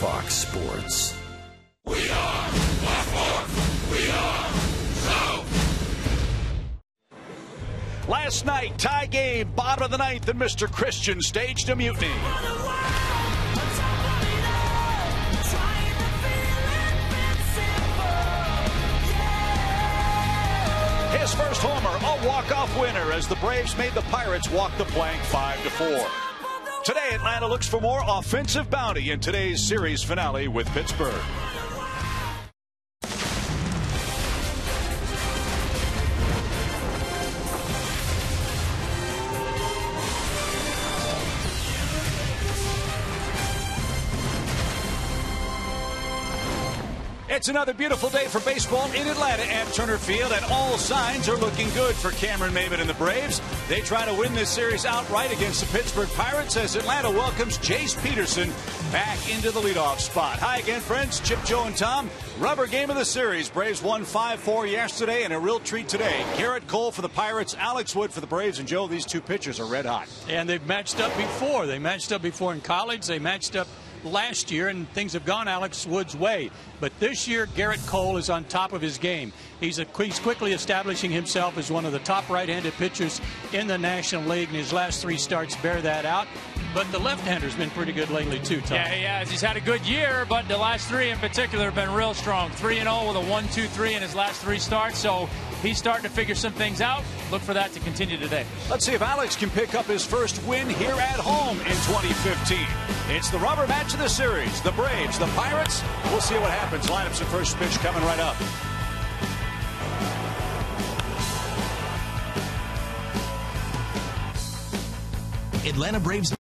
Fox Sports. We are Fox. We are South. Last night, tie game, bottom of the ninth, and Mr. Christian staged a mutiny. His first homer, a walk-off winner as the Braves made the Pirates walk the plank 5-4. Today, Atlanta looks for more offensive bounty in today's series finale with Pittsburgh. It's another beautiful day for baseball in Atlanta and Turner Field, and all signs are looking good for Cameron Maybin and the Braves. They try to win this series outright against the Pittsburgh Pirates as Atlanta welcomes Jace Peterson back into the leadoff spot. Hi again, friends. Chip, Joe, and Tom. Rubber game of the series. Braves won 5-4 yesterday, and a real treat today. Garrett Cole for the Pirates, Alex Wood for the Braves, and Joe, these two pitchers are red hot. And they've matched up before. They matched up before in college. They matched up last year, and things have gone Alex Wood's way. But this year, Garrett Cole is on top of his game. He's quickly establishing himself as one of the top right-handed pitchers in the National League, and his last three starts bear that out. But the left-hander's been pretty good lately, too, Tom. Yeah, he has. He's had a good year, but the last three in particular have been real strong. 3-0 with a 1-2-3 in his last three starts, so he's starting to figure some things out. Look for that to continue today. Let's see if Alex can pick up his first win here at home in 2015. It's the rubber match of the series. The Braves, the Pirates. We'll see what happens. Lineups and first pitch coming right up. Atlanta Braves.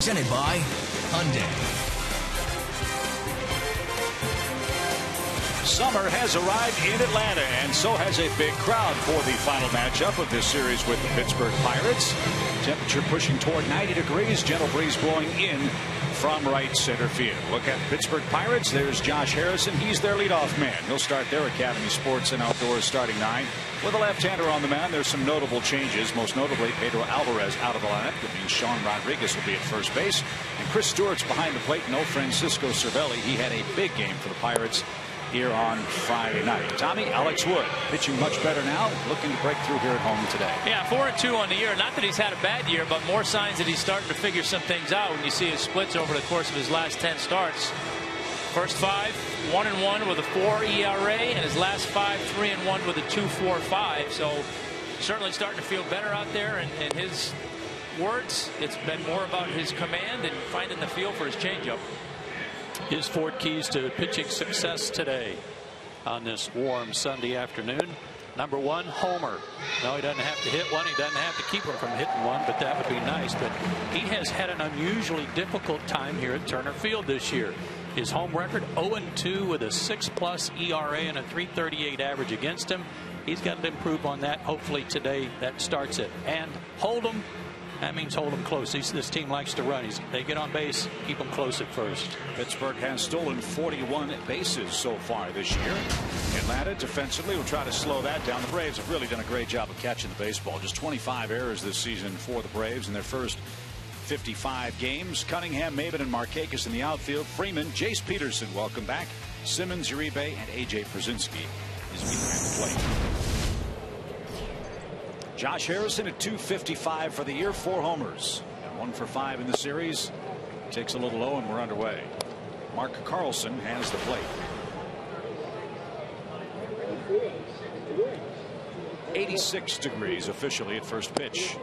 Presented by Hyundai. Summer has arrived in Atlanta, and so has a big crowd for the final matchup of this series with the Pittsburgh Pirates. Temperature pushing toward 90 degrees, gentle breeze blowing in from right center field. Look at the Pittsburgh Pirates. There's Josh Harrison. He's their leadoff man. He'll start their Academy Sports and Outdoors starting 9 with a left-hander on the mound. There's some notable changes, most notably Pedro Alvarez out of the lineup. That means Sean Rodriguez will be at first base, and Chris Stewart's behind the plate. No Francisco Cervelli. He had a big game for the Pirates here on Friday night. Tommy, Alex Wood pitching much better now, looking to break through here at home today. Yeah, 4-2 on the year. Not that he's had a bad year, but more signs that he's starting to figure some things out when you see his splits over the course of his last 10 starts. First 5, 1-1 with a 4 ERA, and his last 5, 3-1 with a 2.45. So certainly starting to feel better out there. And in his words, it's been more about his command and finding the feel for his changeup. His 4 keys to pitching success today on this warm Sunday afternoon. Number 1, homer. No, he doesn't have to hit one. He doesn't have to keep him from hitting one, but that would be nice. But he has had an unusually difficult time here at Turner Field this year. His home record 0-2 with a 6+ ERA and a 3.38 average against him. He's got to improve on that. Hopefully today that starts it. And hold him. That means hold them close. This team likes to run. They get on base, keep them close at first. Pittsburgh has stolen 41 bases so far this year. Atlanta defensively will try to slow that down. The Braves have really done a great job of catching the baseball. Just 25 errors this season for the Braves in their first 55 games. Cunningham, Maben, and Markakis in the outfield. Freeman, Jace Peterson, welcome back. Simmons, Uribe, and AJ Przinsky is behind the plate. Josh Harrison at 255 for the year, 4 homers, and 1 for 5 in the series. Takes a little low, and we're underway. Mark Carlson has the plate. 86 degrees officially at first pitch.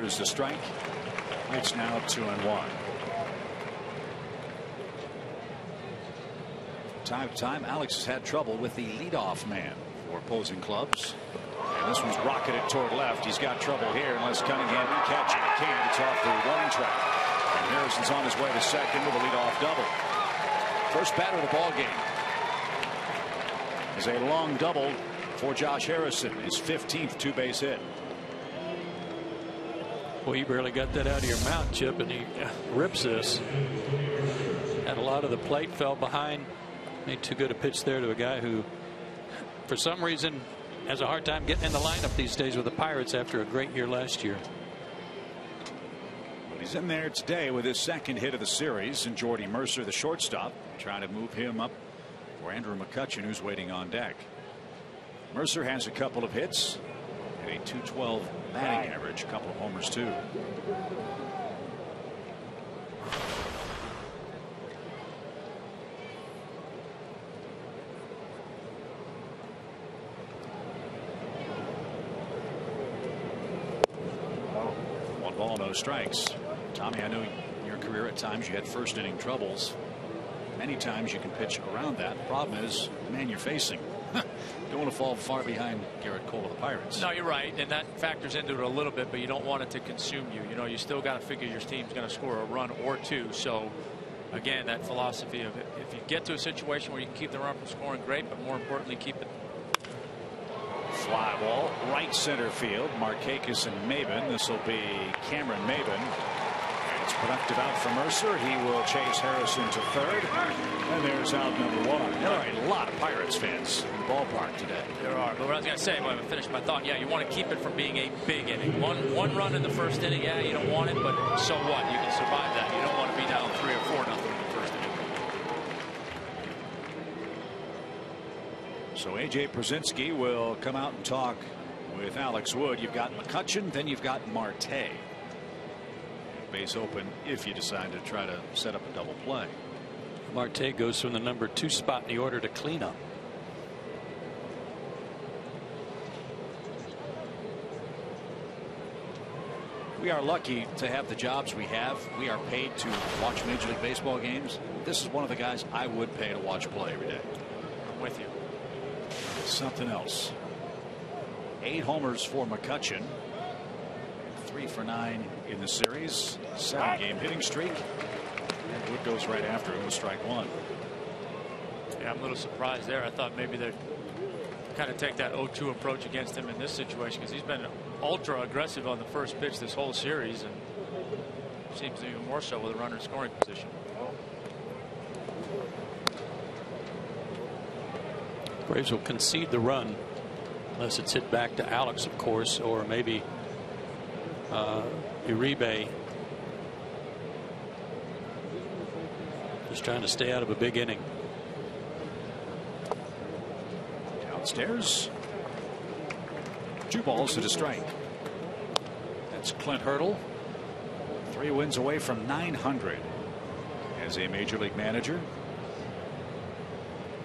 There's the strike. It's now 2-1. Time to time, Alex has had trouble with the leadoff man for opposing clubs. And this one's rocketed toward left. He's got trouble here unless Cunningham can catch it. He can't. It's off the running track. And Harrison's on his way to second with a leadoff double. First batter of the ball game is a long double for Josh Harrison. His 15th 2-base hit. Well, you barely got that out of your mouth, Chip, and he rips this. Had a lot of the plate, fell behind. Made too good a pitch there to a guy who, for some reason, has a hard time getting in the lineup these days with the Pirates after a great year last year. But he's in there today with his 2nd hit of the series, and Jordy Mercer, the shortstop, trying to move him up for Andrew McCutchen, who's waiting on deck. Mercer has a couple of hits. A 212 batting average, a couple of homers too. One ball, no strikes. Tommy, I know in your career at times you had first inning troubles. Many times you can pitch around that. The problem is the man you're facing. Don't want to fall far behind Garrett Cole of the Pirates. No, you're right, and that factors into it a little bit, but you don't want it to consume you. You know, you still got to figure your team's going to score a run or 2. So, again, that philosophy of if you get to a situation where you can keep the run from scoring, great, but more importantly, keep it. Fly ball, right center field. Markakis and Maben. This will be Cameron Maben. It's productive out for Mercer. He will chase Harrison to third. And there's out number 1. There are a lot of Pirates fans in the ballpark today. There are. But what I was going to say, when I finished my thought, yeah, you want to keep it from being a big inning. One run in the first inning, yeah, you don't want it, but so what? You can survive that. You don't want to be down 3 or 4 nothing in the first inning. So AJ Przinsky will come out and talk with Alex Wood. You've got McCutchen, then you've got Marte. Base open if you decide to try to set up a double play. Marte goes from the number 2 spot in the order to cleanup. We are lucky to have the jobs we have. We are paid to watch Major League Baseball games. This is one of the guys I would pay to watch play every day. I'm with you. Something else. 8 homers for McCutchen. 3 for 9 in the series. 7-game hitting streak. And Wood goes right after him with strike 1. Yeah, I'm a little surprised there. I thought maybe they'd kind of take that 0-2 approach against him in this situation, because he's been ultra aggressive on the first pitch this whole series, and seems even more so with a runner in scoring position. Braves will concede the run unless it's hit back to Alex, of course, or maybe Uribe. Just trying to stay out of a big inning. Downstairs. 2 balls to the strike. That's Clint Hurdle. 3 wins away from 900 as a major league manager.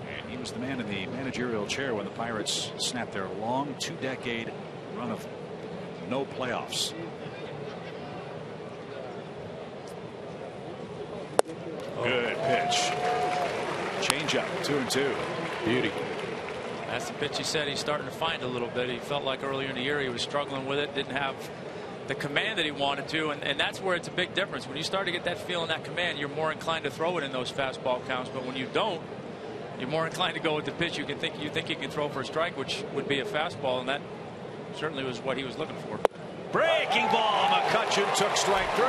And he was the man in the managerial chair when the Pirates snapped their long 2-decade run of no playoffs. Good pitch. Change up, 2-2. Beauty. That's the pitch he said he's starting to find a little bit. He felt like earlier in the year he was struggling with it, didn't have the command that he wanted to, and that's where it's a big difference. When you start to get that feel and that command, you're more inclined to throw it in those fastball counts. But when you don't, you're more inclined to go with the pitch you think you can throw for a strike, which would be a fastball, and that certainly was what he was looking for. Breaking ball. McCutchen took strike 3.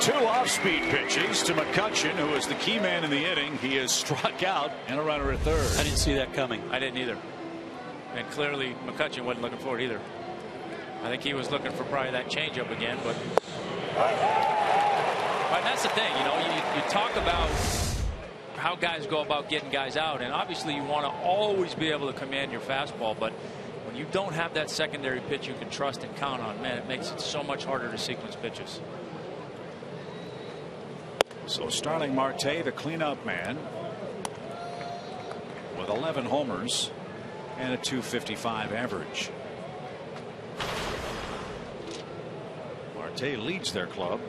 2 off-speed pitches to McCutchen, who is the key man in the inning. He is struck out and a runner at third. I didn't see that coming. I didn't either. And clearly McCutchen wasn't looking for it either. I think he was looking for probably that changeup again, but that's the thing, you know, you talk about how guys go about getting guys out, and obviously you want to always be able to command your fastball, but when you don't have that secondary pitch you can trust and count on, man, it makes it so much harder to sequence pitches. So Starling Marte, the cleanup man, with 11 homers and a .255 average. Marte leads their club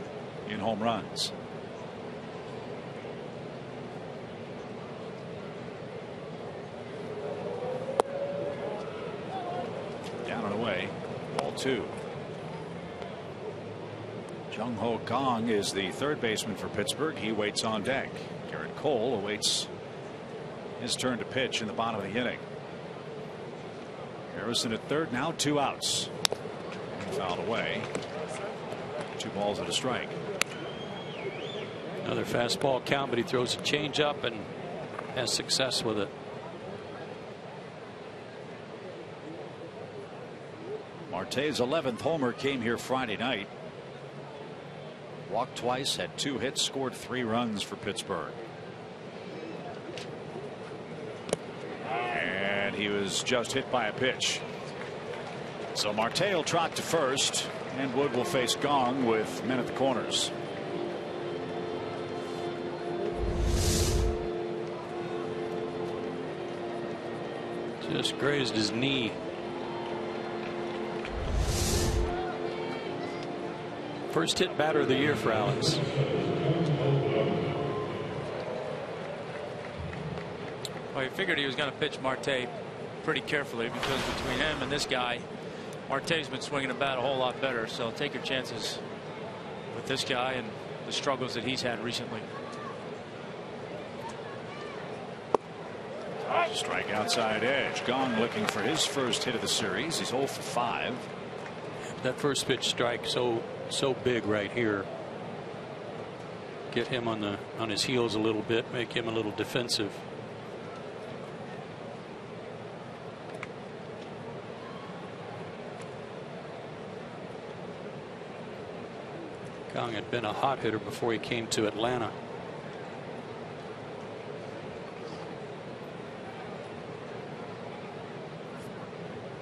in home runs. Down and away, ball 2. Jung Ho Kang is the third baseman for Pittsburgh. He waits on deck. Garrett Cole awaits his turn to pitch in the bottom of the inning. Harrison at third, now 2 outs. Fouled away. 2 balls and a strike. Another fastball count, but he throws a changeup and has success with it. Marte's 11th homer came here Friday night. Walked twice, had 2 hits, scored 3 runs for Pittsburgh. And he was just hit by a pitch. So Marte will trot to first, and Wood will face Gong with men at the corners. Just grazed his knee. First hit batter of the year for Alex. Well, he figured he was going to pitch Marte pretty carefully, because between him and this guy, Marte's been swinging the bat a whole lot better. So take your chances with this guy and the struggles that he's had recently. Strike outside edge. Gong looking for his first hit of the series. He's 0 for 5. That first pitch strike so big right here. Get him on his heels a little bit, make him a little defensive. Gong had been a hot hitter before he came to Atlanta.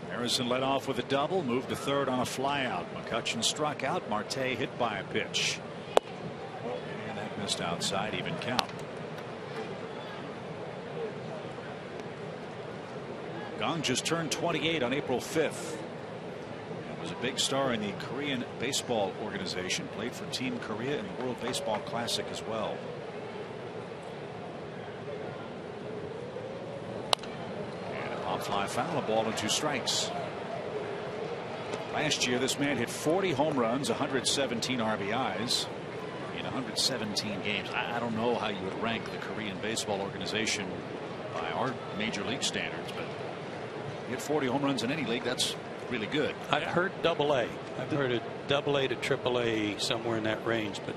Harrison led off with a double, moved to third on a flyout. McCutchen struck out. Marte hit by a pitch. And that missed outside, even count. Gong just turned 28 on April 5th. Was a big star in the Korean baseball organization. Played for Team Korea in the World Baseball Classic as well. And a pop fly foul, a ball and 2 strikes. Last year this man hit 40 home runs, 117 RBIs in 117 games. I don't know how you would rank the Korean Baseball Organization by our major league standards, but you get 40 home runs in any league, that's really good. I've heard AA. I've heard a AA to AAA somewhere in that range, but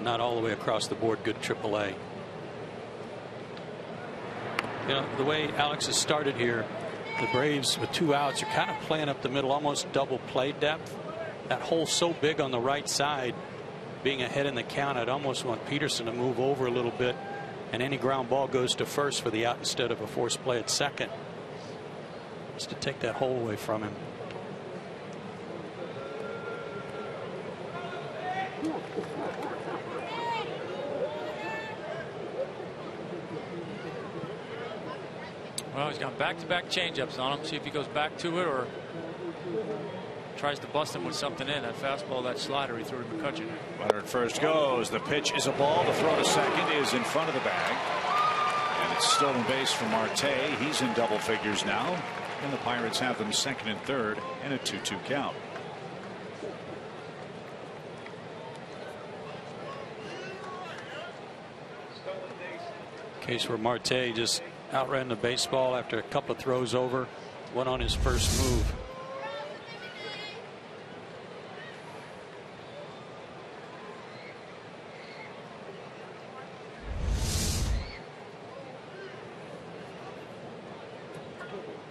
not all the way across the board good AAA. You know, the way Alex has started here, the Braves with 2 outs are kind of playing up the middle, almost double play depth. That hole so big on the right side, being ahead in the count, I'd almost want Peterson to move over a little bit, and any ground ball goes to first for the out instead of a forced play at second, just to take that hole away from him. Well, he's got back-to-back changeups on him. See if he goes back to it or tries to bust him with something in. That fastball, that slider he threw to McCutcheon. Runner at first goes. The pitch is a ball. The throw to second is in front of the bag. And it's stolen base for Marte. He's in double figures now. And the Pirates have them second and third and a 2-2 count. Case where Marte just outran the baseball after a couple of throws over, went on his first move.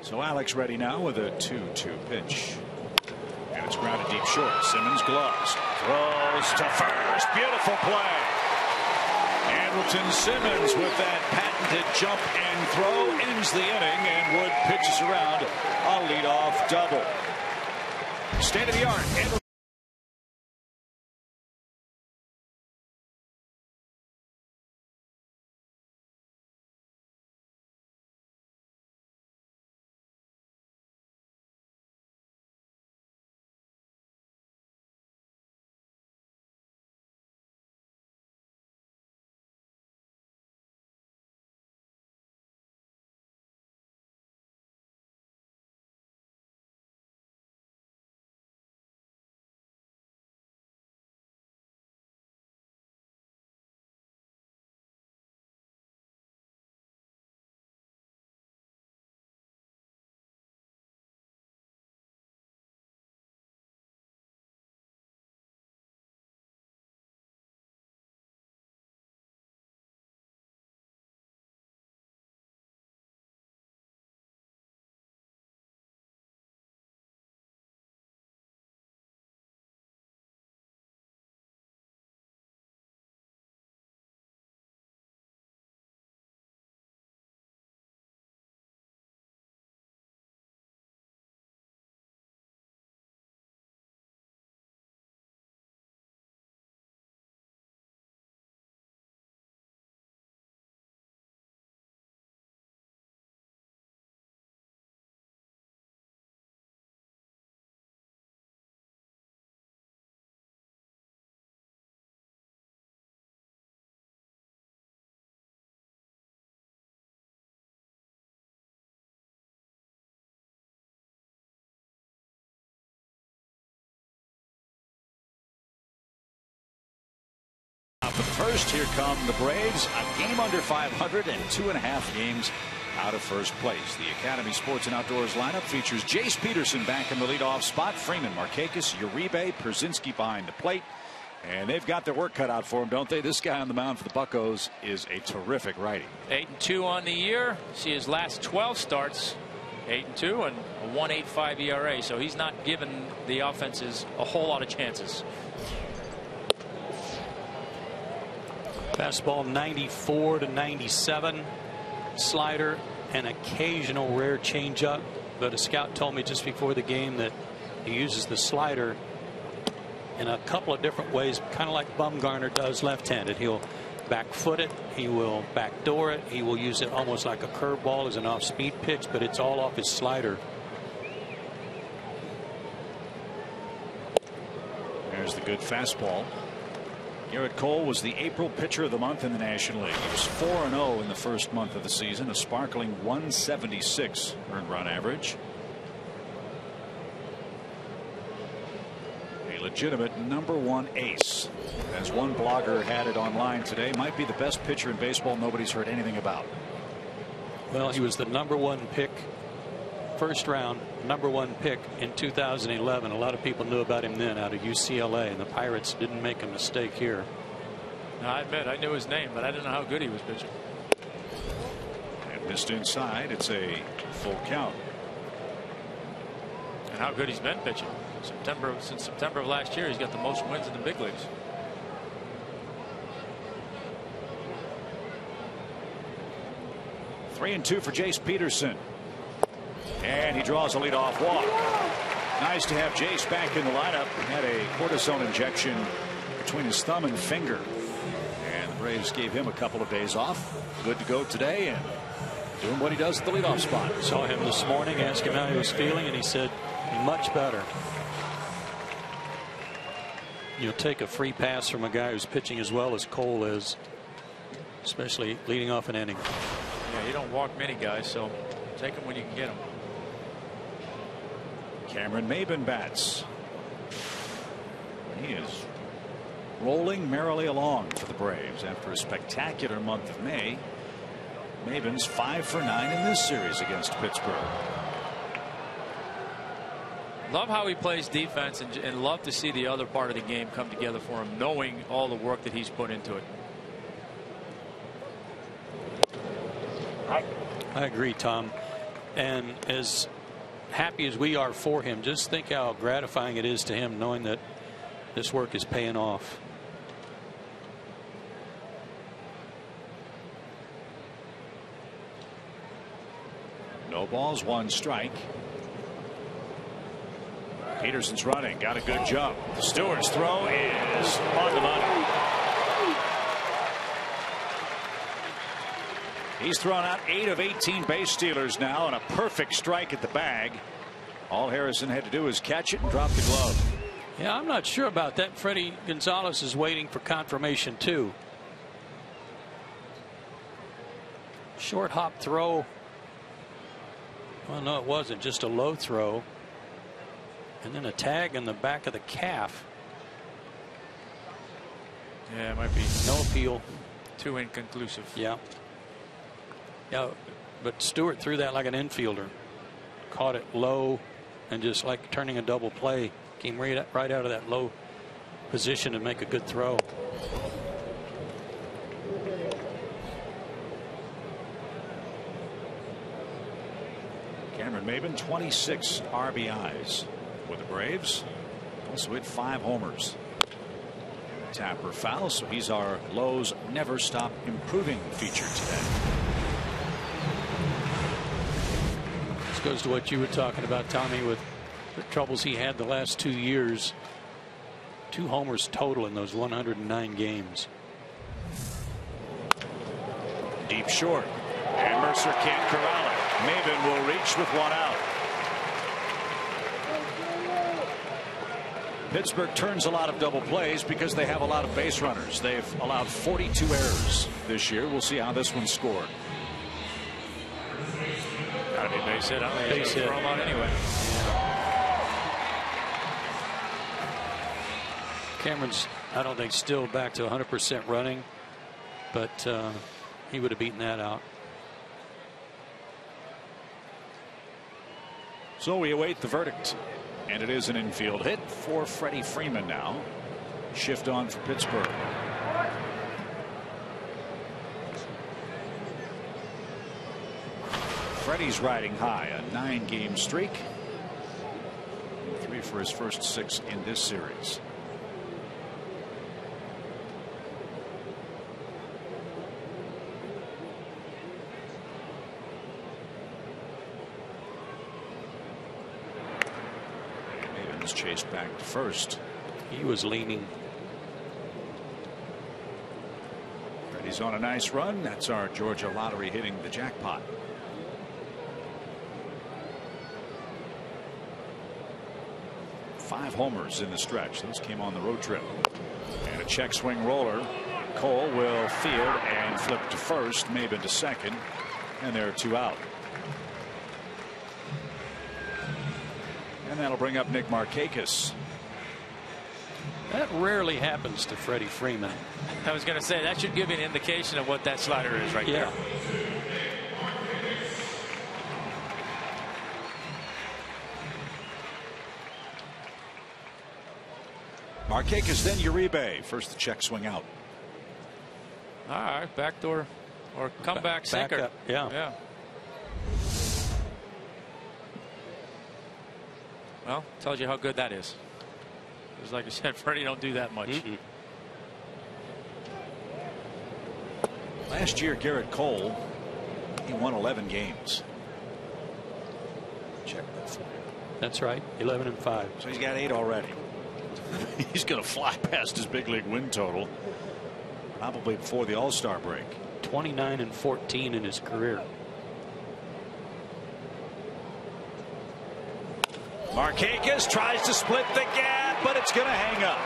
So Alex ready now with a 2-2 pitch. And it's grounded deep short. Simmons gloves. Throws to first. Beautiful play. Andrelton Simmons with that patented jump and throw ends the inning, and Wood pitches around a leadoff double. State of the art. But first, here come the Braves, a game under 500 and 2.5 games out of first place. The Academy Sports and Outdoors lineup features Jace Peterson back in the leadoff spot, Freeman, Markakis, Uribe, Pierzynski behind the plate. And they've got their work cut out for him, don't they? This guy on the mound for the Buccos is a terrific righty. 8-2 on the year. See his last 12 starts, 8-2 and a 1.85 ERA. So he's not given the offenses a whole lot of chances. Fastball 94 to 97. Slider, an occasional rare changeup, but a scout told me just before the game that he uses the slider in a couple of different ways, kind of like Bumgarner does left-handed. He'll back foot it, he will backdoor it, he will use it almost like a curveball as an off-speed pitch, but it's all off his slider. There's the good fastball. Garrett Cole was the April pitcher of the month in the National League. He was 4-0 in the first month of the season, a sparkling 176 earned run average. A A legitimate #1 ace. As one blogger had it online today, might be the best pitcher in baseball nobody's heard anything about. Well, he was the #1 pick, first round #1 pick in 2011. A lot of people knew about him then out of UCLA, and the Pirates didn't make a mistake here. Now, I admit I knew his name, but I didn't know how good he was pitching. And missed inside. It's a full count. And how good he's been pitching. Since September of last year, he's got the most wins in the big leagues. Three and 2 for Jace Peterson. And he draws a leadoff walk. Nice to have Jace back in the lineup. He had a cortisone injection between his thumb and finger. And the Braves gave him a couple of days off. Good to go today and doing what he does at the leadoff spot. Saw him this morning, asked him how he was feeling, and he said much better. You'll take a free pass from a guy who's pitching as well as Cole is, especially leading off an inning. Yeah, you don't walk many guys, so take them when you can get them. Cameron Maybin bats. He is rolling merrily along for the Braves after a spectacular month of May. Maybin's 5 for 9 in this series against Pittsburgh. Love how he plays defense, and love to see the other part of the game come together for him, knowing all the work that he's put into it. I agree, Tom. And as happy as we are for him, just think how gratifying it is to him knowing that this work is paying off. No balls, 1 strike. Peterson's running, got a good jump. Stewart's throw is on the money. He's thrown out 8 of 18 base stealers now, and a perfect strike at the bag. All Harrison had to do was catch it and drop the glove. Yeah, I'm not sure about that. Freddie Gonzalez is waiting for confirmation too. Short hop throw. Well, no, it wasn't. Just a low throw. And then a tag in the back of the calf. Yeah, it might be no appeal. Too inconclusive. Yeah. Yeah, but Stewart threw that like an infielder. Caught it low and just like turning a double play. Came right out of that low position to make a good throw. Cameron Maybin, 26 RBIs with the Braves. Also hit 5 homers. Tapper foul, so he's our Lowe's Never Stop Improving feature today. This goes to what you were talking about, Tommy, with the troubles he had the last 2 years. 2 homers total in those 109 games. Deep short, and Mercer can't corral it. Maybin will reach with 1 out. Pittsburgh turns a lot of double plays because they have a lot of base runners. They've allowed 42 errors this year. We'll see how this one's scored. Gotta be base hit. I Base hit. Throw him out anyway. Cameron's, I don't think, still back to 100% running, but he would have beaten that out. So we await the verdict, and it is an infield hit for Freddie Freeman now. Shift on for Pittsburgh. Freddie's riding high, a 9-game streak. 3 for his first 6 in this series. Maybin's chased back to first. He was leaning. Freddie's on a nice run. That's our Georgia lottery hitting the jackpot. Five homers in the stretch. Those came on the road trip. And a check swing roller. Cole will field and flip to first. Maybin to second. And there are 2 out. And that'll bring up Nick Markakis. That rarely happens to Freddie Freeman. I was going to say, that should give you an indication of what that slider is right there. Markakis, then Uribe. First the check swing out. All right, backdoor or comeback sinker. Back up. Yeah. Well, tells you how good that is. Because like I said, Freddie don't do that much. Last year, Garrett Cole, he won 11 games. Check that for you. That's right, 11-5. So he's got 8 already. He's going to fly past his big league win total probably before the All-Star break. 29-14 in his career. Markakis tries to split the gap, but it's going to hang up.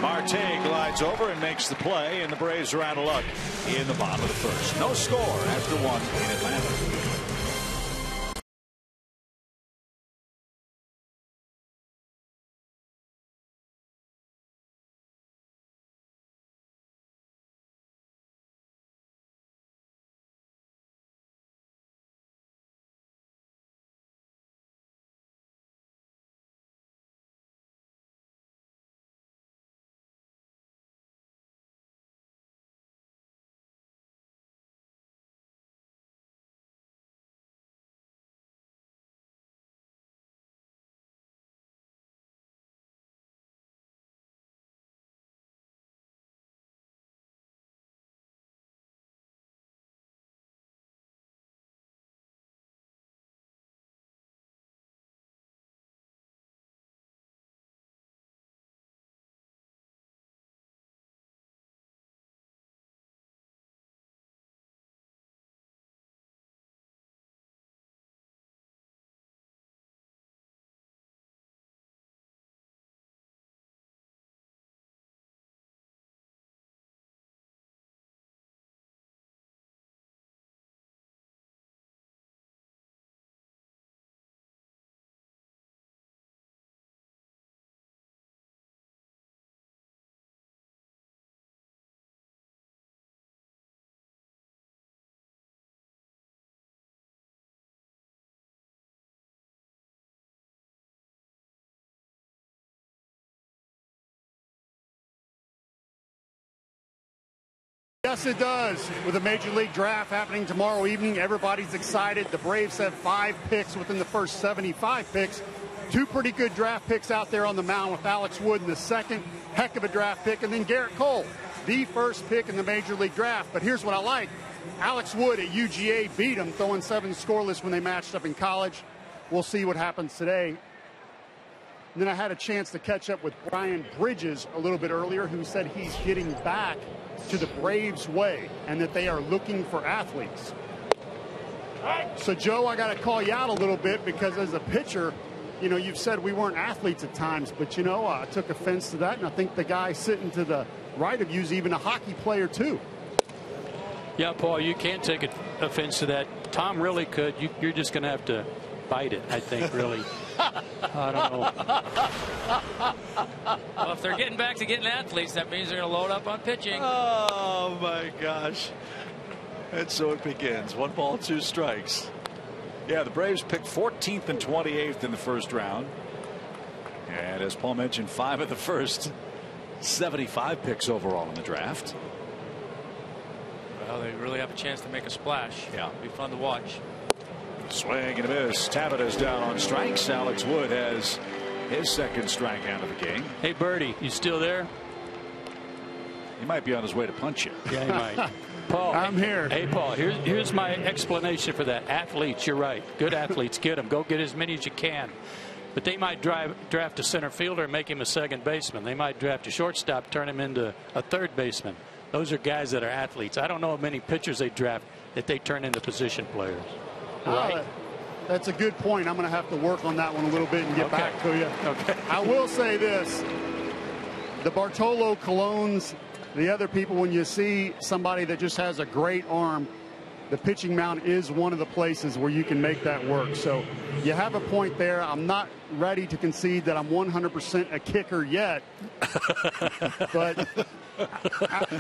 Marte glides over and makes the play, and the Braves are out of luck in the bottom of the first. No score after 1 in Atlanta. Yes, it does. With a Major League draft happening tomorrow evening, everybody's excited. The Braves have 5 picks within the first 75 picks. 2 pretty good draft picks out there on the mound with Alex Wood in the second. Heck of a draft pick. And then Garrett Cole, the first pick in the Major League draft. But here's what I like. Alex Wood at UGA beat him, throwing 7 scoreless when they matched up in college. We'll see what happens today. And then I had a chance to catch up with Brian Bridges a little bit earlier, who said he's getting back to the Braves way and that they are looking for athletes. So, Joe, I got to call you out a little bit because as a pitcher, you know, you've said we weren't athletes at times, but, you know, I took offense to that, and I think the guy sitting to the right of you is even a hockey player, too. Yeah, Paul, you can't take offense to that. Tom really could. You're just going to have to bite it, I think, really. I don't know. Well, if they're getting back to getting athletes, that means they're going to load up on pitching. Oh, my gosh. And so it begins. 1 ball, 2 strikes. Yeah, the Braves picked 14th and 28th in the first round. And as Paul mentioned, 5 of the first 75 picks overall in the draft. Well, they really have a chance to make a splash. Yeah. It'll be fun to watch. Swing and a miss. Tavetta's down on strikes. Alex Wood has his second strikeout of the game. Hey, Birdie, you still there? He might be on his way to punch you. Yeah, he might. Paul, I'm here. Hey, Paul, here's my explanation for that. Athletes, you're right. Good athletes, get them. Go get as many as you can. But they might draft a center fielder and make him a second baseman. They might draft a shortstop, turn him into a third baseman. Those are guys that are athletes. I don't know how many pitchers they draft that they turn into position players. Right. That's a good point. I'm going to have to work on that one a little bit and get back to you. Okay. I will say this. The Bartolo Colognes, the other people, when you see somebody that just has a great arm, the pitching mound is one of the places where you can make that work. So you have a point there. I'm not ready to concede that I'm 100% a kicker yet, but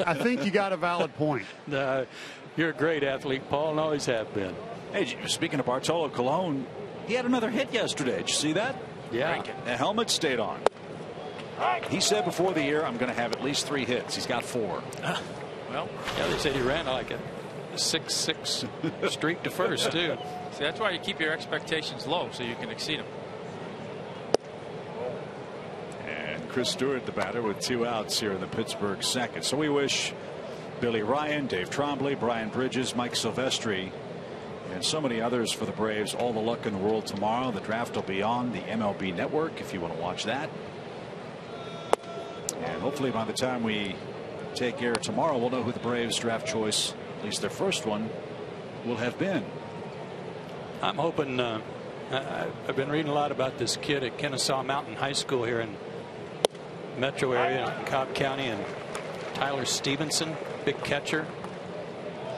I think you got a valid point. You're a great athlete, Paul, and always have been. Hey, speaking of Bartolo Colon, he had another hit yesterday. Did you see that? Yeah. The helmet stayed on. He said before the year, I'm going to have at least 3 hits. He's got 4. Well, yeah, they said he ran like a 6-6 streak to first, too. See, that's why you keep your expectations low so you can exceed them. And Chris Stewart, the batter, with 2 outs here in the Pittsburgh second. So we wish Billy Ryan, Dave Trombley, Brian Bridges, Mike Silvestri, and so many others for the Braves all the luck in the world tomorrow. The draft will be on the MLB Network if you want to watch that. And hopefully by the time we take air tomorrow, we'll know who the Braves draft choice, at least their first one, will have been. I'm hoping. I've been reading a lot about this kid at Kennesaw Mountain High School here in metro area in Cobb County, and Tyler Stevenson, big catcher.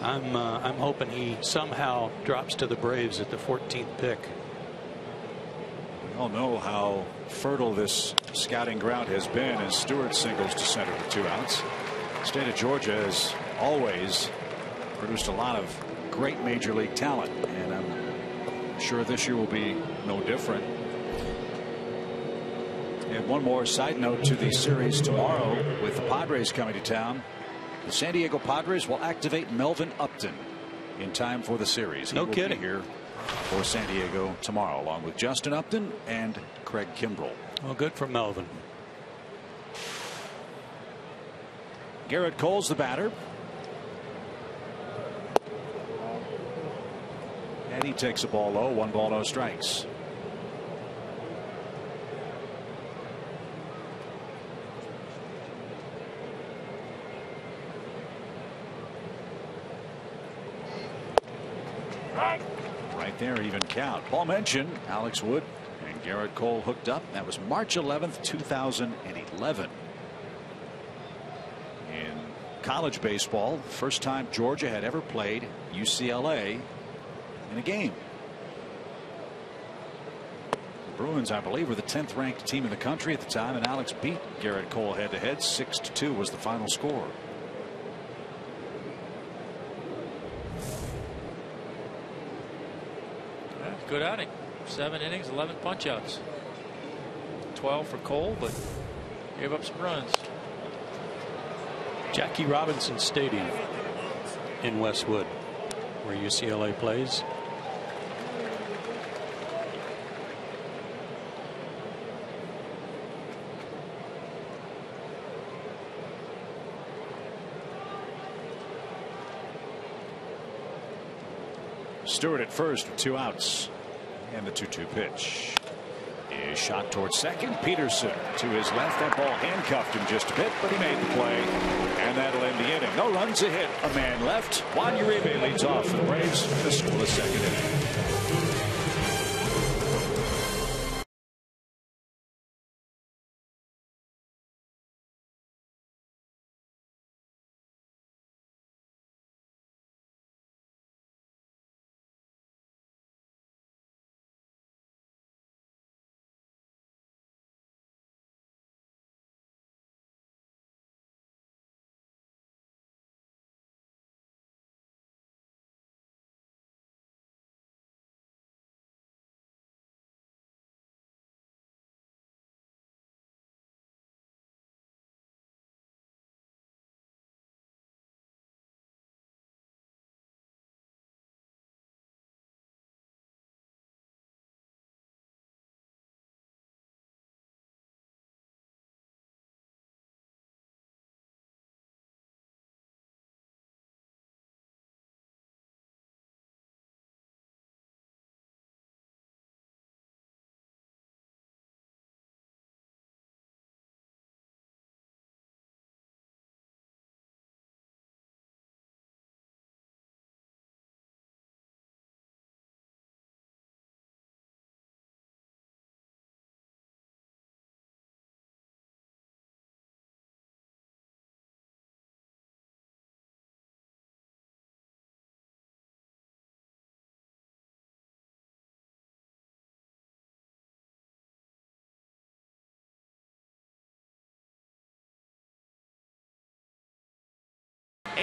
I'm hoping he somehow drops to the Braves at the 14th pick. We all know how fertile this scouting ground has been as Stewart singles to center with 2 outs. The state of Georgia has always produced a lot of great major league talent, and I'm sure this year will be no different. And one more side note to the series tomorrow with the Padres coming to town. The San Diego Padres will activate Melvin Upton in time for the series. No kidding. He will be here for San Diego tomorrow, along with Justin Upton and Craig Kimbrell. Well, good for Melvin. Garrett Cole's the batter. And he takes a ball low. 1 ball, no strikes. Right there, even count. Paul mentioned Alex Wood and Garrett Cole hooked up. That was March 11th, 2011. In college baseball, first time Georgia had ever played UCLA in a game. The Bruins, I believe, were the 10th ranked team in the country at the time, and Alex beat Garrett Cole head to head. 6-2 was the final score. Good outing. 7 innings, 11 punch-outs. 12 for Cole, but gave up some runs. Jackie Robinson Stadium in Westwood, where UCLA plays. Stewart at first with 2 outs. And the 2-2 pitch is shot towards second. Peterson to his left. That ball handcuffed him just a bit, but he made the play, and that'll end the inning. No runs, a hit, a man left. Juan Uribe leads off for the Braves. This will the second inning.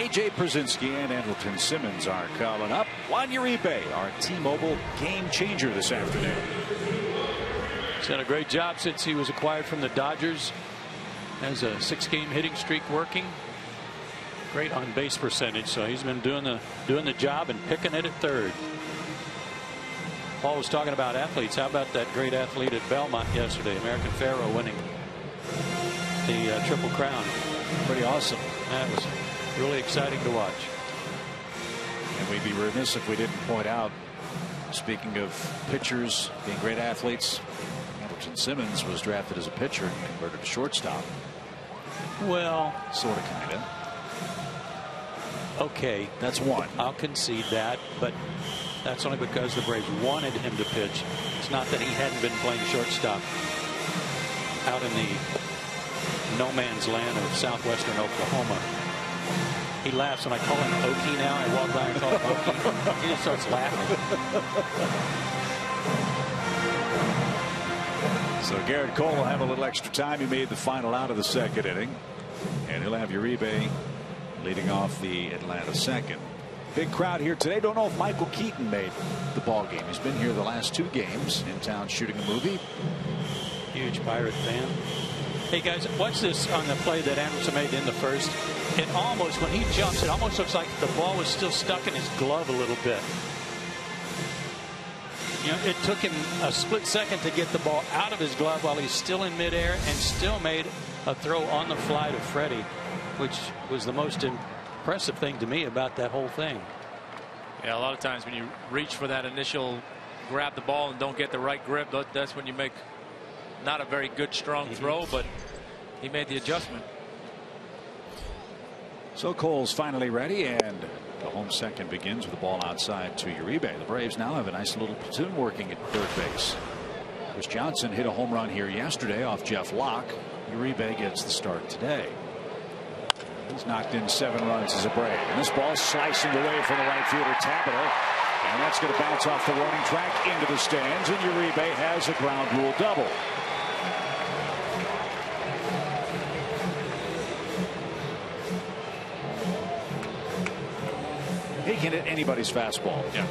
A.J. Pierzynski and Andrelton Simmons are calling up. Juan Uribe, our T-Mobile game changer this afternoon. He's done a great job since he was acquired from the Dodgers. Has a 6-game hitting streak working. Great on base percentage, so he's been doing the job and picking it at third. Paul was talking about athletes. How about that great athlete at Belmont yesterday, American Pharaoh, winning the Triple Crown? Pretty awesome. That was really exciting to watch. And we'd be remiss if we didn't point out, speaking of pitchers being great athletes, Andrelton Simmons was drafted as a pitcher and converted to shortstop. Well, sort of, kind of. Okay, that's one. I'll concede that, but that's only because the Braves wanted him to pitch. It's not that he hadn't been playing shortstop out in the no man's land of southwestern Oklahoma. He laughs when I call him Okie now. I walk by and call him Okie. He just starts laughing. So Garrett Cole will have a little extra time. He made the final out of the second inning. And he'll have Uribe leading off the Atlanta second. Big crowd here today. Don't know if Michael Keaton made the ball game. He's been here the last 2 games in town shooting a movie. Huge Pirate fan. Hey guys, watch this on the play that Anderson made in the first. It almost, when he jumps, it almost looks like the ball was still stuck in his glove a little bit. You know, it took him a split second to get the ball out of his glove while he's still in midair and still made a throw on the fly to Freddie, which was the most impressive thing to me about that whole thing. Yeah, a lot of times when you reach for that initial grab the ball and don't get the right grip, that's when you make not a very good strong throw, but he made the adjustment. So Cole's finally ready, and the home second begins with the ball outside to Uribe. The Braves now have a nice little platoon working at third base. Chris Johnson hit a home run here yesterday off Jeff Locke. Uribe gets the start today. He's knocked in 7 runs as a Brave, and this ball slicing away from the right fielder Tabata, and that's going to bounce off the warning track into the stands, and Uribe has a ground rule double. He can hit anybody's fastball. Yeah.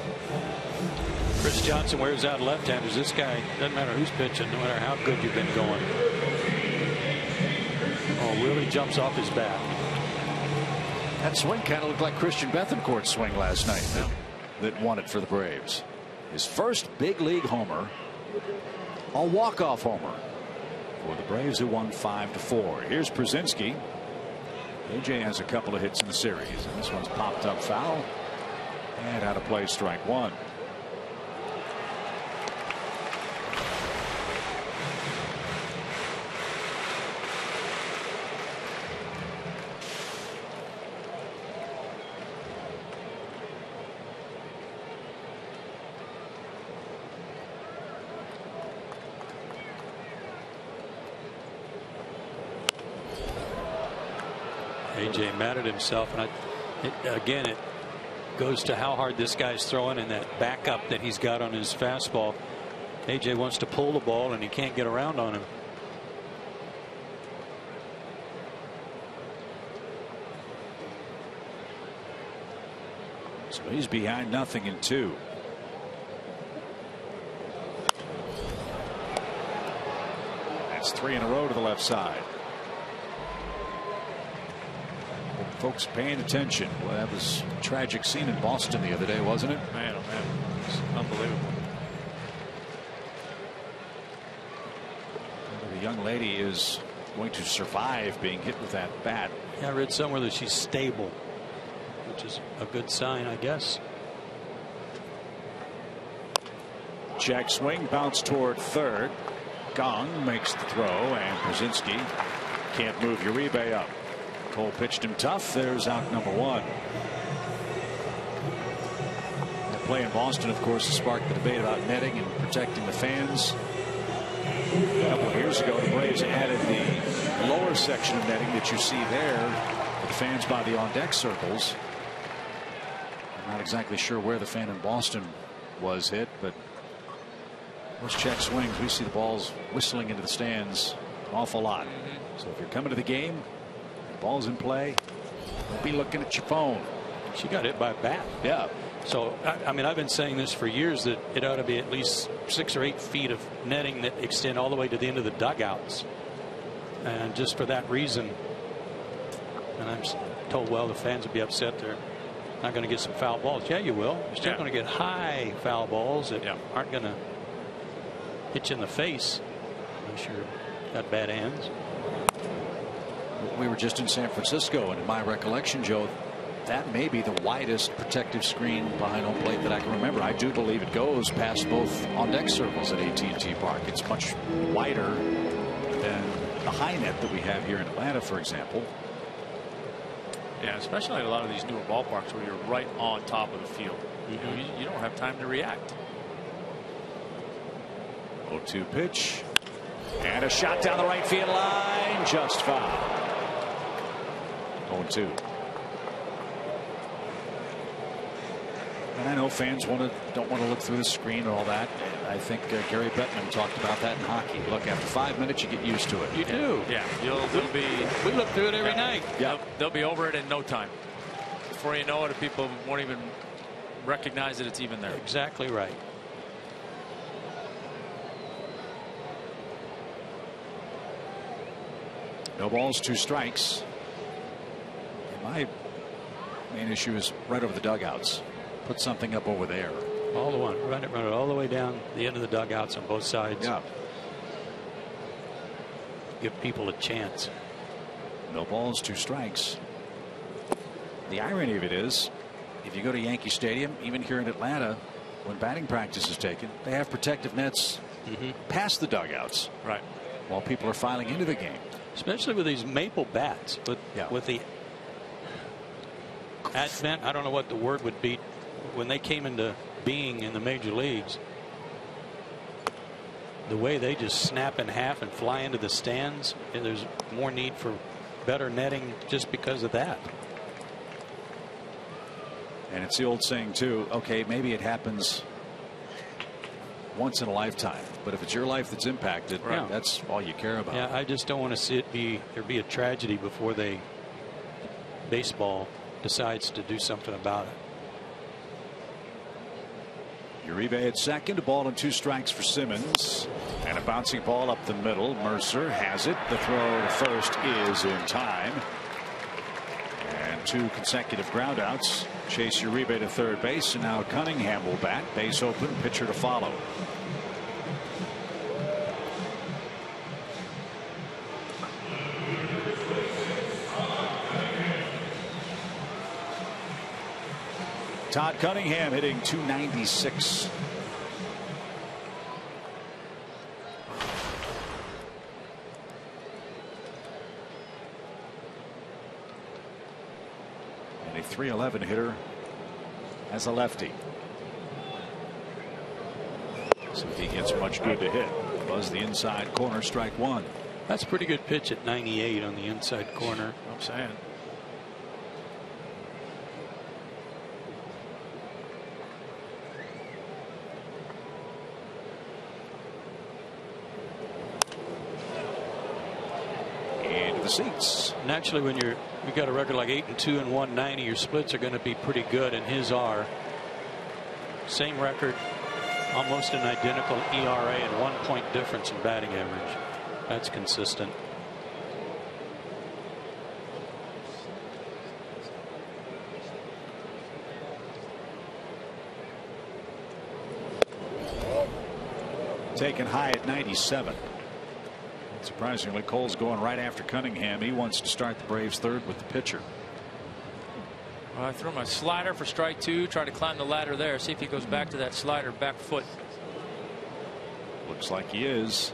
Chris Johnson wears out left-handers. This guy, doesn't matter who's pitching, no matter how good you've been going. Oh, really jumps off his bat. That swing kind of looked like Christian Bethancourt's swing last night that won it for the Braves. His first big league homer, a walk-off homer for the Braves, who won 5-4. Here's Pierzynski. AJ has a couple of hits in the series, and this one's popped up foul and out of play, strike 1. AJ mad at himself, and again it goes to how hard this guy's throwing and that backup that he's got on his fastball. AJ wants to pull the ball and he can't get around on him. So he's behind 0-2. That's 3 in a row to the left side. Folks paying attention. Well, that was a tragic scene in Boston the other day, wasn't it? Man, oh man, it's unbelievable. The young lady is going to survive being hit with that bat. Yeah, I read somewhere that she's stable, which is a good sign, I guess. Check swing, bounce toward third. Gong makes the throw, and Pierzynski can't move Uribe up. Cole pitched him tough. There's out number 1. That play in Boston, of course, sparked the debate about netting and protecting the fans. A couple of years ago, the Braves added the lower section of netting that you see there, with the fans by the on-deck circles. I'm not exactly sure where the fan in Boston was hit, but those check swings, we see the balls whistling into the stands an awful lot. So if you're coming to the game, ball's in play, be looking at your phone. She got hit by a bat. Yeah. So, I mean, I've been saying this for years that it ought to be at least 6 or 8 feet of netting that extend all the way to the end of the dugouts. And just for that reason, and I'm told, well, the fans will be upset they're not going to get some foul balls. Yeah, you will. You're still going to get high foul balls that aren't going to hit you in the face unless you've got bad hands. We were just in San Francisco, and in my recollection, Joe, that may be the widest protective screen behind home plate that I can remember. I do believe it goes past both on-deck circles at AT Park. It's much wider than the high net that we have here in Atlanta, for example. Yeah, especially at a lot of these newer ballparks where you're right on top of the field. You don't have time to react. 0-2 pitch. And a shot down the right field line. Just foul. 0-2. And I know fans don't want to look through the screen and all that. I think Gary Bettman talked about that in hockey. Look, after 5 minutes, you get used to it. You do. Yeah. We look through it every night. Yeah. They'll be over it in no time. Before you know it, people won't even recognize that it's even there. Exactly right. No balls, 2 strikes. My main issue is right over the dugouts. Put something up over there. All the one. Run it all the way down the end of the dugouts on both sides. Yeah. Give people a chance. No balls, 2 strikes. The irony of it is, if you go to Yankee Stadium, even here in Atlanta, when batting practice is taken, they have protective nets past the dugouts. Right. While people are filing into the game. Especially with these maple bats. With the advent, I don't know what the word would be, when they came into being in the major leagues, the way they just snap in half and fly into the stands, and there's more need for better netting just because of that. And it's the old saying too, okay, maybe it happens once in a lifetime, but if it's your life that's impacted, that's all you care about. Yeah, I just don't want to see it there be a tragedy before baseball decides to do something about it. Uribe at second, a ball and 2 strikes for Simmons, and a bouncing ball up the middle. Mercer has it. The throw to first is in time, and 2 consecutive groundouts. Chase Uribe to third base, and now Cunningham will bat. Base open, pitcher to follow. Todd Cunningham hitting .296. And a .311 hitter as a lefty. So if he gets much good to hit. Buzz the inside corner, strike 1. That's a pretty good pitch at 98 on the inside corner. I'm saying. The seats. Naturally, when you've got a record like 8-2 and 190, your splits are going to be pretty good, and his are. Same record, almost an identical ERA, and 1 point difference in batting average. That's consistent. Taken high at 97. Surprisingly, Cole's going right after Cunningham. He wants to start the Braves third with the pitcher. Well, I threw him a slider for strike 2. Try to climb the ladder there. See if he goes back to that slider back foot. Looks like he is.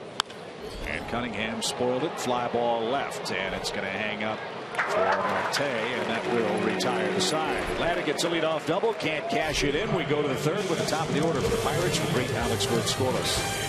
And Cunningham spoiled it. Fly ball left, and it's going to hang up for Marte, and that will retire the side. Atlanta gets a leadoff double. Can't cash it in. We go to the third with the top of the order for the Pirates from great Alex Wood scoreless.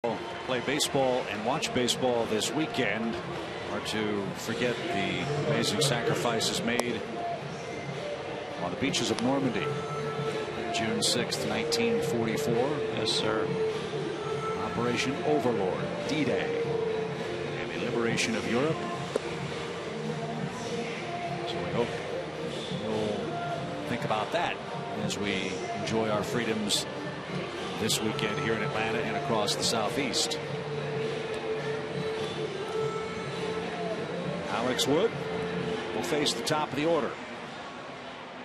Play baseball and watch baseball this weekend, or to forget the amazing sacrifices made on the beaches of Normandy, June 6th, 1944. Yes, sir. Operation Overlord, D-Day, and the liberation of Europe. So we hope you'll think about that as we enjoy our freedoms this weekend here in Atlanta and across the Southeast. Alex Wood will face the top of the order.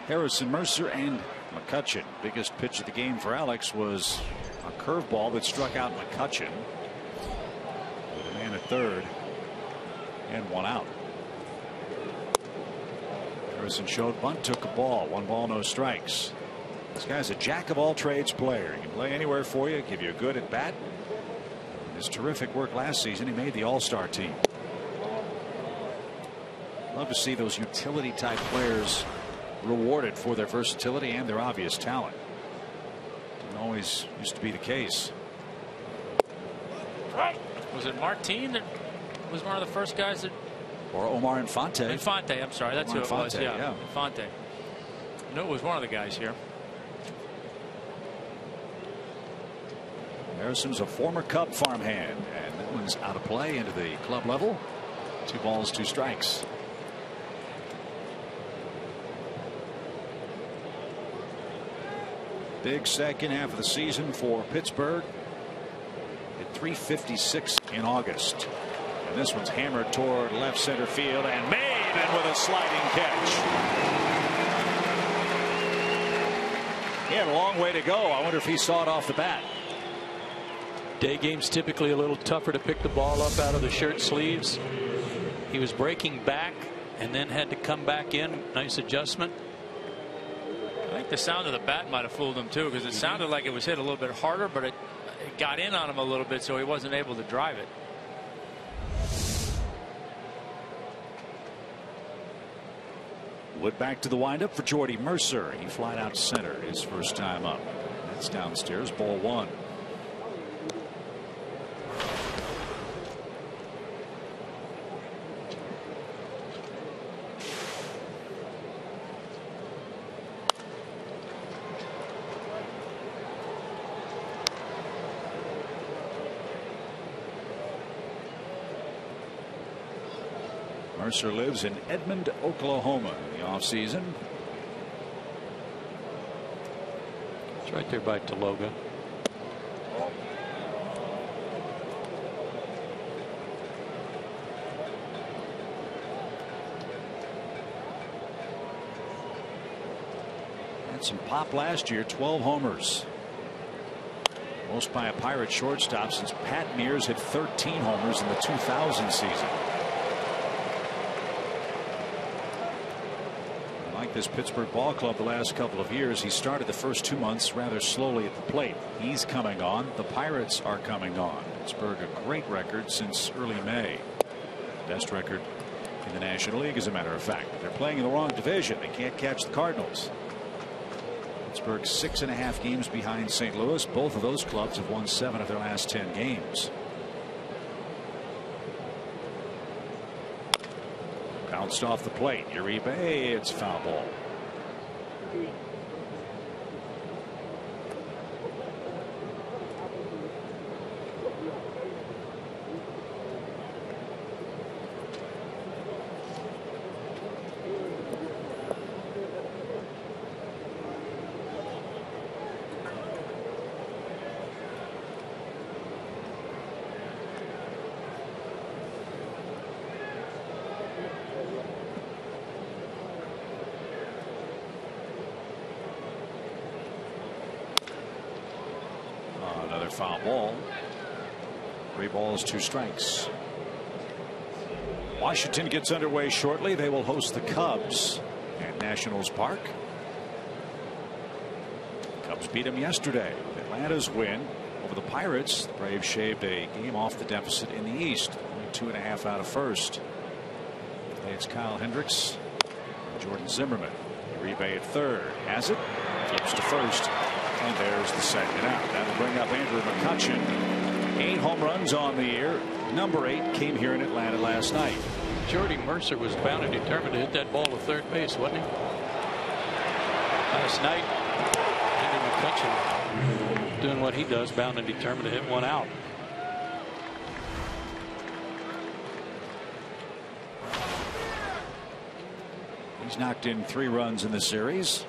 Harrison, Mercer, and McCutchen. Biggest pitch of the game for Alex was a curveball that struck out McCutchen. With a man at third and one out. Harrison showed bunt, took a ball. 1 ball, no strikes. This guy's a jack of all trades player. He can play anywhere for you, give you a good at bat. His terrific work last season, he made the All-Star team. Love to see those utility type players rewarded for their versatility and their obvious talent. Didn't always used to be the case. Was it Martin that was one of the first guys that? Or Omar Infante. Infante, I'm sorry, that's Omar who it was. Infante, Yeah, yeah. Infante. I knew it was one of the guys here. Harrison's a former Cub farmhand, and that one's out of play into the club level. 2 balls, 2 strikes. Big second half of the season for Pittsburgh. At .356 in August. And this one's hammered toward left center field and made, and with a sliding catch. He had a long way to go. I wonder if he saw it off the bat. Day game's typically a little tougher to pick the ball up out of the shirt sleeves. He was breaking back and then had to come back in. Nice adjustment. I think the sound of the bat might have fooled him too, because it sounded like it was hit a little bit harder, but it got in on him a little bit, so he wasn't able to drive it. Wood back to the windup for Jordy Mercer. He flied out to center his first time up. That's downstairs, ball 1. Mercer lives in Edmond, Oklahoma in the offseason. It's right there by Tologa. Had some pop last year, 12 homers. Most by a Pirate shortstop since Pat Mears hit 13 homers in the 2000 season. This Pittsburgh ball club the last couple of years. He started the first 2 months rather slowly at the plate. He's coming on. The Pirates are coming on. Pittsburgh a great record since early May. Best record in the National League, as a matter of fact. They're playing in the wrong division. They can't catch the Cardinals. Pittsburgh 6.5 games behind St. Louis. Both of those clubs have won 7 of their last 10 games. Bounced off the plate. Uribe, it's foul ball. Foul ball. 3 balls, 2 strikes. Washington gets underway shortly. They will host the Cubs at Nationals Park. Cubs beat them yesterday. Atlanta's win over the Pirates. The Braves shaved a game off the deficit in the East. Only 2.5 out of first. Today it's Kyle Hendricks and Jordan Zimmerman. Uribe at third. Has it. Flips to first. And there's the second out. That'll bring up Andrew McCutchen. 8 home runs on the year. Number 8 came here in Atlanta last night. Jordy Mercer was bound and determined to hit that ball to third base, wasn't he? Last night, Andy McCutchen doing what he does, bound and determined to hit one out. He's knocked in 3 runs in the series.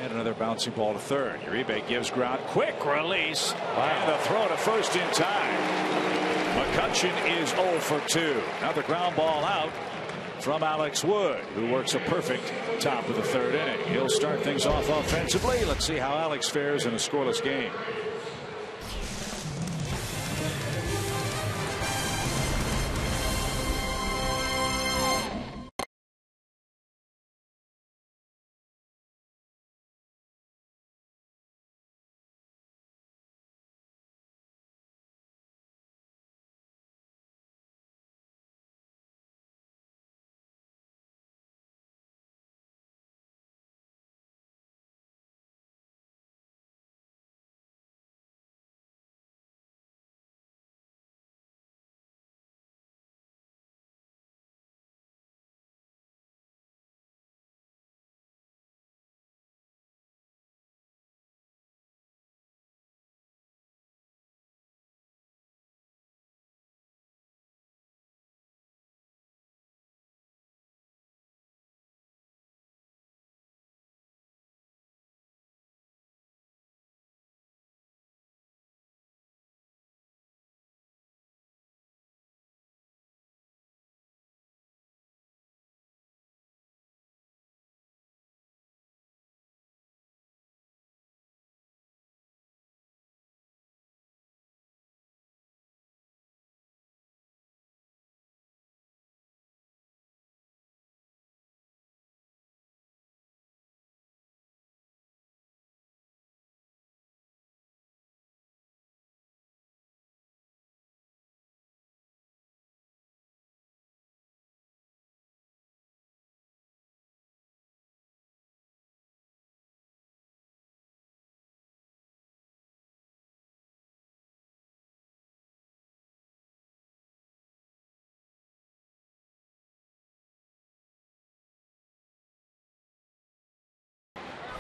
And another bouncing ball to third. Uribe gives ground. Quick release. And a throw to first in time. McCutchen is 0 for 2. Another ground ball out from Alex Wood, who works a perfect top of the third inning. He'll start things off offensively. Let's see how Alex fares in a scoreless game.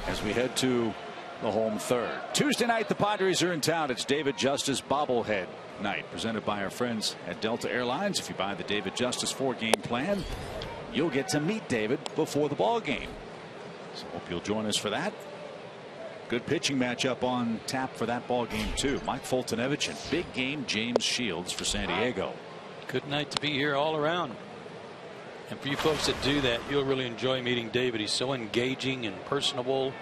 As we head to the home third. Tuesday night, the Padres are in town. It's David Justice bobblehead night, presented by our friends at Delta Airlines. If you buy the David Justice 4-game plan, you'll get to meet David before the ball game. So hope you'll join us for that. Good pitching matchup on tap for that ball game too. Mike Fulton-Ejection, big game. James Shields for San Diego. Good night to be here all around. And for you folks that do that, you'll really enjoy meeting David. He's so engaging and personable.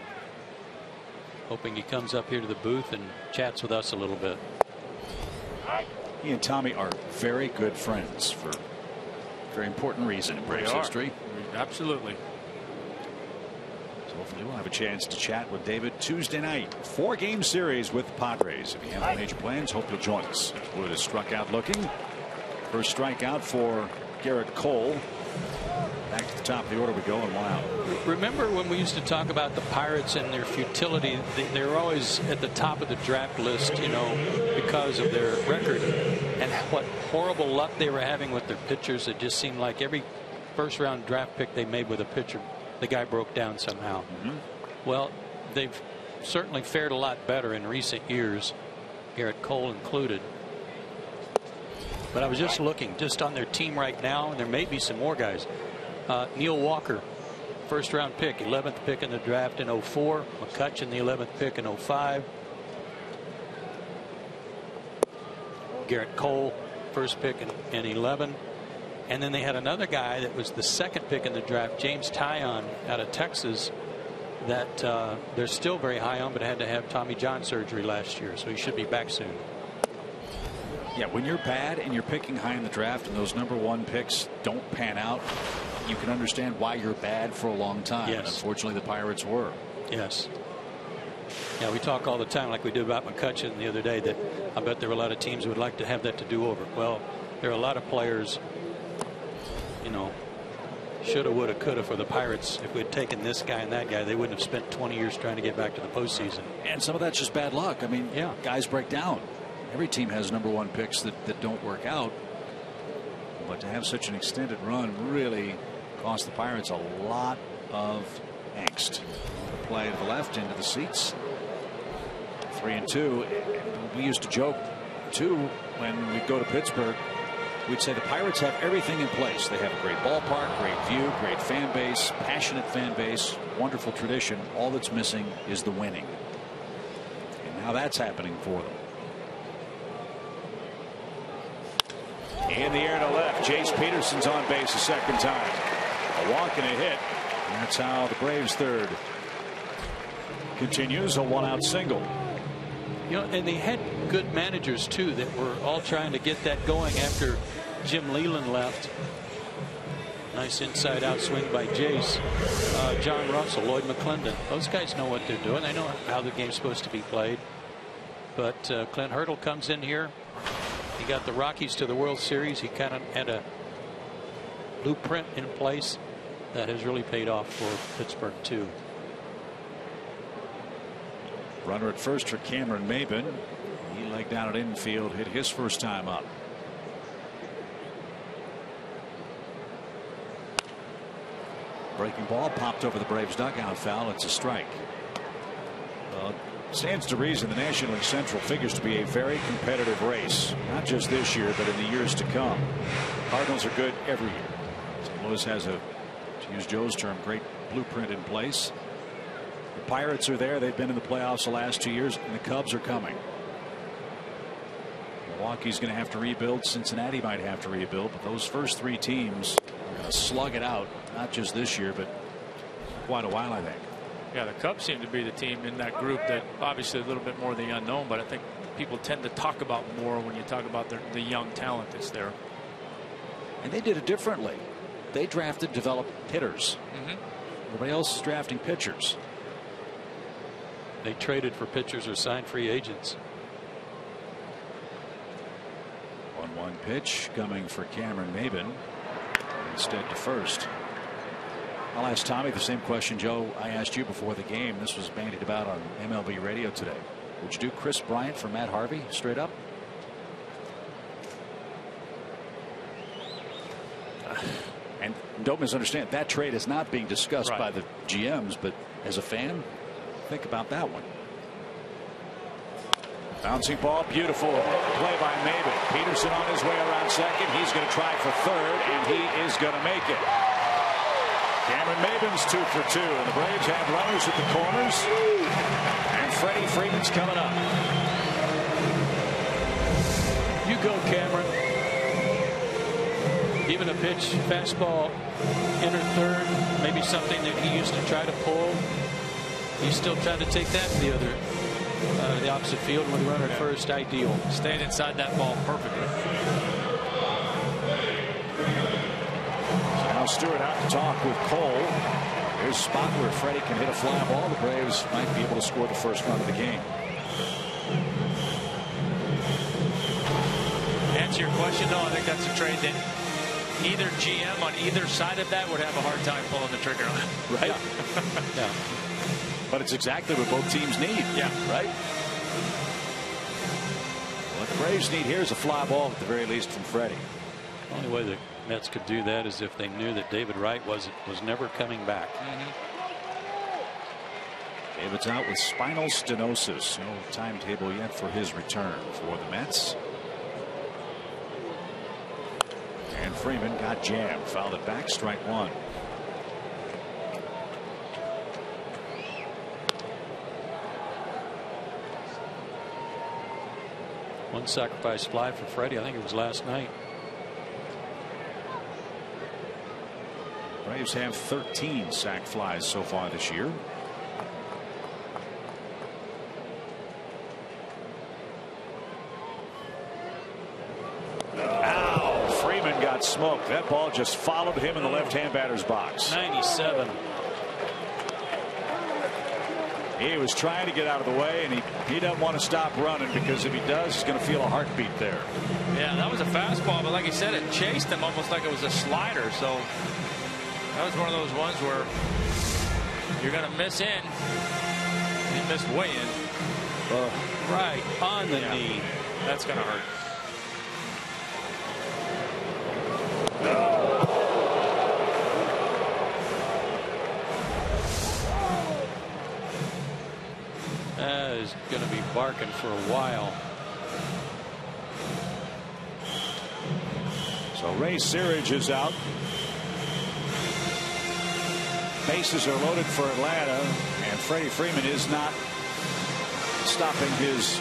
Hoping he comes up here to the booth and chats with us a little bit. He and Tommy are very good friends for a very important reason in Braves history. Absolutely. So hopefully we'll have a chance to chat with David Tuesday night. 4-game series with the Padres. If you have major plans, hope you'll join us. Wood is struck out looking. First strikeout for Garrett Cole. Back to the top of the order we go, and 1 out. Remember when we used to talk about the Pirates and their futility? They were always at the top of the draft list, you know, because of their record and what horrible luck they were having with their pitchers. It just seemed like every first-round draft pick they made with a pitcher, the guy broke down somehow. Well, they've certainly fared a lot better in recent years, Garrett Cole included. But I was just looking just on their team right now, and there may be some more guys. Neil Walker, first round pick, 11th pick in the draft in 04. McCutchen, the 11th pick in 05. Garrett Cole, first pick in 11. And then they had another guy that was the 2nd pick in the draft, James Tyon out of Texas, that they're still very high on, but had to have Tommy John surgery last year, so he should be back soon. Yeah, when you're bad and you're picking high in the draft and those number 1 picks don't pan out, you can understand why you're bad for a long time. Yes. And unfortunately, the Pirates were. Yes. Yeah, we talk all the time, like we did about McCutchen the other day, that I bet there were a lot of teams who would like to have that to do over. Well, there are a lot of players, you know, shoulda, woulda, coulda for the Pirates. If we'd taken this guy and that guy, they wouldn't have spent 20 years trying to get back to the postseason. And some of that's just bad luck. I mean, yeah, guys break down. Every team has #1 picks that don't work out. But to have such an extended run really cost the Pirates a lot of angst. Play to the left into the seats. 3-2. We used to joke too when we'd go to Pittsburgh. We'd say the Pirates have everything in place. They have a great ballpark, great view, great fan base, passionate fan base, wonderful tradition. All that's missing is the winning. And now that's happening for them. In the air to left, Jace Peterson's on base a second time. A walk and a hit. And that's how the Braves' third continues, a 1-out single. You know, and they had good managers too that were all trying to get that going after Jim Leland left. Nice inside out swing by Jace. John Russell, Lloyd McClendon. Those guys know what they're doing. They know how the game's supposed to be played. But Clint Hurdle comes in here. He got the Rockies to the World Series. He kind of had a blueprint in place that has really paid off for Pittsburgh too. Runner at first for Cameron Maybin. He legged down at infield, hit his first time up. Breaking ball popped over the Braves dugout, foul. It's a strike. Well, it stands to reason the National League Central figures to be a very competitive race, not just this year, but in the years to come. Cardinals are good every year. St. Louis has a, to use Joe's term, great blueprint in place. The Pirates are there. They've been in the playoffs the last 2 years, and the Cubs are coming. Milwaukee's going to have to rebuild. Cincinnati might have to rebuild, but those first 3 teams are going to slug it out, not just this year, but quite a while, I think. Yeah, the Cubs seem to be the team in that group that obviously a little bit more the unknown, but I think people tend to talk about more when you talk about the young talent that's there. And they did it differently. They drafted, developed hitters. Everybody else is drafting pitchers. They traded for pitchers or signed free agents. 1-1 pitch coming for Cameron Maybin. Instead to first. I'll ask Tommy the same question, Joe, I asked you before the game. This was bandied about on MLB radio today. Would you do Chris Bryant for Matt Harvey straight up? And don't misunderstand, that trade is not being discussed by the GMs, but as a fan, think about that one. Bouncing ball, beautiful play by Maybin. Peterson on his way around second. He's going to try for third, and he is going to make it. Cameron Maybin's 2 for 2, and the Braves have runners at the corners. And Freddie Freeman's coming up. You go, Cameron. Even a pitch, fastball, inner third, maybe something that he used to try to pull. He's still trying to take that to the opposite field with a runner at first. Ideal. Staying inside that ball perfectly. Now Stewart out to talk with Cole. There's a spot where Freddie can hit a fly ball. The Braves might be able to score the first run of the game. Answer your question, no, I think that's a trade that either GM on either side of that would have a hard time pulling the trigger on. Right? Yeah. But it's exactly what both teams need. Yeah. Right? What the Braves need here is a fly ball at the very least from Freddie. The only way the Mets could do that is if they knew that David Wright was never coming back. David's out with spinal stenosis. No timetable yet for his return for the Mets. And Freeman got jammed, fouled it back, strike 1. One sacrifice fly for Freddie. I think it was last night. Braves have 13 sac flies so far this year. Ow! Freeman got smoked. That ball just followed him in the left-hand batter's box. 97. He was trying to get out of the way, and he doesn't want to stop running, because if he does, he's going to feel a heartbeat there. Yeah, that was a fastball, but like you said, it chased him almost like it was a slider. So That was one of those ones where you're going to miss in. He missed way in. Right on the knee. That's going to hurt. That is going to be barking for a while. So Ray Searage is out. Bases are loaded for Atlanta, and Freddie Freeman is not stopping his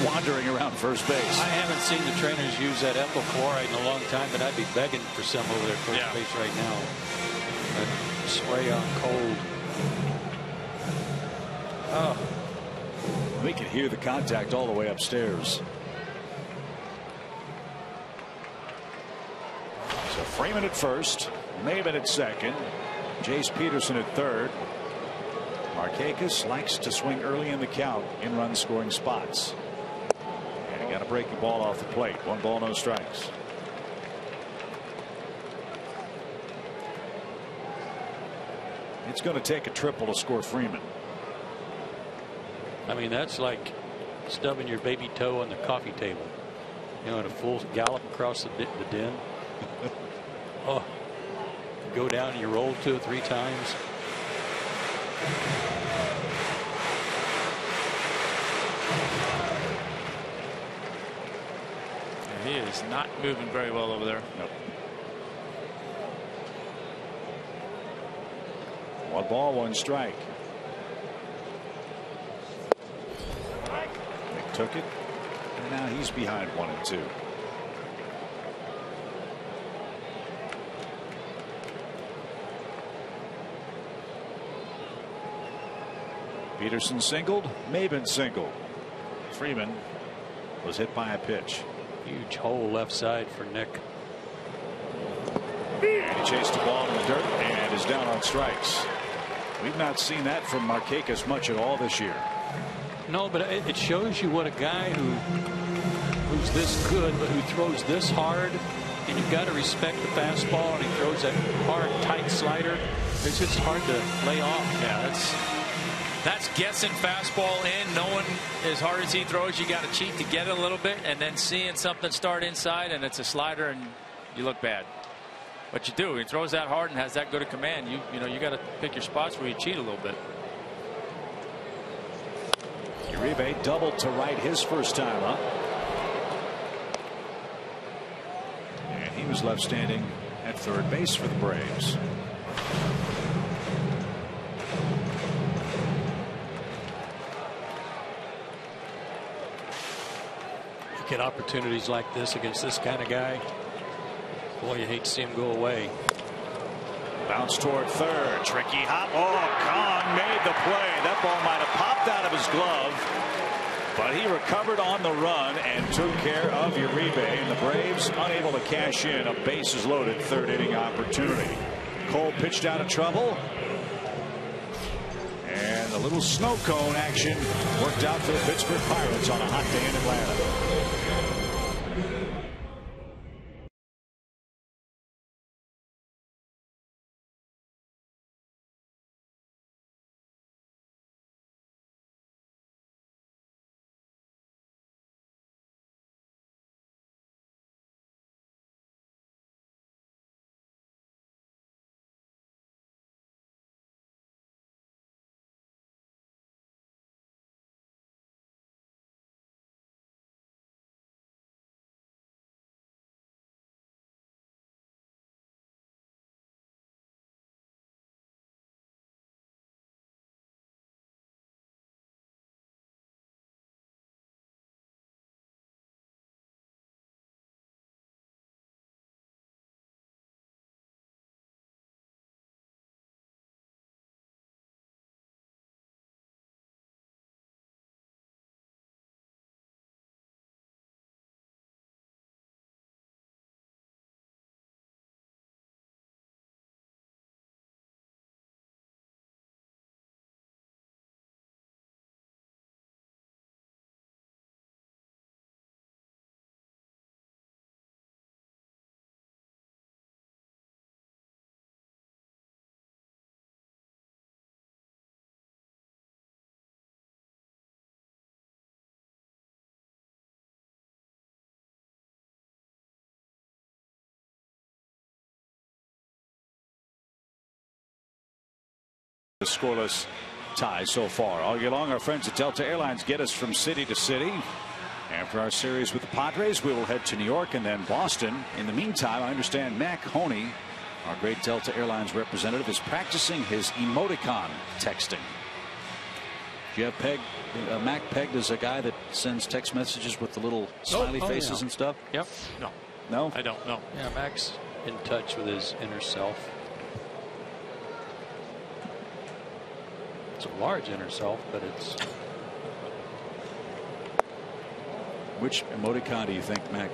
wandering around first base. I haven't seen the trainers use that epichloride in a long time, but I'd be begging for some over there first base right now. That spray on cold. Oh, we can hear the contact all the way upstairs. So Freeman at first, Maven at second, Jace Peterson at third. Markakis likes to swing early in the count in run scoring spots. And he got to break the ball off the plate. 1 ball, no strikes. It's going to take a triple to score Freeman. I mean, that's like stubbing your baby toe on the coffee table. You know, at a full gallop across the den. Oh, you go down and you roll 2 or 3 times. He is not moving very well over there. Nope. 1 ball, 1 strike. They took it, and now he's behind 1 and 2. Peterson singled, Maven singled. Freeman was hit by a pitch. Huge hole left side for Nick. And he chased the ball in the dirt and is down on strikes. We've not seen that from Markakis much at all this year. No, but it shows you what a guy who's this good but who throws this hard, and you've got to respect the fastball, and he throws that hard tight slider. It's just hard to lay off. Yeah, that's guessing fastball in, knowing as hard as he throws, you got to cheat to get it a little bit, and then seeing something start inside and it's a slider and you look bad. But you do. He throws that hard and has that good a command. You know you got to pick your spots where you cheat a little bit. Uribe doubled to right his first time up. And he was left standing at third base for the Braves. You get opportunities like this against this kind of guy. Boy, you hate to see him go away. Bounce toward third. Tricky hop. Oh, Kahn made the play. That ball might have popped out of his glove, but he recovered on the run and took care of Uribe. And the Braves unable to cash in a bases loaded 3rd inning opportunity. Cole pitched out of trouble. And a little snow cone action worked out for the Pittsburgh Pirates on a hot day in Atlanta. The scoreless tie so far. All year long, our friends at Delta Airlines get us from city to city. After our series with the Padres, we will head to New York and then Boston. In the meantime, I understand Mac Honey, our great Delta Airlines representative, is practicing his emoticon texting. Do you have Mac pegged as a guy that sends text messages with the little smiley faces and stuff? Yep. No? I don't know. Yeah, Mac's in touch with his inner self. It's a large inner self, but it's. Which emoticon do you think Mac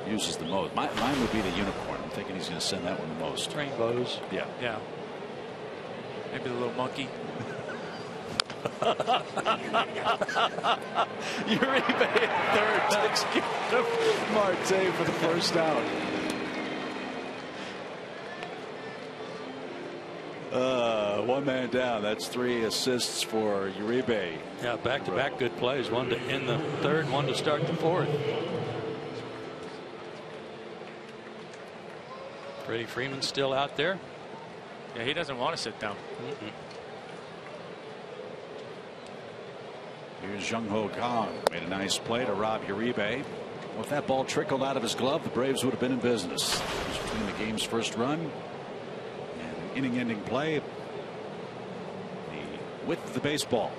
uses the most? Mine would be the unicorn. I'm thinking he's going to send that one the most. Rainbows. Yeah. Yeah. Maybe the little monkey. Uribe at third takes care of Marte for the first out. One man down. That's 3 assists for Uribe. Yeah, back-to-back good plays. One to end the third, one to start the fourth. Freddie Freeman's still out there. Yeah, he doesn't want to sit down. Here's Jung Ho Kang. Made a nice play to rob Uribe. Well, if that ball trickled out of his glove, the Braves would have been in business. It was between the game's first run and an inning-ending play. The width of the baseball.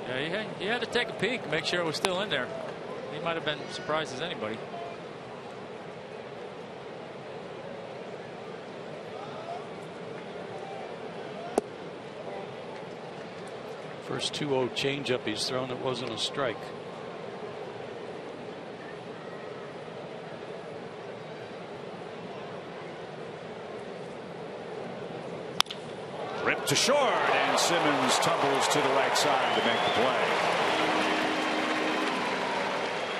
Yeah, he had to take a peek, make sure it was still in there. He might have been surprised as anybody. First 2-0 changeup he's thrown that wasn't a strike. Ripped to short, and Simmons tumbles to the right side to make the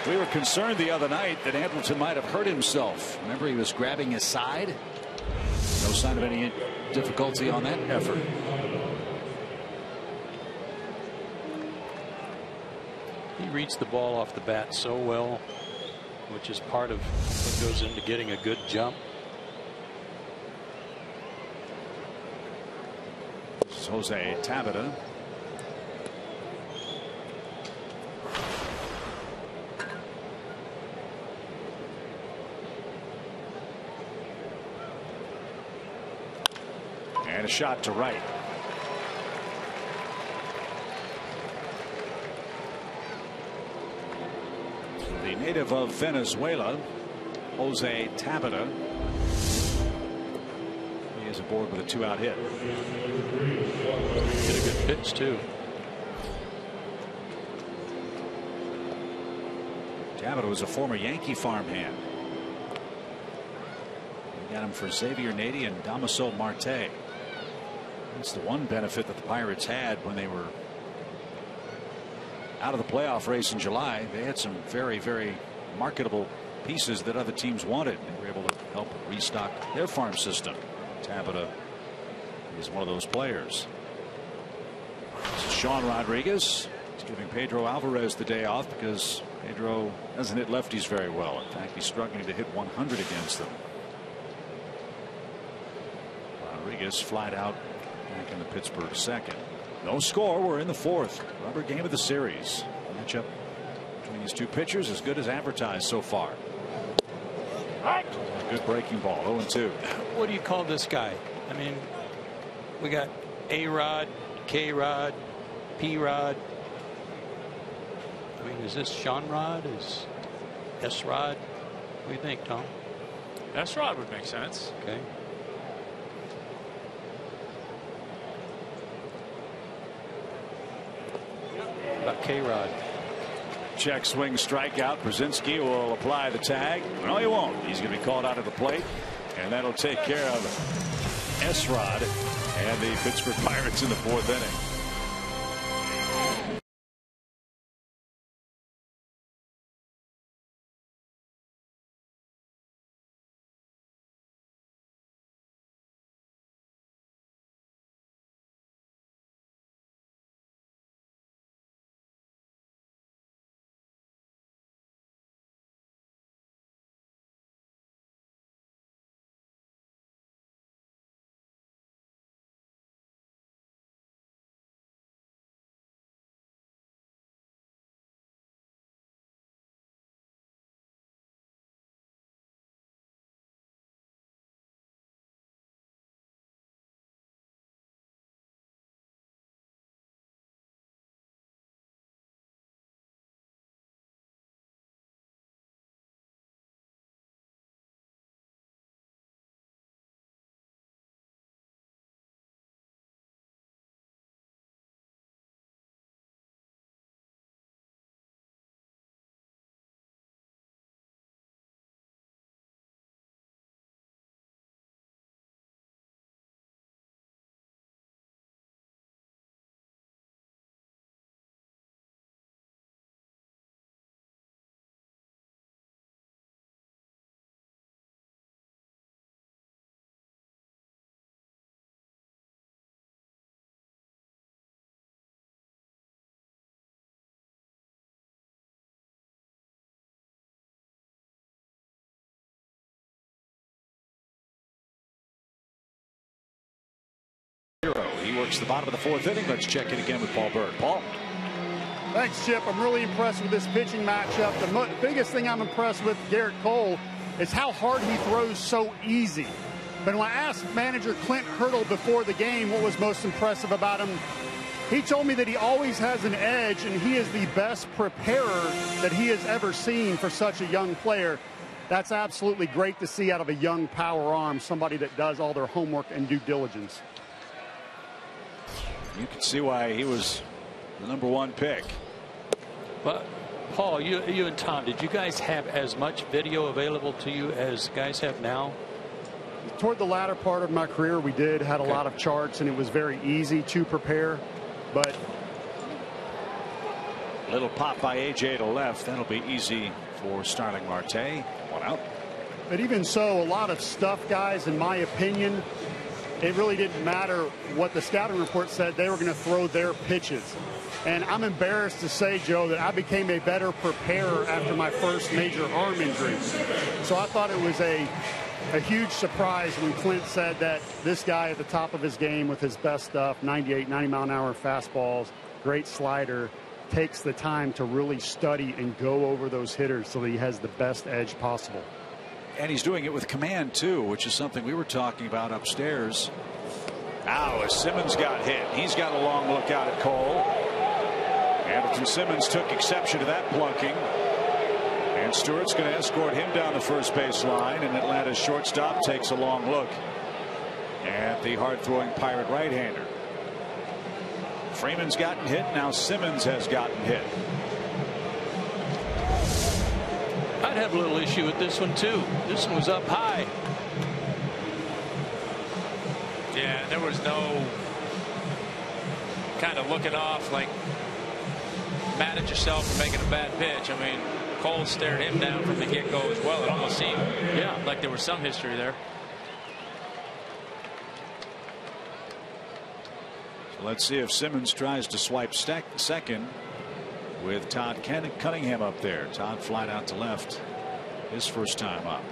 play. We were concerned the other night that Hamilton might have hurt himself. Remember, he was grabbing his side. No sign of any difficulty on that effort. He reads the ball off the bat so well, which is part of what goes into getting a good jump. This is Jose Tabata. And a shot to right. The native of Venezuela, Jose Tabata. He is aboard with a 2-out hit. Hit a good pitch too. Tabata was a former Yankee farmhand. We got him for Xavier Nady and Damaso Marte. That's the one benefit that the Pirates had when they were out of the playoff race in July. They had some very, very marketable pieces that other teams wanted. They were able to help restock their farm system. Tabata is one of those players. This is Sean Rodriguez. He's giving Pedro Alvarez the day off because Pedro doesn't hit lefties very well. In fact, he's struggling to hit 100 against them. Rodriguez flied out back in the Pittsburgh second. No score. We're in the fourth. Rubber game of the series. Matchup between these two pitchers as good as advertised so far. Good breaking ball. 0-2. What do you call this guy? I mean, we got A-Rod, K-Rod, P-Rod. I mean, is this Sean Rod? Is S-Rod? What do you think, Tom? S-Rod would make sense. Okay. About K-Rod. Check swing strikeout. Brzezinski will apply the tag. No, he won't. He's going to be called out of the plate, and that'll take care of S-Rod and the Pittsburgh Pirates in the fourth inning. He works the bottom of the fourth inning. Let's check in again with Paul Bird. Paul. Thanks, Chip. I'm really impressed with this pitching matchup. The biggest thing I'm impressed with Garrett Cole is how hard he throws so easy. But when I asked manager Clint Hurdle before the game what was most impressive about him, he told me that he always has an edge and he is the best preparer that he has ever seen for such a young player. That's absolutely great to see out of a young power arm, somebody that does all their homework and due diligence. You can see why he was the #1 pick. But Paul, you and Tom, did you guys have as much video available to you as guys have now? Toward the latter part of my career, we had a lot of charts, and it was very easy to prepare. But little pop by AJ to left. That'll be easy for Starling Marte. 1 out. But even so, a lot of stuff, guys, in my opinion, it really didn't matter what the scouting report said. They were going to throw their pitches. And I'm embarrassed to say, Joe, that I became a better preparer after my first major arm injury. So I thought it was a huge surprise when Clint said that this guy at the top of his game with his best stuff, 98, 90-mile-an-hour fastballs, great slider, takes the time to really study and go over those hitters so that he has the best edge possible. And he's doing it with command, too, which is something we were talking about upstairs. Ow, as Simmons got hit. He's got a long look out at Cole. Anderson Simmons took exception to that plunking. And Stewart's going to escort him down the first base line, and Atlanta's shortstop takes a long look at the hard-throwing Pirate right-hander. Freeman's gotten hit. Now Simmons has gotten hit. I'd have a little issue with this one, too. This one was up high. Yeah, there was no kind of looking off, like mad at yourself for making a bad pitch. I mean, Cole stared him down from the get-go as well. It almost seemed like there was some history there. So let's see if Simmons tries to swipe second with Todd Cunningham up there. Todd flied out to left his first time up.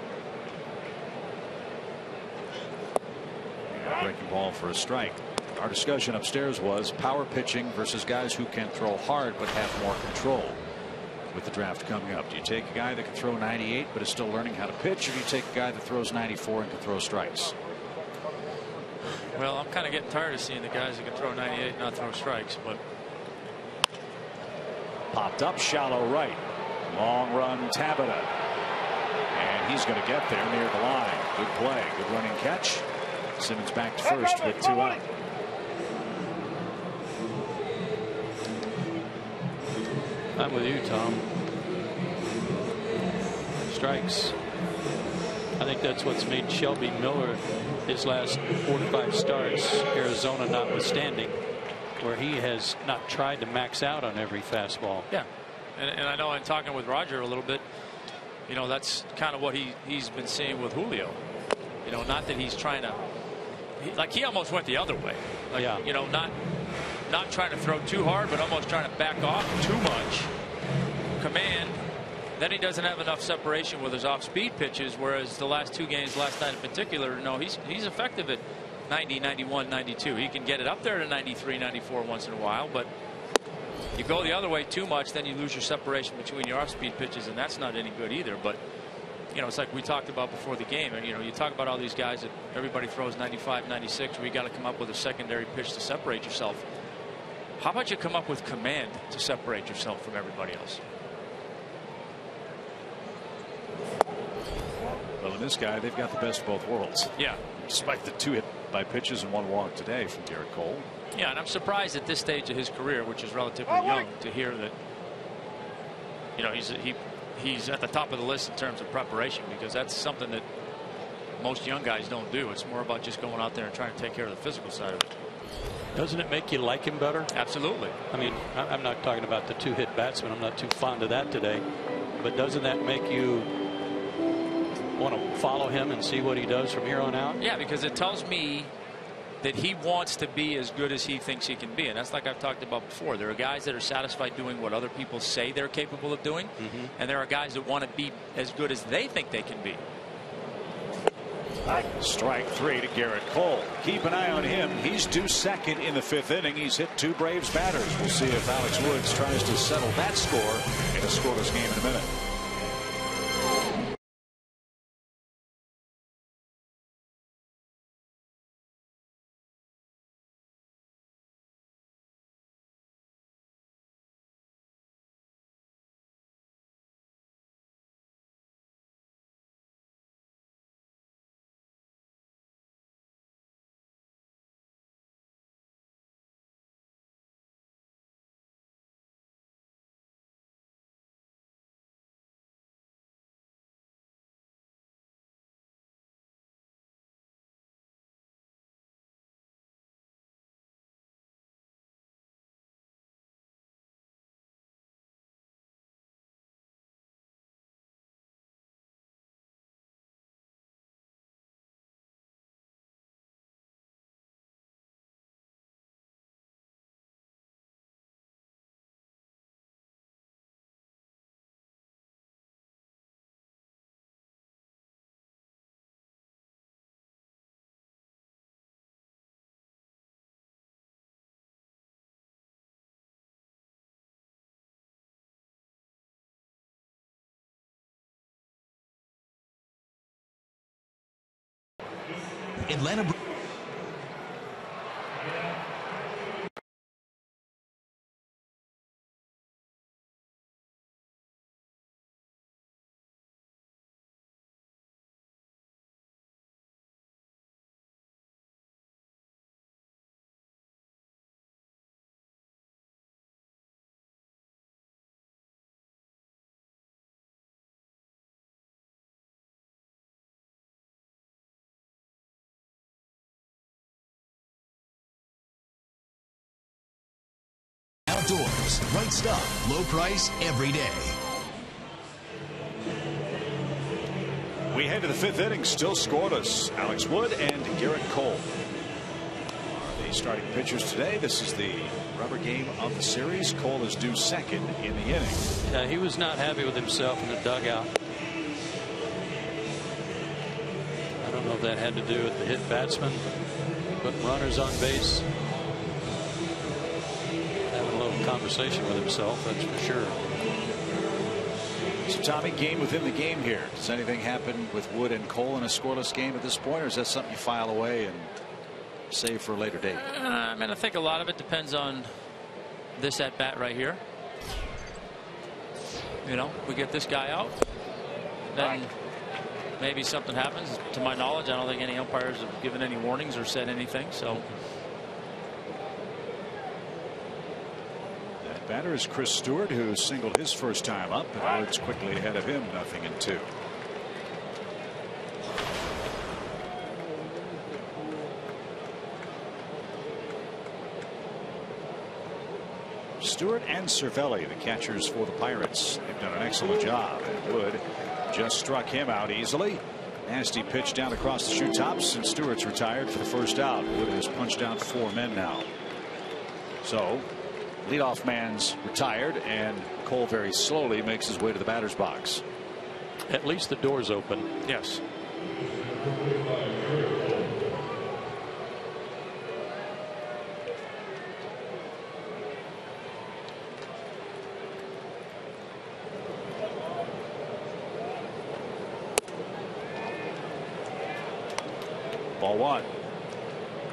And breaking ball for a strike. Our discussion upstairs was power pitching versus guys who can throw hard but have more control. With the draft coming up, do you take a guy that can throw 98 but is still learning how to pitch, or do you take a guy that throws 94 and can throw strikes? Well, I'm kind of getting tired of seeing the guys that can throw 98 and not throw strikes. But popped up shallow right, long run Tabata, and he's going to get there near the line. Good play, good running catch. Simmons back to first with 2 out. I'm with you, Tom. Strikes. I think that's what's made Shelby Miller his last 4 to 5 starts, Arizona notwithstanding, where he has not tried to max out on every fastball. Yeah, and I know in talking with Roger a little bit, you know, that's kind of what he's been seeing with Julio. You know, not that he's trying to, like he almost went the other way. Like, yeah. You know, not trying to throw too hard, but almost trying to back off too much. Command. Then he doesn't have enough separation with his off-speed pitches, whereas the last 2 games, last night in particular, no, he's effective at 90, 91, 92. He can get it up there to 93, 94 once in a while, but you go the other way too much, then you lose your separation between your off-speed pitches, and that's not any good either. But you know, it's like we talked about before the game. And, you know, you talk about all these guys that everybody throws 95, 96. We got to come up with a secondary pitch to separate yourself. How about you come up with command to separate yourself from everybody else? Well, in this guy, they've got the best of both worlds. Yeah. Despite the 2 hit by pitches and 1 walk today from Garrett Cole. Yeah, and I'm surprised at this stage of his career, which is relatively young, to hear that, you know, he's at the top of the list in terms of preparation, because that's something that most young guys don't do. It's more about just going out there and trying to take care of the physical side of it. Doesn't it make you like him better? Absolutely. I mean, I'm not talking about the 2-hit batsman. I'm not too fond of that today. But doesn't that make you want to follow him and see what he does from here on out? Yeah, because it tells me that he wants to be as good as he thinks he can be. And that's like I've talked about before. There are guys that are satisfied doing what other people say they're capable of doing. And there are guys that want to be as good as they think they can be. Strike 3 to Garrett Cole. Keep an eye on him. He's due second in the 5th inning. He's hit 2 Braves batters. We'll see if Alex Woods tries to settle that score in a scoreless game in a minute. Atlanta. Outdoors, right stuff, low price every day. We head to the 5th inning, still scoreless. Alex Wood and Garrett Cole are the starting pitchers today. This is the rubber game of the series. Cole is due second in the inning. Yeah, he was not happy with himself in the dugout. I don't know if that had to do with the hit batsman, but runners on base. Having a little conversation with himself, that's for sure. So, Tommy, game within the game here. Does anything happen with Wood and Cole in a scoreless game at this point, or is that something you file away and save for a later date? I mean, I think a lot of it depends on this at bat right here. You know, we get this guy out, then maybe something happens. To my knowledge, I don't think any umpires have given any warnings or said anything. So. Batter is Chris Stewart, who singled his first time up, and Woods quickly ahead of him, 0-2. Stewart and Cervelli, the catchers for the Pirates, have done an excellent job. And Wood just struck him out easily. Nasty pitch down across the shoe tops, and Stewart's retired for the first out. Wood has punched down 4 men now. So, leadoff man's retired, and Cole very slowly makes his way to the batter's box. At least the door's open. Yes. Ball 1.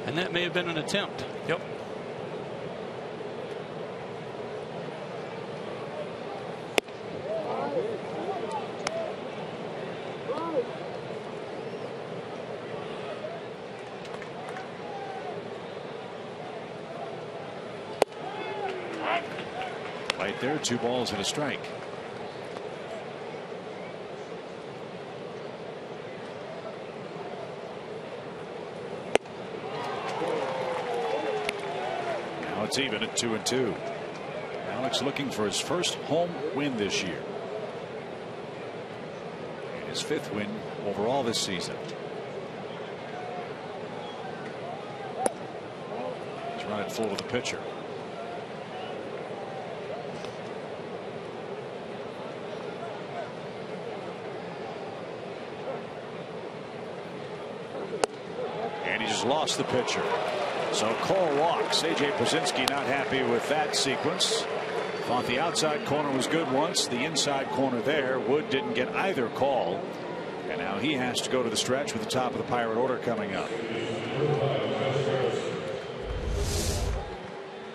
And that may have been an attempt. Yep. Right there, 2 balls and a strike. Now it's even at 2-2. Alex looking for his first home win this year. And his 5th win overall this season. He's run it full to the pitcher. across the pitcher. So Cole walks. A.J. Pierzynski not happy with that sequence. Thought the outside corner was good once. The inside corner there. Wood didn't get either call. And now he has to go to the stretch with the top of the Pirate order coming up.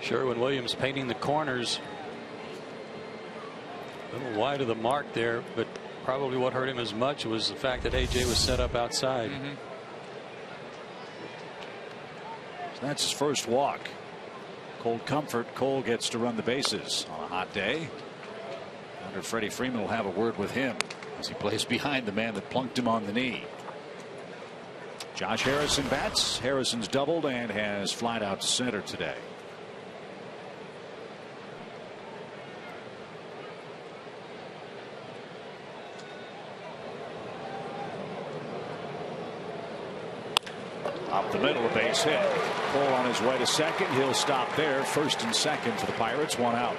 Sherwin-Williams painting the corners a little wide of the mark there, but probably what hurt him as much was the fact that A.J. was set up outside. So that's his first walk. Cold comfort. Cole gets to run the bases on a hot day. I wonder if Freddie Freeman will have a word with him as he plays behind the man that plunked him on the knee. Josh Harrison bats. Harrison's doubled and has flied out to center today. Up the middle, a base hit. Cole on his way to second. He'll stop there. First and second for the Pirates. One out.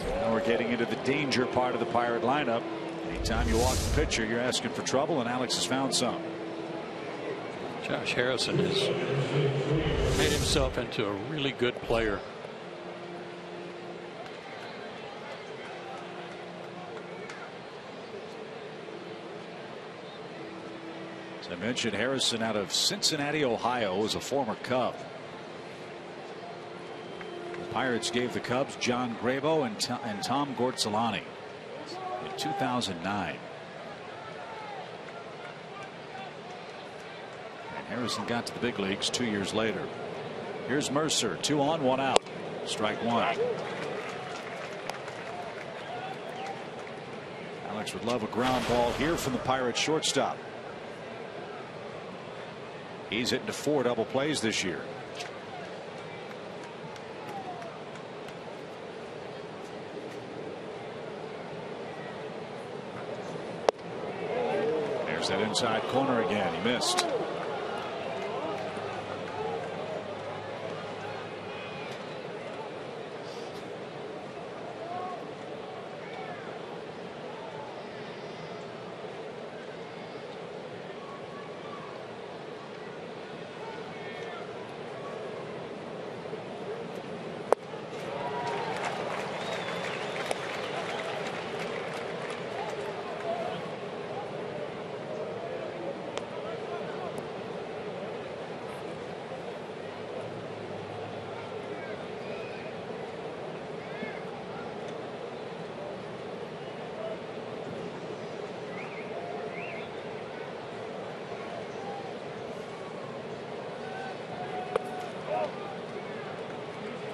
Now we're getting into the danger part of the Pirate lineup. Anytime you walk the pitcher, you're asking for trouble, and Alex has found some. Josh Harrison has made himself into a really good player. As I mentioned, Harrison out of Cincinnati, Ohio, is a former Cub. The Pirates gave the Cubs John Grabo and Tom Gortzolani in 2009. And Harrison got to the big leagues 2 years later. Here's Mercer, 2 on, 1 out. Strike one. Alex would love a ground ball here from the Pirates shortstop. He's hitting to 4 double plays this year. There's that inside corner again. He missed.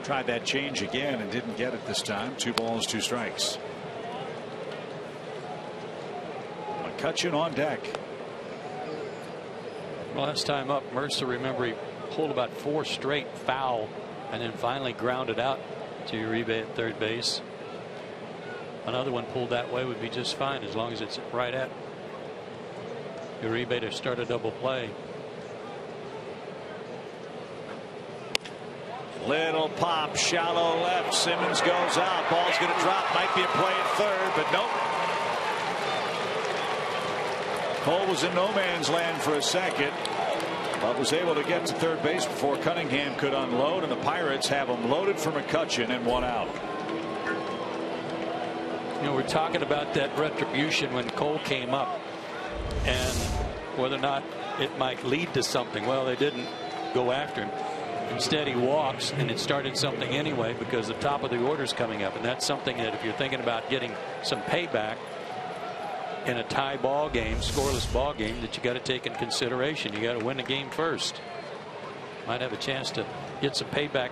Tried that change again and didn't get it this time. 2 balls, 2 strikes. McCutchen on deck. Last time up, Mercer, remember, he pulled about 4 straight foul and then finally grounded out to Uribe at third base. Another one pulled that way would be just fine as long as it's right at Uribe to start a double play. Little pop, shallow left. Simmons goes out. Ball's going to drop. Might be a play at third, but nope. Cole was in no man's land for a second, but was able to get to third base before Cunningham could unload, and the Pirates have him loaded for McCutchen and 1 out. You know, we're talking about that retribution when Cole came up and whether or not it might lead to something. Well, they didn't go after him. Instead, he walks, and it started something anyway because the top of the order is coming up, and that's something that if you're thinking about getting some payback in a tie ball game, scoreless ball game, that you got to take in consideration. You got to win the game first. Might have a chance to get some payback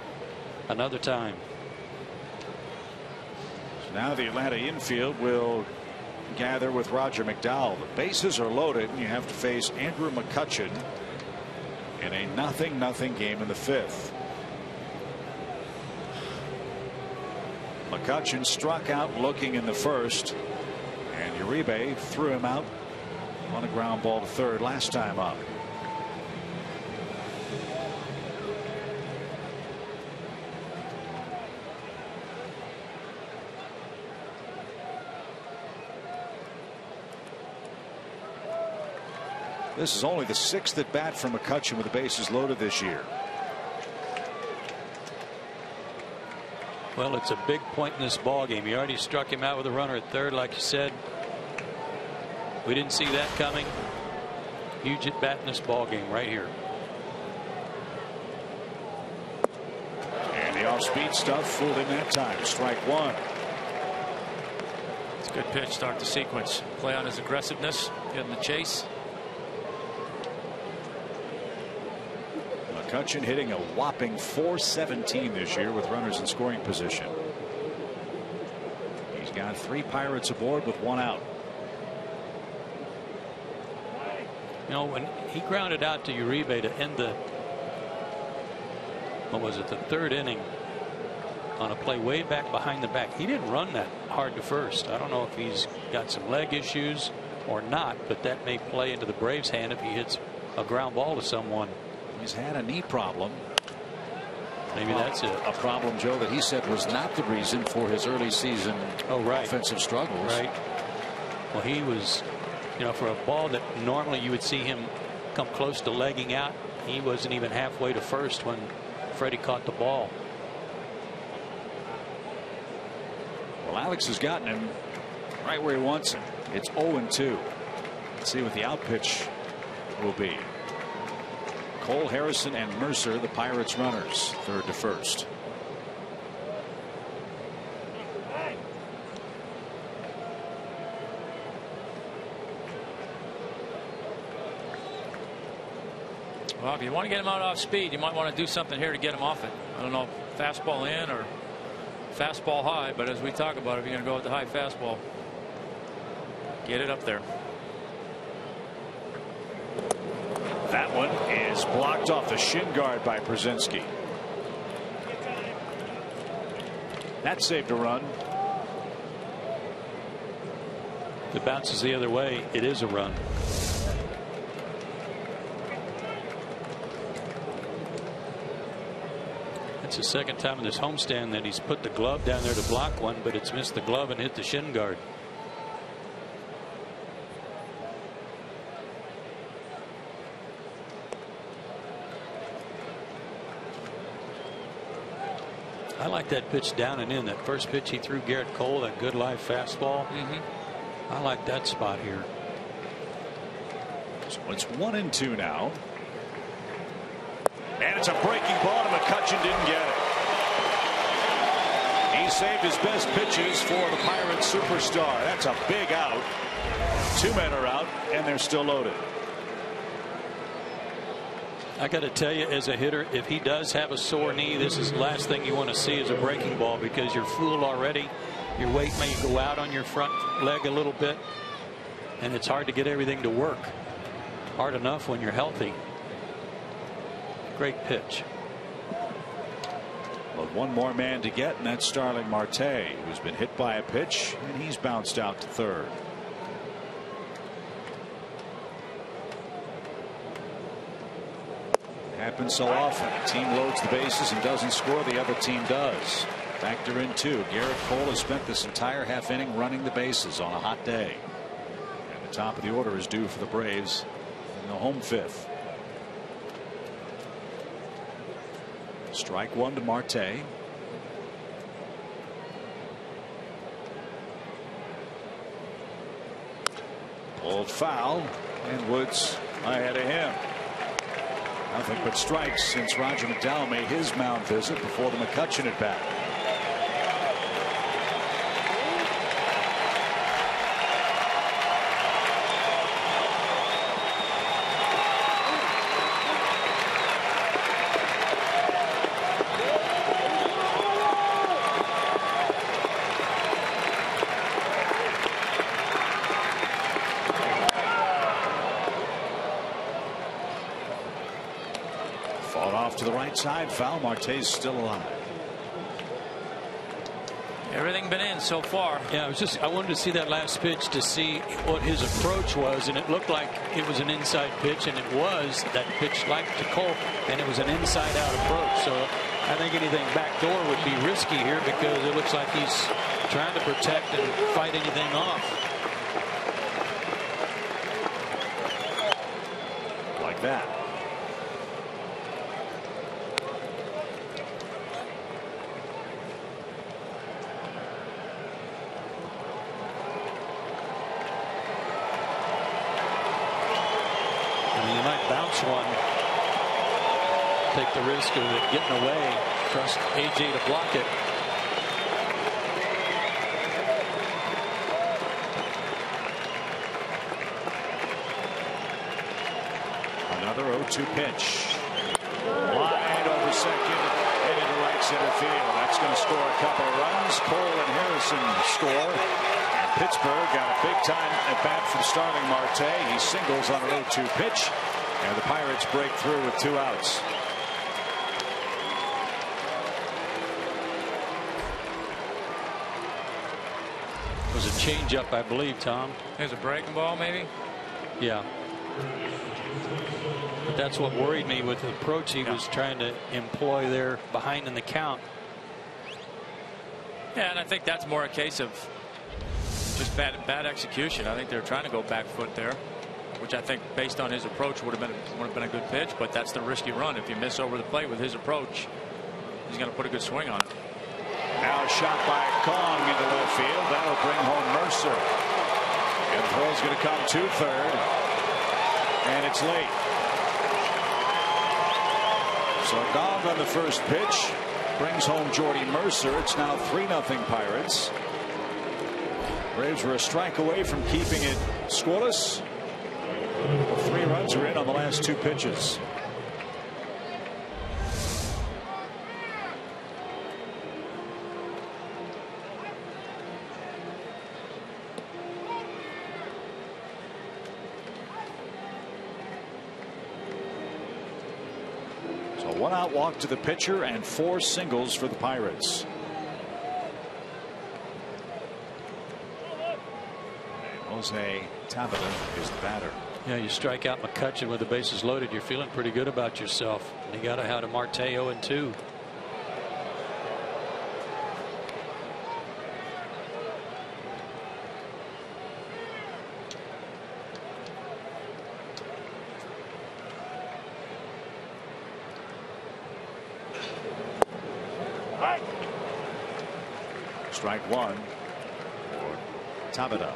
another time. So now the Atlanta infield will gather with Roger McDowell. The bases are loaded, and you have to face Andrew McCutchen in a 0-0 game in the 5th. McCutchen struck out looking in the first, and Uribe threw him out on a ground ball to third last time up. This is only the 6th at bat from McCutchen with the bases loaded this year. Well, it's a big point in this ball game. He already struck him out with a runner at third, like you said. We didn't see that coming. Huge at bat in this ball game right here. And the off-speed stuff fooled him that time. Strike one. It's a good pitch. Start the sequence. Play on his aggressiveness. Get in the chase. McCutchen hitting a whopping .417 this year with runners in scoring position. He's got 3 Pirates aboard with 1 out. You know, when he grounded out to Uribe to end the, what was it, the 3rd inning on a play way back behind the back, he didn't run that hard to first. I don't know if he's got some leg issues or not, but that may play into the Braves' hand if he hits a ground ball to someone. He's had a knee problem. Maybe that's it. A problem, Joe, that he said was not the reason for his early season offensive struggles. Right. Well, he was, you know, for a ball that normally you would see him come close to legging out, he wasn't even halfway to first when Freddie caught the ball. Well, Alex has gotten him right where he wants him. It's 0-2. Let's see what the out pitch will be. Cole, Harrison, and Mercer, the Pirates runners, 3rd to 1st. Well, if you want to get him out off speed, you might want to do something here to get him off it. I don't know, fastball in or fastball high, but as we talk about, if you're going to go with the high fastball, get it up there. That one is blocked off the shin guard by Brzezinski. That saved a run. If it bounces the other way, it is a run. It's the 2nd time in this homestand that he's put the glove down there to block one, but it's missed the glove and hit the shin guard. I like that pitch down and in. That first pitch he threw Garrett Cole, that good live fastball. I like that spot here. So it's 1-2 now. And it's a breaking ball, and McCutchen didn't get it. He saved his best pitches for the Pirates superstar. That's a big out. 2 men are out, and they're still loaded. I got to tell you, as a hitter, if he does have a sore knee, this is the last thing you want to see is a breaking ball, because you're fooled already. Your weight may go out on your front leg a little bit, and it's hard to get everything to work. Hard enough when you're healthy. Great pitch. But one more man to get, and that's Starling Marte, who's been hit by a pitch, and he's bounced out to 3rd. Happens so often. A team loads the bases and doesn't score, the other team does. Factor in 2. Garrett Cole has spent this entire half inning running the bases on a hot day. And the top of the order is due for the Braves in the home 5th. Strike 1 to Marte. Pulled foul, and Woods ahead of him. Nothing but strikes since Roger McDowell made his mound visit before the McCutchen at bat. To the right side, foul. Marte's still alive. Everything been in so far. Yeah, I wanted to see that last pitch to see what his approach was, and it looked like it was an inside pitch, and it was that pitch like to Cole, and it was an inside out approach. So I think anything backdoor would be risky here, because it looks like he's trying to protect and fight anything off. like that. I mean, you might bounce one, take the risk of it getting away, trust AJ to block it. Another 0-2 pitch. Line over second and into right center field. That's going to score a couple of runs. Cole and Harrison score. And Pittsburgh got a big time at bat from Starling Marte. He singles on an 0-2 pitch. And the Pirates break through with 2 outs. It was a changeup, I believe, Tom. There's a breaking ball, maybe? Yeah. But that's what worried me with the approach he was trying to employ there behind in the count. Yeah, and I think that's more a case of just bad execution. I think they're trying to go back foot there, which I think based on his approach would have been a good pitch, but that's the risk you run. If you miss over the plate with his approach, he's going to put a good swing on it. Now a shot by Kong into left field. That'll bring home Mercer. And the throw's going to come to third. And it's late. So Gong on the first pitch brings home Jordy Mercer. It's now 3-0 Pirates. Braves were a strike away from keeping it scoreless. 3 runs are in on the last 2 pitches. So 1 out walk to the pitcher and 4 singles for the Pirates. Jose Tabata is the batter. Yeah, you strike out McCutchen with the bases loaded. You're feeling pretty good about yourself. And you got out of Marte 0-2. Strike 1 for Tabata.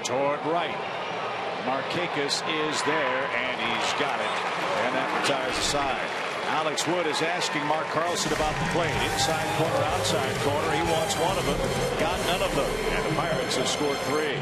Toward right. Markakis is there, and he's got it. And that retires the side. Alex Wood is asking Mark Carlson about the plate. Inside corner, outside corner. He wants one of them. Got none of them. And the Pirates have scored 3.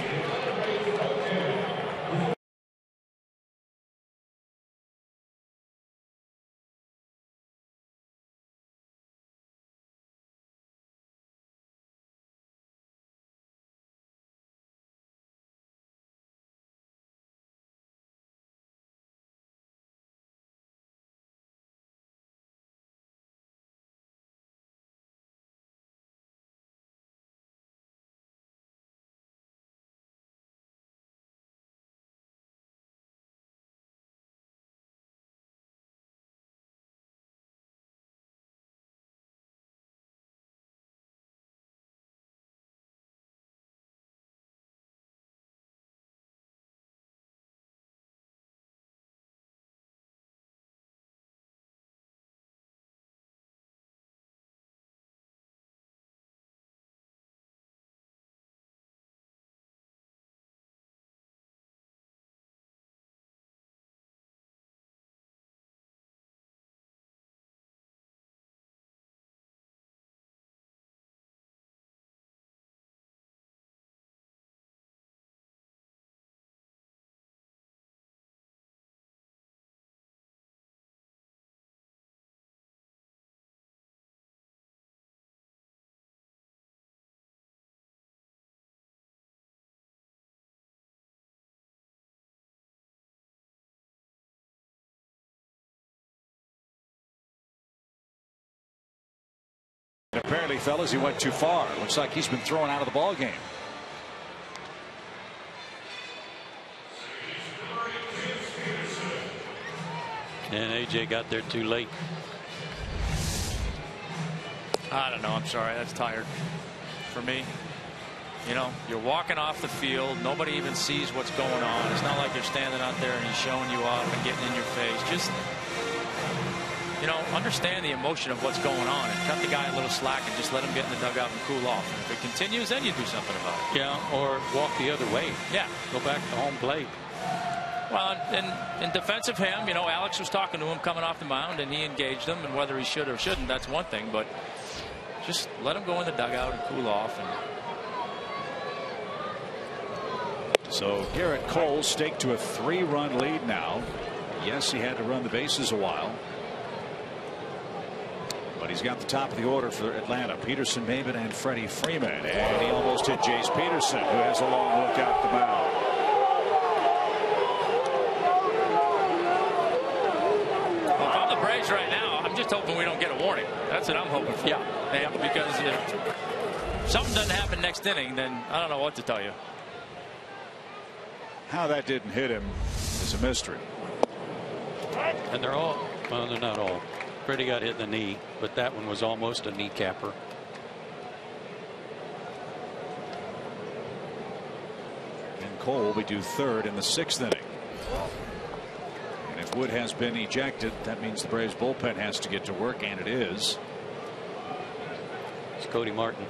Apparently, fellas, he went too far. Looks like he's been thrown out of the ball game. And AJ got there too late. I don't know. I'm sorry. That's tired for me. You know, you're walking off the field. Nobody even sees what's going on. It's not like you're standing out there and he's showing you off and getting in your face. Just, you know, understand the emotion of what's going on and cut the guy a little slack and just let him get in the dugout and cool off. And if it continues, then you do something about it. Yeah, or walk the other way. Yeah. Go back to home plate. Well, in defense of him, you know, Alex was talking to him coming off the mound and he engaged him, and whether he should or shouldn't, that's one thing, but just let him go in the dugout and cool off. And so Garrett Cole staked to a 3-run lead now. Yes, he had to run the bases a while, but he's got the top of the order for Atlanta. Peterson, Maybin, and Freddie Freeman, and he almost hit Jace Peterson, who has a long look out the mound. Well, if I'm the Braves right now, I'm just hoping we don't get a warning. That's what I'm hoping for. Yeah. Because if something doesn't happen next inning, then I don't know what to tell you. How that didn't hit him is a mystery. And they're all, well, they're not all. Freddie got hit in the knee, but that one was almost a kneecapper. And Cole will be due third in the 6th inning. And if Wood has been ejected, that means the Braves bullpen has to get to work, and it is. It's Cody Martin.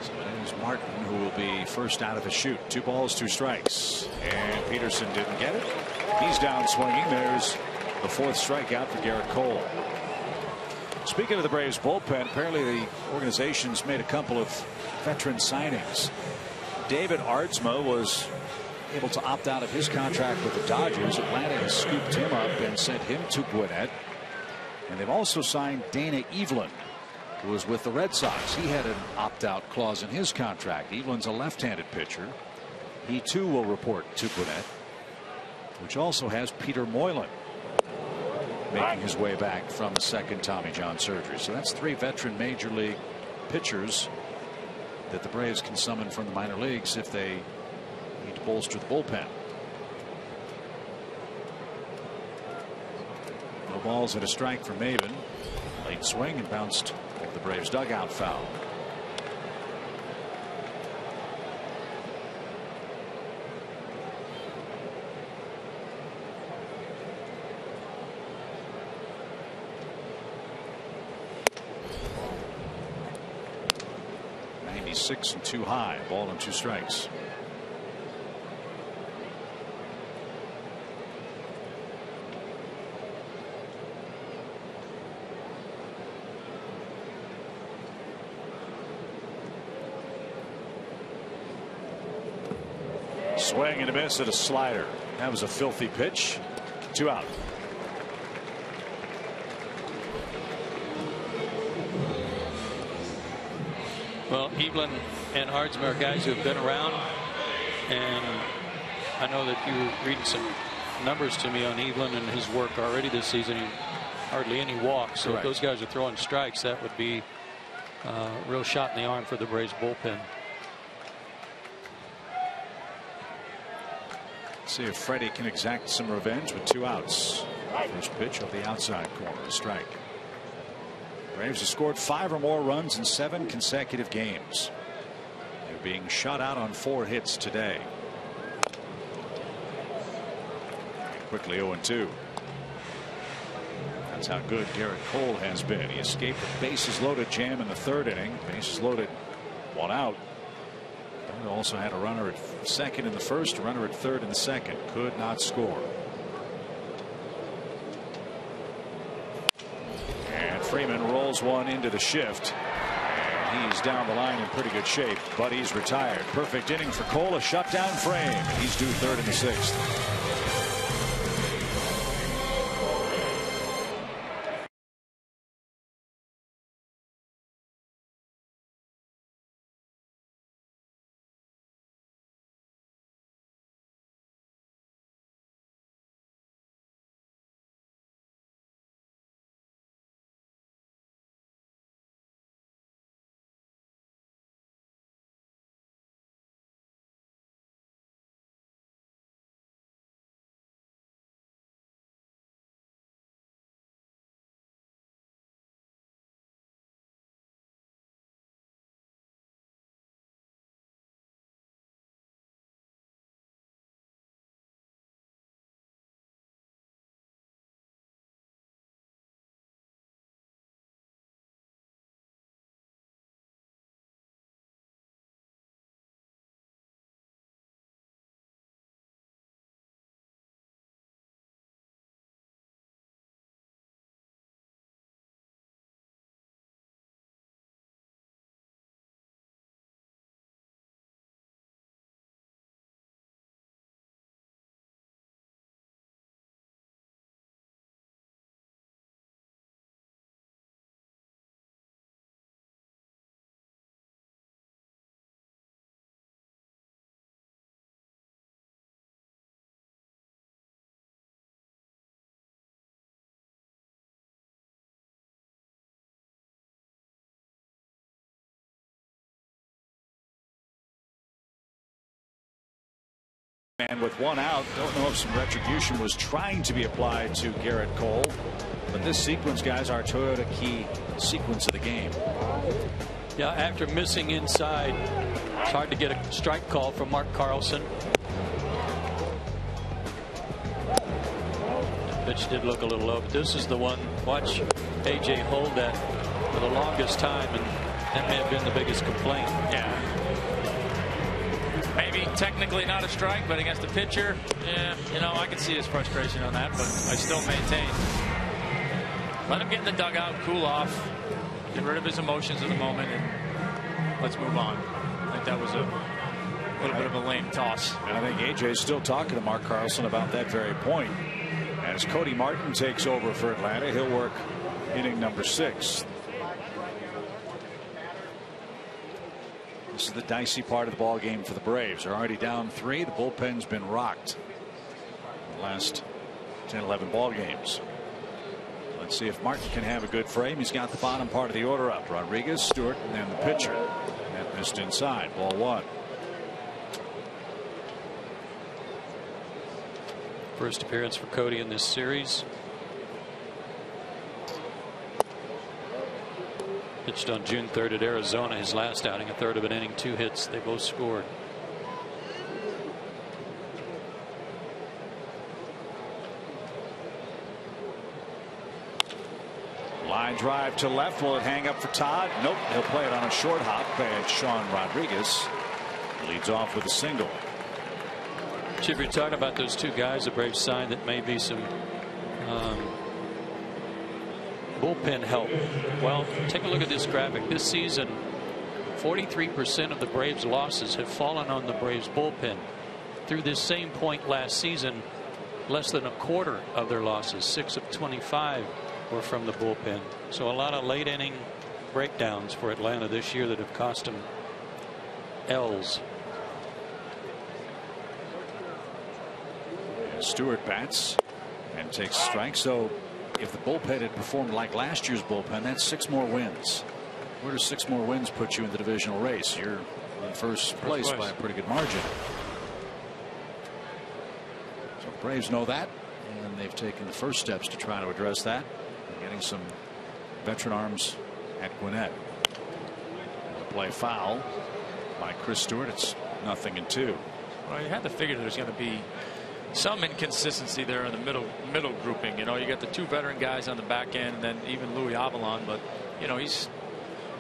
So it is Martin who will be first out of the chute. 2 balls, 2 strikes. And Peterson didn't get it. He's down swinging. There's the 4th strikeout for Garrett Cole. Speaking of the Braves bullpen, apparently the organization's made a couple of veteran signings. David Ardsma was able to opt out of his contract with the Dodgers. Atlanta has scooped him up and sent him to Gwinnett. And they've also signed Dana Evelyn, who was with the Red Sox. He had an opt-out clause in his contract. Evelyn's a left-handed pitcher. He too will report to Gwinnett, which also has Peter Moylan making his way back from the 2nd Tommy John surgery. So that's 3 veteran major league pitchers that the Braves can summon from the minor leagues if they need to bolster the bullpen. No balls and a strike for Maybin. Late swing and bounced like the Braves dugout foul. Six and 2 high, ball and 2 strikes. Swing and a miss at a slider. That was a filthy pitch. 2 out. Well, Evelyn and Ardsma are guys who have been around, and I know that you were reading some numbers to me on Evelyn and his work already this season. Hardly any walks, so Correct. if those guys are throwing strikes, that would be a real shot in the arm for the Braves bullpen. See if Freddie can exact some revenge with 2 outs. First pitch of the outside corner, a strike. Braves have scored 5 or more runs in 7 consecutive games. They're being shut out on 4 hits today. Quickly 0-2. That's how good Garrett Cole has been. He escaped a bases loaded jam in the 3rd inning. Bases loaded, 1 out. He also had a runner at 2nd in the 1st, a runner at 3rd in the 2nd. Could not score. Freeman rolls one into the shift. And he's down the line in pretty good shape, but he's retired. Perfect inning for Cole, a shutdown frame. He's due 3rd in the 6th. And with one out, don't know if some retribution was trying to be applied to Garrett Cole. But this sequence, guys, our Toyota key sequence of the game. Yeah, after missing inside, it's hard to get a strike call from Mark Carlson. The pitch did look a little low, but this is the one. Watch AJ hold that for the longest time, and that may have been the biggest complaint. Yeah. Maybe technically not a strike, but against the pitcher, yeah, you know, I can see his frustration on that, but I still maintain. Let him get in the dugout, cool off, get rid of his emotions in the moment, and let's move on. I think that was a little bit of a lame toss. I think AJ's still talking to Mark Carlson about that very point. As Cody Martin takes over for Atlanta, he'll work inning number 6. This is the dicey part of the ball game for the Braves. They're already down 3. The bullpen's been rocked the last 10-11 ball games. Let's see if Martin can have a good frame. He's got the bottom part of the order up. Rodriguez, Stewart, and then the pitcher. That missed inside. Ball 1. First appearance for Cody in this series. Pitched on June 3rd at Arizona. His last outing, a third of an inning, 2 hits. They both scored. Line drive to left. Will it hang up for Todd? Nope. He'll play it on a short hop. And Sean Rodriguez leads off with a single. Chip, you're talking about those 2 guys the Braves signed that may be some bullpen help. Well, take a look at this graphic. This season, 43% of the Braves losses have fallen on the Braves bullpen. Through this same point last season, less than a quarter of their losses, 6 of 25, were from the bullpen. So a lot of late inning breakdowns for Atlanta this year that have cost them L's. Stewart bats and takes strikes. So if the bullpen had performed like last year's bullpen, that's 6 more wins. Where does 6 more wins put you in the divisional race? You're in first place by a pretty good margin. So the Braves know that, and they've taken the first steps to try to address that. Getting some veteran arms at Gwinnett. The play foul by Chris Stewart. It's 0-2. Well, you had to figure there's going to be some inconsistency there in the middle grouping. You know, you got the 2 veteran guys on the back end, and then even Louis Avalon, but you know, he's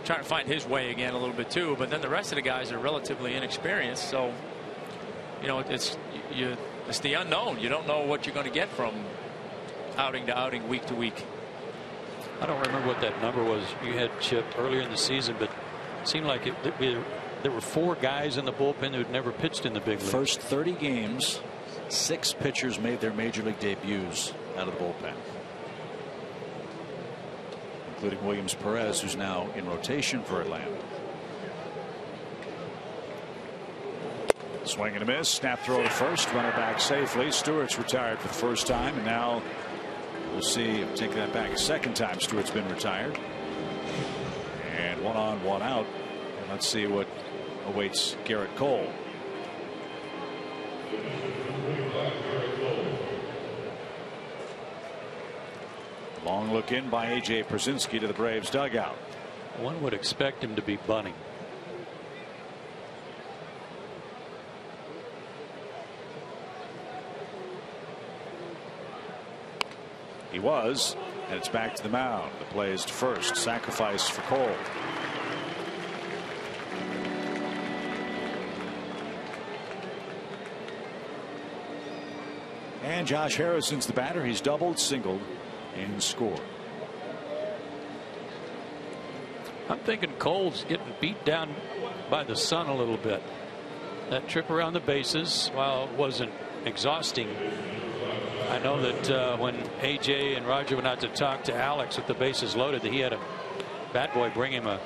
trying to find his way again a little bit too. But then the rest of the guys are relatively inexperienced, so you know, it's the unknown. You don't know what you're going to get from outing to outing, week to week. I don't remember what that number was you had, Chip, earlier in the season, but it seemed like there were 4 guys in the bullpen who'd never pitched in the big league. First 30 games, 6 pitchers made their major league debuts out of the bullpen, including Williams Perez, who's now in rotation for Atlanta. Swing and a miss. Snap throw to first. Runner back safely. Stewart's retired for the first time, and now we'll see him take that back a second time. Stewart's been retired. And 1 on, 1 out. And let's see what awaits Garrett Cole. Long look in by AJ Pierzynski to the Braves dugout. One would expect him to be bunting. He was, and it's back to the mound. The play is to first. Sacrifice for Cole. And Josh Harrison's the batter. He's doubled, singled, and scored. I'm thinking Cole's getting beat down by the sun a little bit. That trip around the bases, while it wasn't exhausting, I know that when AJ and Roger went out to talk to Alex with the bases loaded, that he had a bat boy bring him a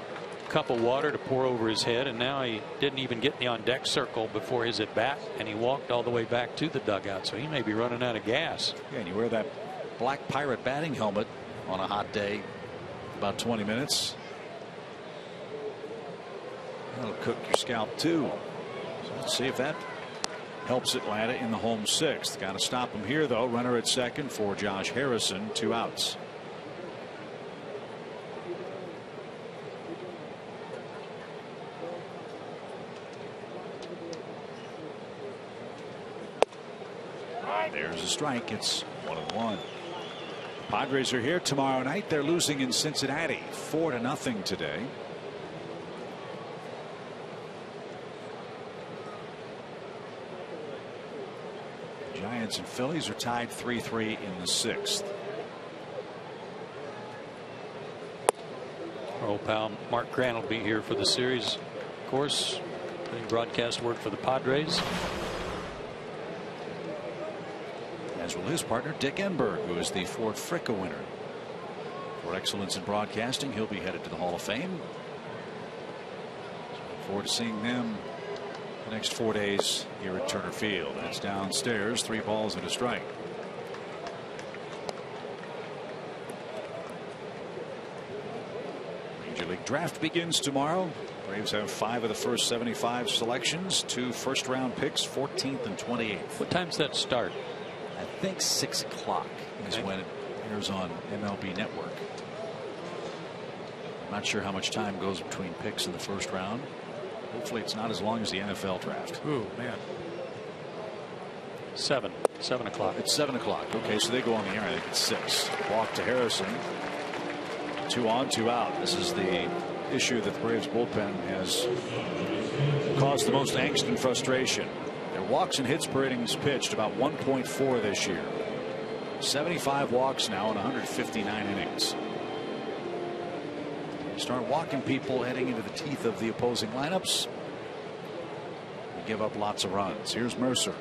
cup of water to pour over his head, and now he didn't even get in the on deck circle before his at bat, and he walked all the way back to the dugout, so he may be running out of gas. Yeah, and you wear that black pirate batting helmet on a hot day, about 20 minutes. That'll cook your scalp too. So let's see if that helps Atlanta in the home sixth. Got to stop him here, though. Runner at second for Josh Harrison. 2 outs. There's a strike. It's 1-1. Padres are here tomorrow night. They're losing in Cincinnati 4-0 today. Giants and Phillies are tied 3-3 in the sixth. Our old pal Mark Grant will be here for the series, of course, doing broadcast work for the Padres. As will his partner Dick Enberg, who is the Ford Fricka winner for excellence in broadcasting. He'll be headed to the Hall of Fame. So look forward to seeing them the next 4 days here at Turner Field. That's downstairs. 3 balls and a strike. Major League Draft begins tomorrow. Braves have 5 of the first 75 selections. 2 first-round picks, 14th and 28th. What time's that start? I think 6 o'clock is when it airs on MLB Network. I'm not sure how much time goes between picks in the first round. Hopefully it's not as long as the NFL draft. Ooh, man. 7 o'clock. It's 7 o'clock. Okay, so they go on the air. I think it's 6. Walk to Harrison. 2 on, 2 out. This is the issue that the Braves bullpen has caused the most angst and frustration. Their walks and hits per innings pitched about 1.4 this year. 75 walks now in 159 innings. Start walking people heading into the teeth of the opposing lineups. You give up lots of runs. Here's Mercer.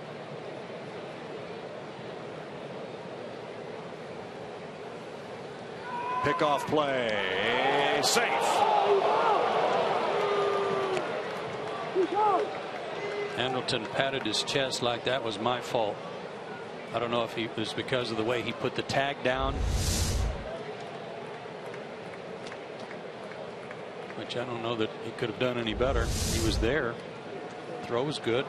Pickoff play. Safe. Hamilton patted his chest like that was my fault. I don't know if it was because of the way he put the tag down, which I don't know that he could have done any better. He was there. Throw was good.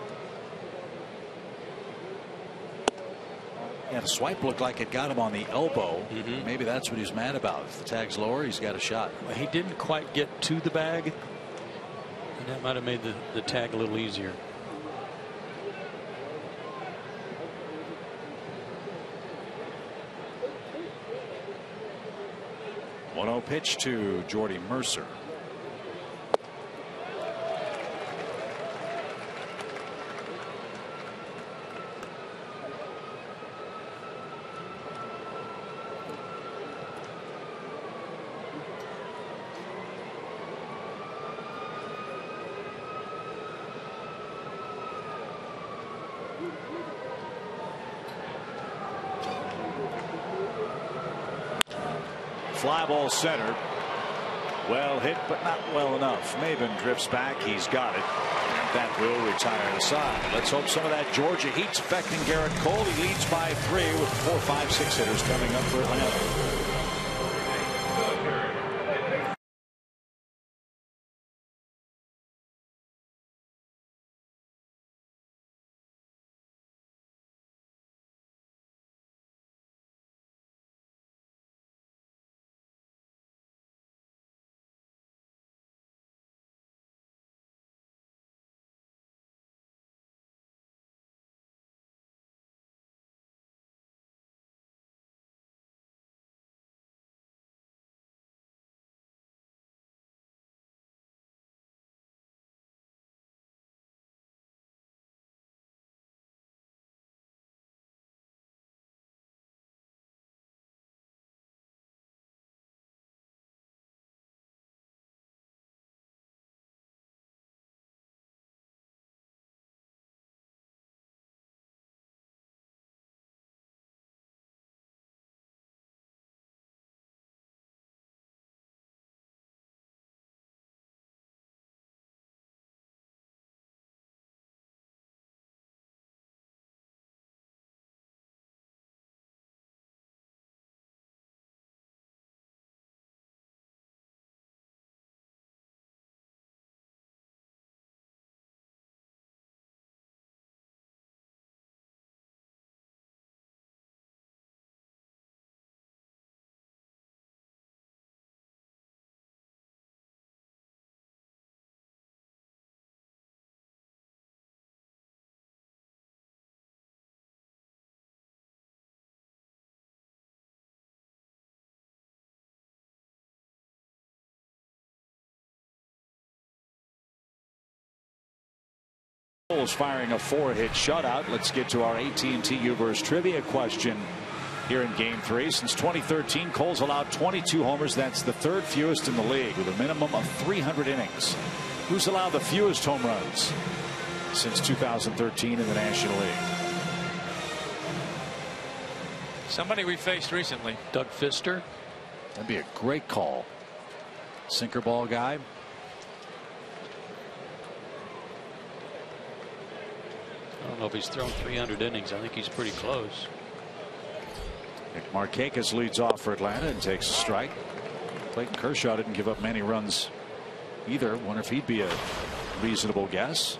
Yeah, the swipe looked like it got him on the elbow. Maybe that's what he's mad about. If the tag's lower, he's got a shot. Well, he didn't quite get to the bag, and that might have made the tag a little easier. Pitch to Jordy Mercer. Fly ball centered. Well hit, but not well enough. Maben drifts back. He's got it. That will retire the side. Let's hope some of that Georgia heat's affecting Garrett Cole. He leads by 3 with 4, 5, 6 hitters coming up for Atlanta. Cole's firing a 4-hit shutout. Let's get to our AT Universe trivia question here in Game 3. Since 2013, Cole's allowed 22 homers. That's the third fewest in the league, with a minimum of 300 innings. Who's allowed the fewest home runs since 2013 in the National League? Somebody we faced recently. Doug Fister. That'd be a great call. Sinker ball guy. I don't know if he's thrown 300 innings. I think he's pretty close. Nick Markakis leads off for Atlanta and takes a strike. Clayton Kershaw didn't give up many runs either. Wonder if he'd be a reasonable guess.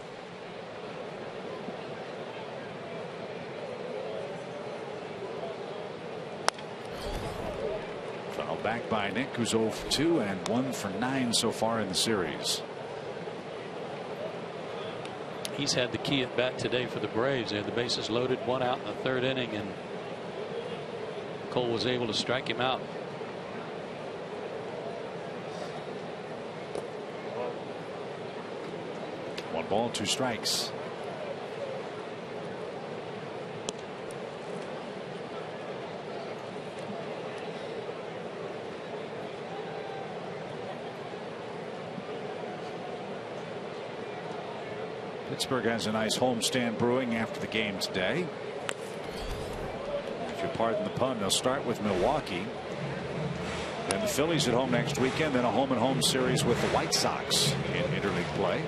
Fouled back by Nick, who's 0 for 2 and 1 for 9 so far in the series. He's had the key at bat today for the Braves. They had the bases loaded, 1 out in the 3rd inning, and Cole was able to strike him out. One ball, 2 strikes. Pittsburgh has a nice homestand brewing after the game today. If you'll pardon the pun, they'll start with Milwaukee. Then the Phillies at home next weekend. Then a home-and-home series with the White Sox in interleague play.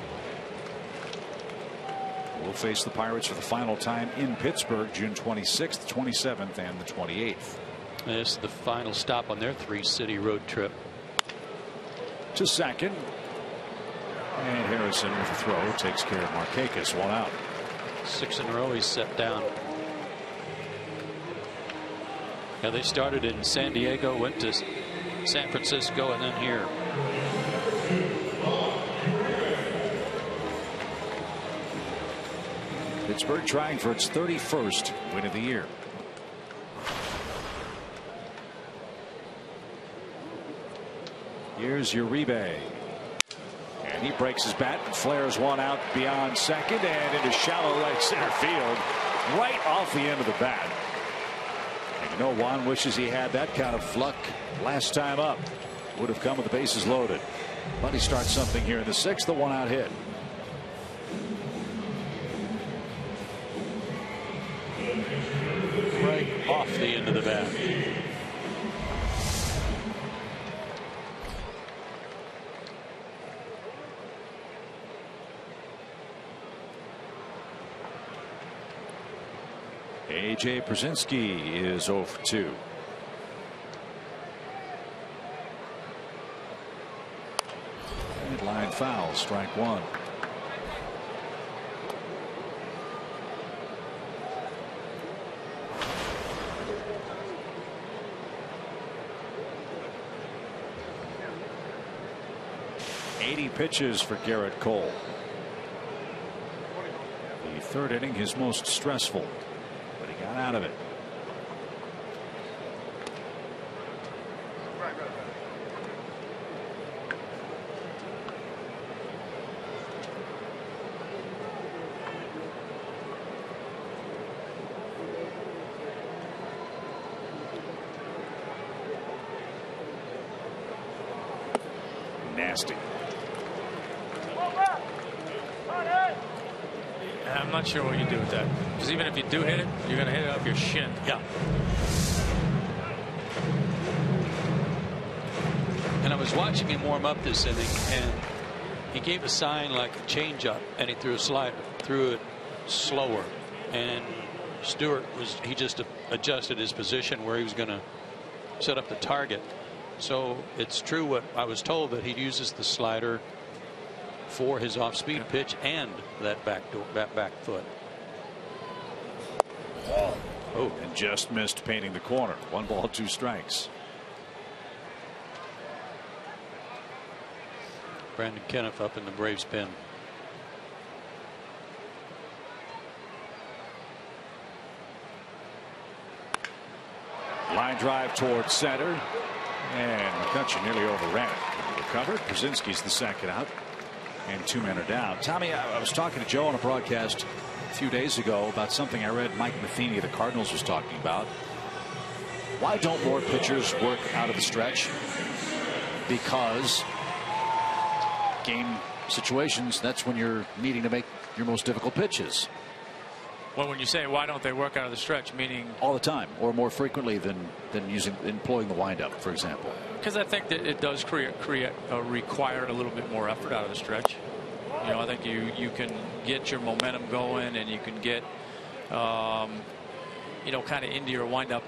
We'll face the Pirates for the final time in Pittsburgh June 26th, 27th, and the 28th. This is the final stop on their 3-city road trip. To second. And Harrison with a throw takes care of Markakis. 1 out. 6 in a row he's set down. Yeah, they started in San Diego, went to San Francisco, and then here. Pittsburgh trying for its 31st win of the year. Here's Uribe. And he breaks his bat and flares 1 out beyond second and into shallow right center field, right off the end of the bat. And you know, Juan wishes he had that kind of luck last time up. Would have come with the bases loaded. But he starts something here in the 6th, the 1-out hit. Right off the end of the bat. AJ Przinsky is 0 for 2. Line foul, strike 1. Pitches for Garrett Cole. The 3rd inning, his most stressful, but he got out of it. Nasty. I'm not sure what you do with that, because even if you do hit it, you're going to hit it off your shin. Yeah. And I was watching him warm up this inning, and he gave a sign like a changeup, and he threw a slider, threw it slower, and Stewart he just adjusted his position where he was going to set up the target. So it's true what I was told, that he uses the slider for his off-speed pitch and that back foot. Oh, and just missed painting the corner. 1 ball, 2 strikes. Brandon Kenneth up in the Braves pen. Line drive towards center, and McCutcheon nearly overran it. Recovered. Przinsky's the 2nd out. and 2 men are down. Tommy, I was talking to Joe on a broadcast a few days ago about something I read Mike Matheny of the Cardinals was talking about. Why don't more pitchers work out of the stretch? Because game situations, that's when you're needing to make your most difficult pitches. Well, when you say why don't they work out of the stretch, meaning all the time or more frequently than employing the windup, for example. Because I think that it does require a little bit more effort out of the stretch. You know, I think you can get your momentum going, and you can get you know, kind of into your windup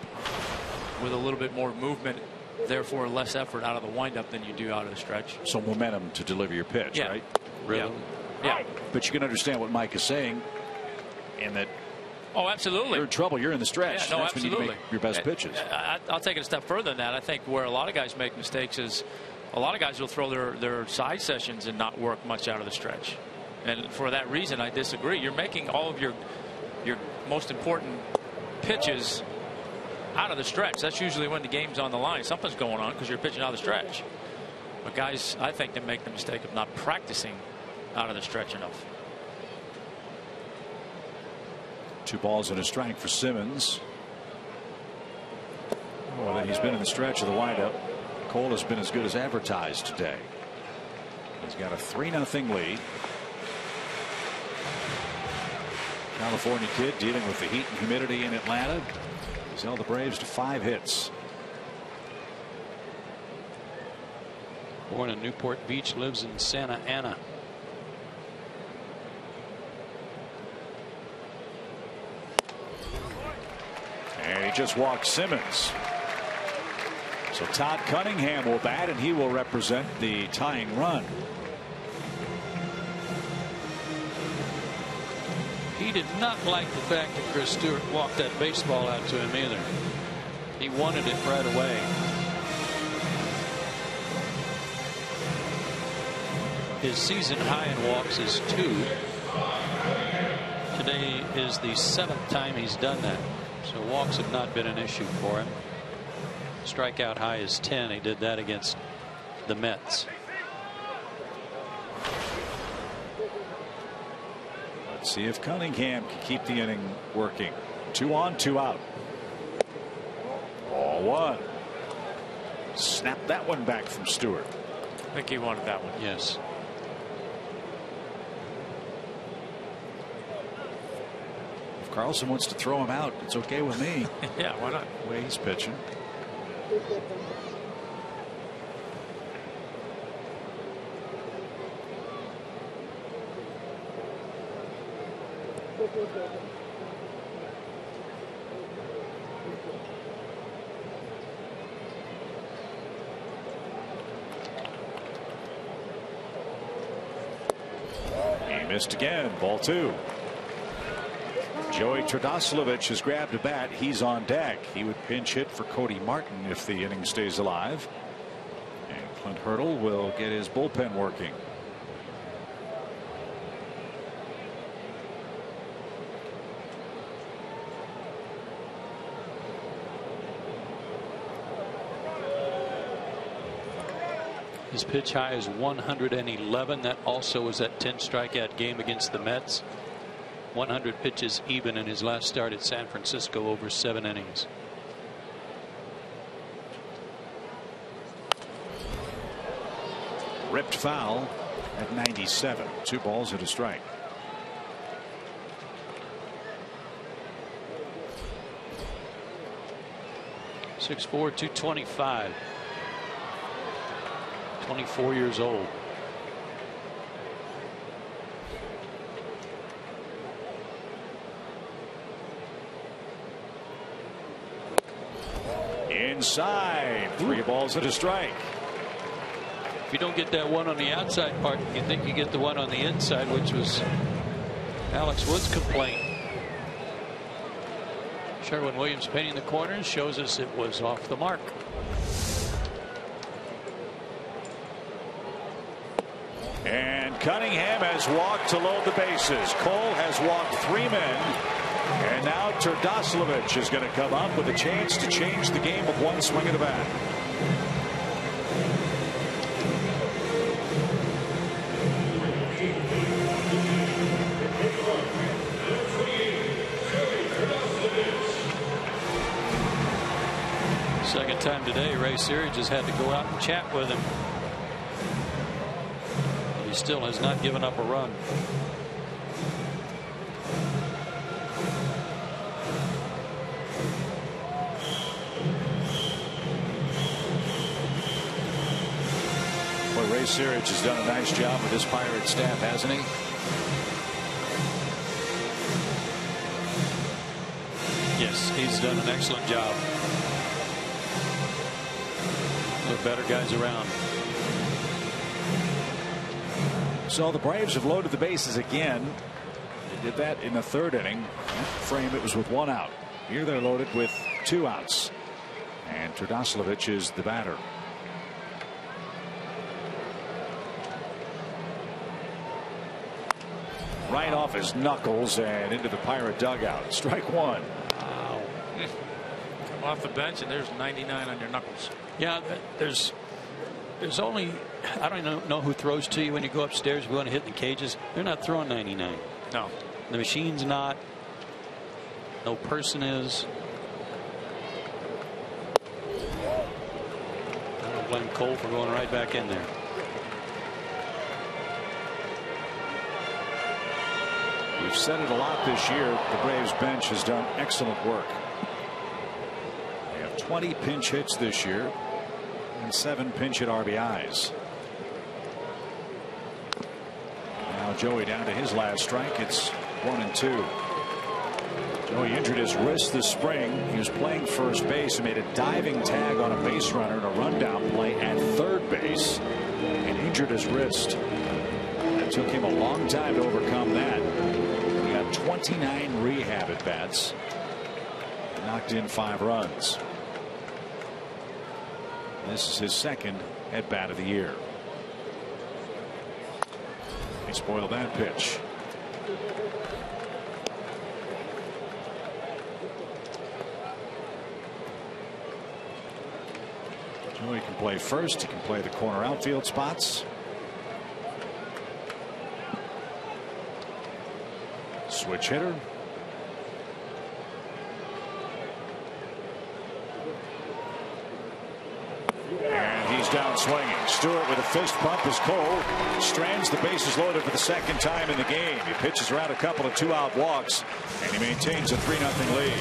with a little bit more movement, therefore less effort out of the windup than you do out of the stretch. So momentum to deliver your pitch, yeah. right? Really? Yeah. But you can understand what Mike is saying, and that. Oh, absolutely. You're in trouble. You're in the stretch. Yeah, no, that's absolutely. when you make your best pitches. I'll take it a step further than that. I think where a lot of guys make mistakes is a lot of guys will throw their side sessions and not work much out of the stretch. And for that reason, I disagree. You're making all of your most important pitches out of the stretch. That's usually when the game's on the line. Something's going on because you're pitching out of the stretch. But guys, I think they make the mistake of not practicing out of the stretch enough. 2 balls and a strike for Simmons. Well, he's been in the stretch of the windup. Cole has been as good as advertised today. He's got a 3-0 lead. California kid dealing with the heat and humidity in Atlanta. He's held the Braves to 5 hits. Born in Newport Beach, lives in Santa Ana. And he just walked Simmons. So Todd Cunningham will bat, and he will represent the tying run. He did not like the fact that Chris Stewart walked that baseball out to him either. He wanted it right away. His season high in walks is 2. Today is the 7th time he's done that. So walks have not been an issue for him. Strikeout high is 10. He did that against the Mets. Let's see if Cunningham can keep the inning working. 2 on, 2 out. Ball 1. Snap that one back from Stewart. I think he wanted that one. Yes. If Carlson wants to throw him out, it's okay with me. Yeah, why not? The way he's pitching. He missed again. Ball 2. Joey Trdoslavich has grabbed a bat. He's on deck. He would pinch hit for Cody Martin if the inning stays alive. And Clint Hurdle will get his bullpen working. His pitch high is 111. That also was that 10 strikeout game against the Mets. 100 pitches even in his last start at San Francisco over 7 innings. Ripped foul at 97. 2 balls and a strike. .6'4", 225. 24 years old. Inside. 3 balls and a strike. If you don't get that one on the outside part, you think you get the one on the inside, which was Alex Wood's complaint. Sherwin-Williams painting the corners shows us it was off the mark. And Cunningham has walked to load the bases. Cole has walked 3 men. And now Trdoslavich is going to come up with a chance to change the game with 1 swing of the bat. second time today, Ray Series just had to go out and chat with him. He still has not given up a run. Well, Ray Series has done a nice job with his Pirate staff, hasn't he? Yes, he's done an excellent job. There are better guys around. So the Braves have loaded the bases again. They did that in the third inning. That frame, it was with 1 out. Here they're loaded with 2 outs. And Turdoslavich is the batter. Right off his knuckles and into the Pirate dugout. Strike 1. Wow. Come off the bench and there's 99 on your knuckles. Yeah, there's only, I don't know who throws to you when you go upstairs. If you want to hit the cages, they're not throwing 99. No. The machine's not. No person is. I don't blame Cole for going right back in there. We've said it a lot this year. The Braves bench has done excellent work. They have 20 pinch hits this year and 7 pinch hit RBIs. Now Joey down to his last strike. It's 1-2. Joey injured his wrist this spring. He was playing first base and made a diving tag on a base runner in a rundown play at third base and injured his wrist. It took him a long time to overcome that. He got 29 rehab at bats. Knocked in 5 runs. This is his second at bat of the year. He spoiled that pitch. Joey can play first. He can play the corner outfield spots. Switch hitter. And he's down swinging. Stewart with a fist bump as Cole strands the bases loaded for the second time in the game. He pitches around a couple of 2-out walks and he maintains a 3-0 lead.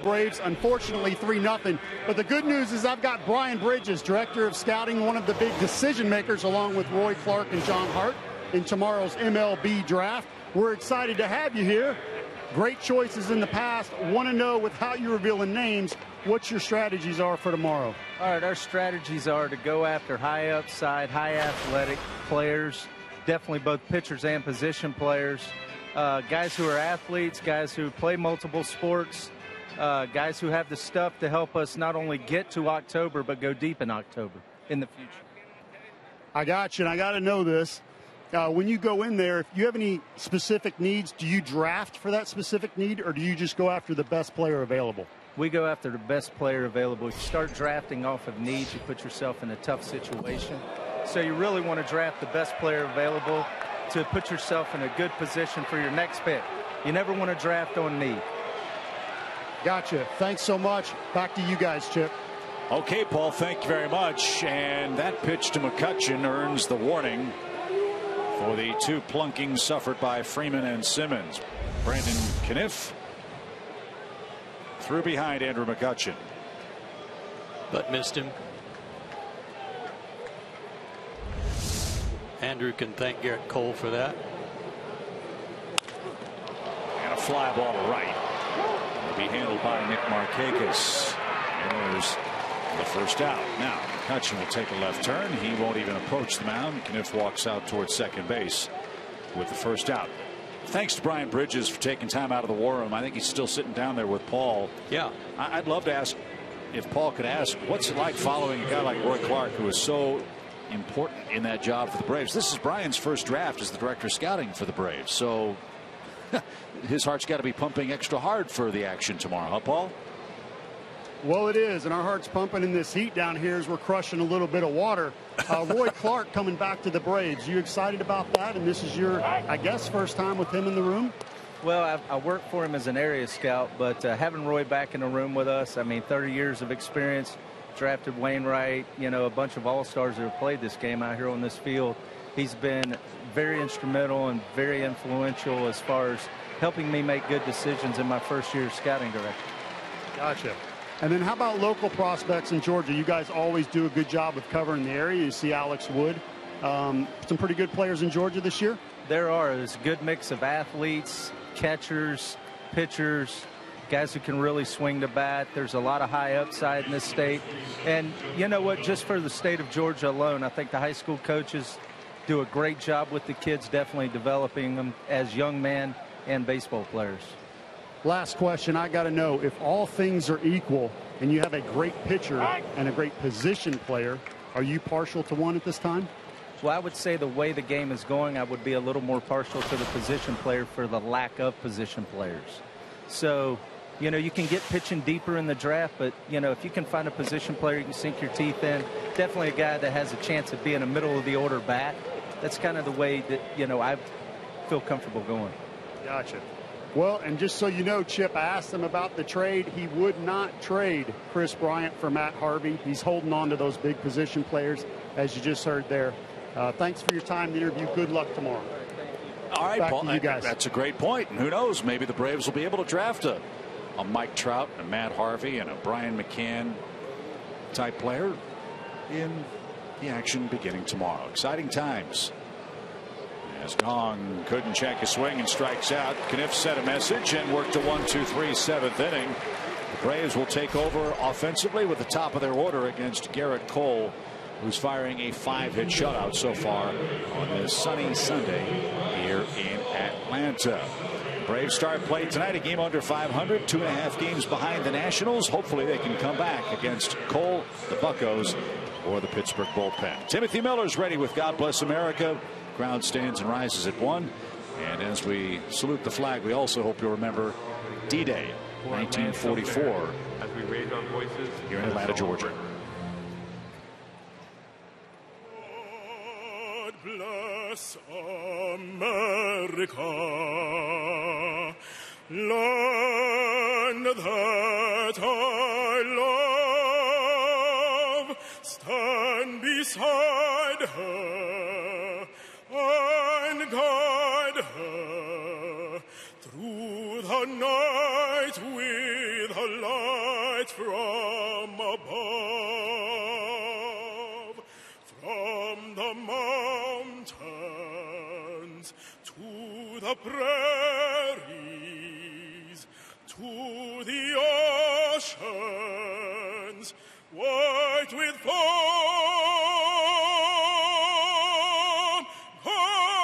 Braves, unfortunately 3-0. But the good news is I've got Brian Bridges, director of scouting, one of the big decision makers, along with Roy Clark and John Hart in tomorrow's MLB draft. We're excited to have you here. Great choices in the past. Want to know, without you revealing names, what your strategies are for tomorrow. All right, our strategies are to go after high upside, high athletic players definitely both pitchers and position players, guys who are athletes, guys who play multiple sports, guys who have the stuff to help us not only get to October, but go deep in October in the future. I got you, and I got to know this. When you go in there, if you have any specific needs, do you draft for that specific need, or do you just go after the best player available? We go after the best player available. If you start drafting off of needs, you put yourself in a tough situation. So you really want to draft the best player available to put yourself in a good position for your next pick. You never want to draft on need. Gotcha. Thanks so much. Back to you guys, Chip. Okay, Paul, thank you very much. And that pitch to McCutchen earns the warning for the 2 plunkings suffered by Freeman and Simmons. Brandon Kniff threw behind Andrew McCutchen, but missed him. Andrew can thank Garrett Cole for that. And a fly ball to right. Will be handled by Nick Markakis. And there's the first out. Now McCutchen will take a left turn. He won't even approach the mound. Kniff walks out towards second base with the first out. Thanks to Brian Bridges for taking time out of the war room. I think he's still sitting down there with Paul. Yeah. I'd love to ask, if Paul could ask, what's it like following a guy like Roy Clark, who is so important in that job for the Braves. This is Brian's first draft as the director of scouting for the Braves. So his heart's got to be pumping extra hard for the action tomorrow, huh, Paul? Well, it is, and our heart's pumping in this heat down here as we're crushing a little bit of water. Roy Clark coming back to the Braves. You excited about that? And this is your, I guess, first time with him in the room? Well, I worked for him as an area scout, but having Roy back in the room with us, I mean, 30 years of experience, drafted Wainwright, you know, a bunch of all-stars that have played this game out here on this field. He's been very instrumental and very influential as far as helping me make good decisions in my first year as scouting director. Gotcha. And then how about local prospects in Georgia? You guys always do a good job of covering the area. You see Alex Wood. Some pretty good players in Georgia this year? There are. There's a good mix of athletes, catchers, pitchers, guys who can really swing the bat. There's a lot of high upside in this state. And you know what? Just for the state of Georgia alone, I think the high school coaches do a great job with the kids, definitely developing them as young men and baseball players. Last question, I got to know, if all things are equal and you have a great pitcher and a great position player, are you partial to one at this time? Well, I would say the way the game is going, I would be a little more partial to the position player for the lack of position players. So, you know, you can get pitching deeper in the draft, but, you know, if you can find a position player you can sink your teeth in, definitely a guy that has a chance of being a middle of the order bat. That's kind of the way that, you know, I feel comfortable going. Gotcha. Well, and just so you know, Chip, I asked him about the trade. He would not trade Chris Bryant for Matt Harvey. He's holding on to those big position players, as you just heard there. Thanks for your time in the interview. Good luck tomorrow. All right, Back Paul, to you guys. that's a great point. And who knows, maybe the Braves will be able to draft a Mike Trout, a Matt Harvey, and a Brian McCann type player in the action beginning tomorrow. Exciting times. As Gong couldn't check a swing and strikes out. Kniff sent a message and worked a 1-2-3 7th inning. The Braves will take over offensively with the top of their order against Garrett Cole, who's firing a 5-hit shutout so far on this sunny Sunday here in Atlanta. Braves start play tonight, a game under 500, 2.5 games behind the Nationals. Hopefully they can come back against Cole, the Buccos, or the Pittsburgh bullpen. Timothy Miller's ready with God Bless America. Crowd stands and rises at 1. And as we salute the flag, we also hope you'll remember D-Day, 1944, as we raise our voices here in Atlanta, Georgia. God bless America, land that I love. Stand beside her and guide her through the night with a light from above. From the mountains to the prairies to the oceans white with foam, God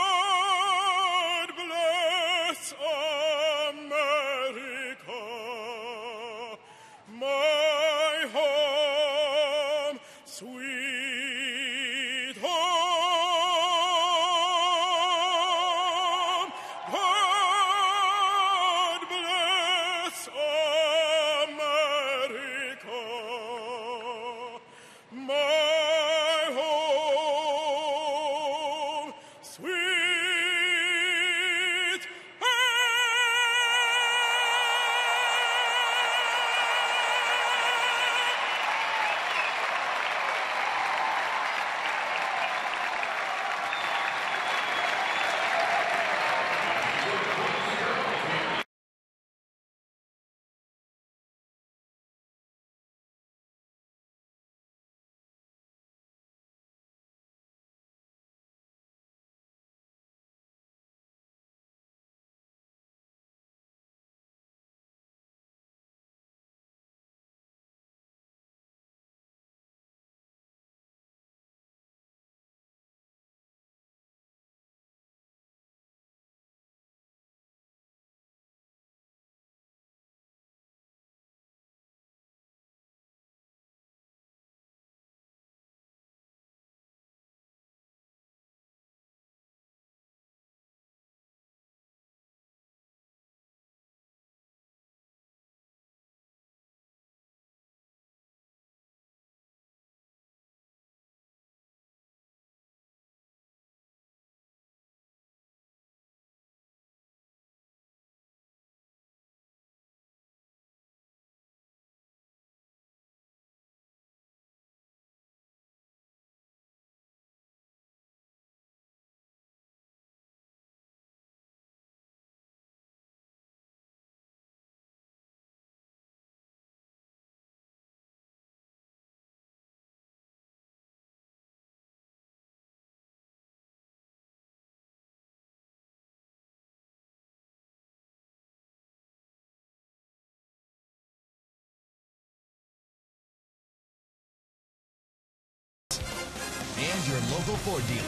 and your local Ford dealer.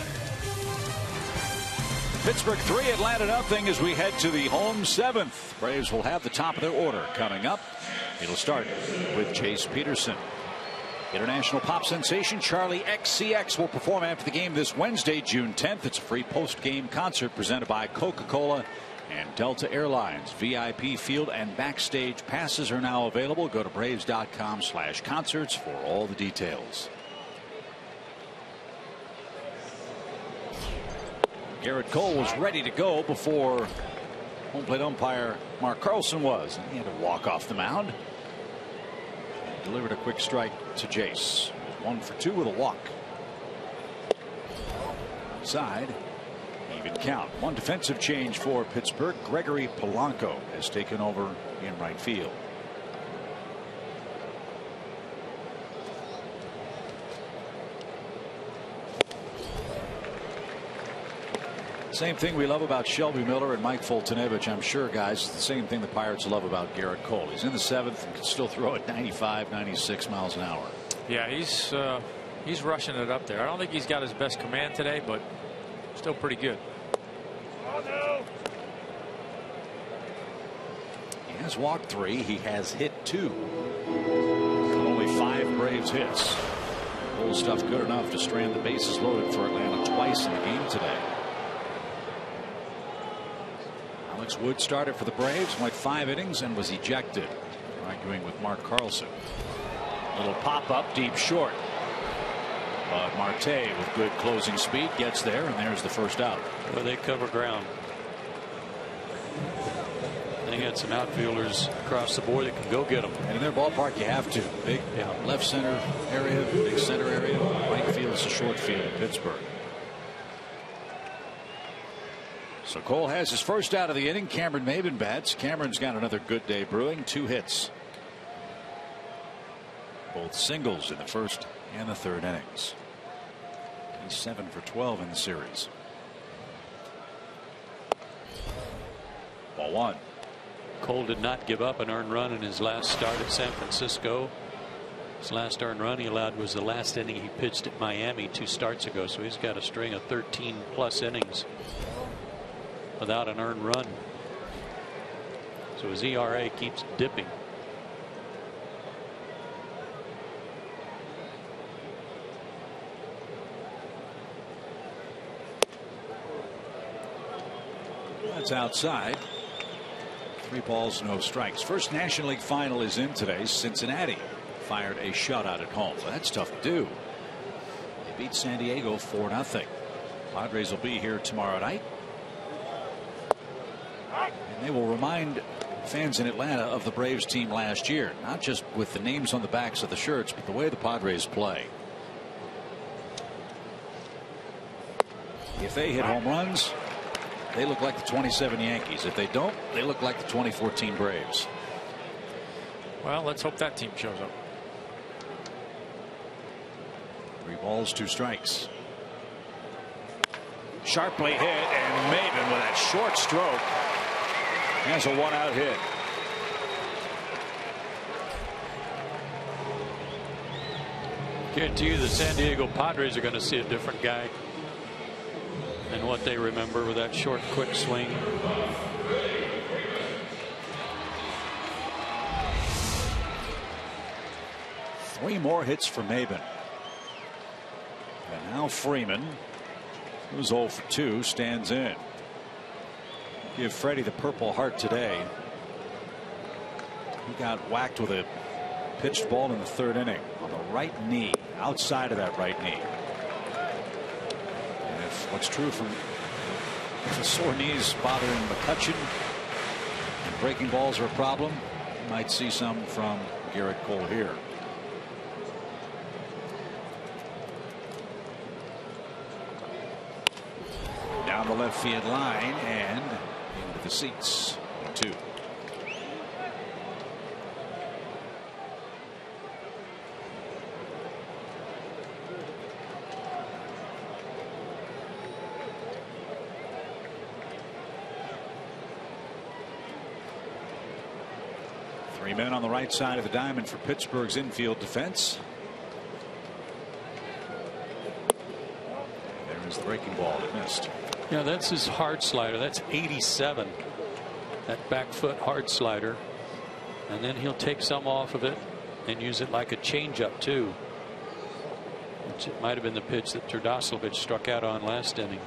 Pittsburgh 3, Atlanta nothing as we head to the home 7th. Braves will have the top of their order coming up. It'll start with Chase Peterson. International pop sensation Charlie XCX will perform after the game this Wednesday, June 10th. It's a free post-game concert presented by Coca-Cola and Delta Airlines. VIP field and backstage passes are now available. Go to Braves.com/concerts for all the details. Garrett Cole was ready to go before home plate umpire Mark Carlson was, and he had to walk off the mound. Delivered a quick strike to Jace. 1 for 2 with a walk. Side, even count. One defensive change for Pittsburgh. Gregory Polanco has taken over in right field. Same thing we love about Shelby Miller and Mike Foltynewicz, I'm sure, guys. It's the same thing the Pirates love about Garrett Cole. He's in the 7th and can still throw at 95, 96 miles an hour. Yeah, he's rushing it up there. I don't think he's got his best command today, but still pretty good. Oh, no. He has walked 3. He has hit 2. Only 5 Braves hits. Old stuff good enough to strand the bases loaded for Atlanta twice in the game today. Alex Wood started for the Braves, went 5 innings and was ejected, arguing with Mark Carlson. Little pop up deep short, but Marte with good closing speed gets there, and there's the first out. Well, they cover ground. They got some outfielders across the board that can go get them. And in their ballpark, you have to. Big left center area, big center area. Right field is a short field in Pittsburgh. So Cole has his first out of the inning. Cameron Maybin bats. Cameron's got another good day brewing. 2 hits. Both singles in the first and the third innings. He's 7 for 12 in the series. Ball 1. Cole did not give up an earned run in his last start at San Francisco. His last earned run he allowed was the last inning he pitched at Miami 2 starts ago. So he's got a string of 13+ innings without an earned run. So his ERA keeps dipping. That's outside. 3 balls, no strikes. First National League final is in today. Cincinnati fired a shutout at home. So that's tough to do. They beat San Diego 4-0. Padres will be here tomorrow night. And they will remind fans in Atlanta of the Braves team last year, not just with the names on the backs of the shirts, but the way the Padres play. If they hit home runs, they look like the 27 Yankees. If they don't, they look like the 2014 Braves. Well, let's hope that team shows up. 3 balls, 2 strikes. Sharply hit, and Maybin with that short stroke has a 1-out hit. Guarantee you the San Diego Padres are going to see a different guy than what they remember with that short, quick swing. Three more hits for Maybin. And now Freeman, who's 0 for 2, stands in. Give Freddie the Purple Heart today. He got whacked with a pitched ball in the 3rd inning on the right knee, outside of that right knee. And if what's true from the sore knees bothering McCutchen and breaking balls are a problem, you might see some from Garrett Cole here. Down the left field line and into the seats. 2. Three men on the right side of the diamond for Pittsburgh's infield defense. There's the breaking ball that missed. Yeah, that's his hard slider. That's 87. That back foot hard slider. And then he'll take some off of it and use it like a changeup too. Which it might have been the pitch that Turdoslavich struck out on last inning.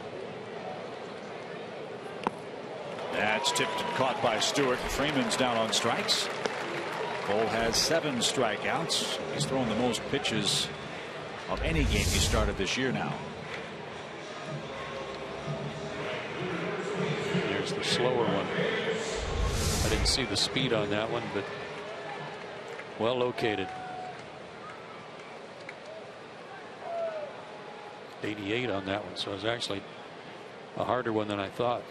That's tipped and caught by Stewart. Freeman's down on strikes. Cole has 7 strikeouts. He's thrown the most pitches of any game he started this year now. Here's the slower one. I didn't see the speed on that one, but well located. 88 on that one, so it's actually a harder one than I thought.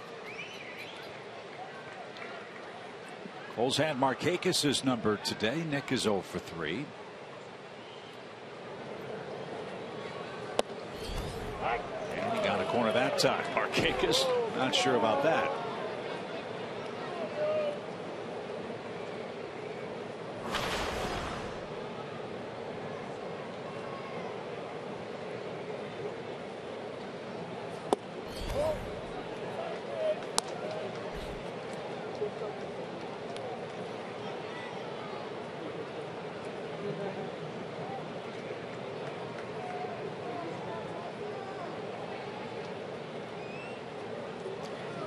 Cole's had Markakis' number today. Nick is 0 for 3. And he got a corner that time. Markakis, not sure about that.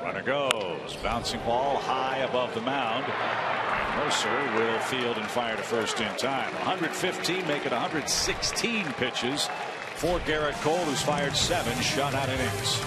Runner goes. Bouncing ball high above the mound. And Mercer will field and fire to first in time. 115, make it 116 pitches for Garrett Cole, who's fired 7 shutout innings.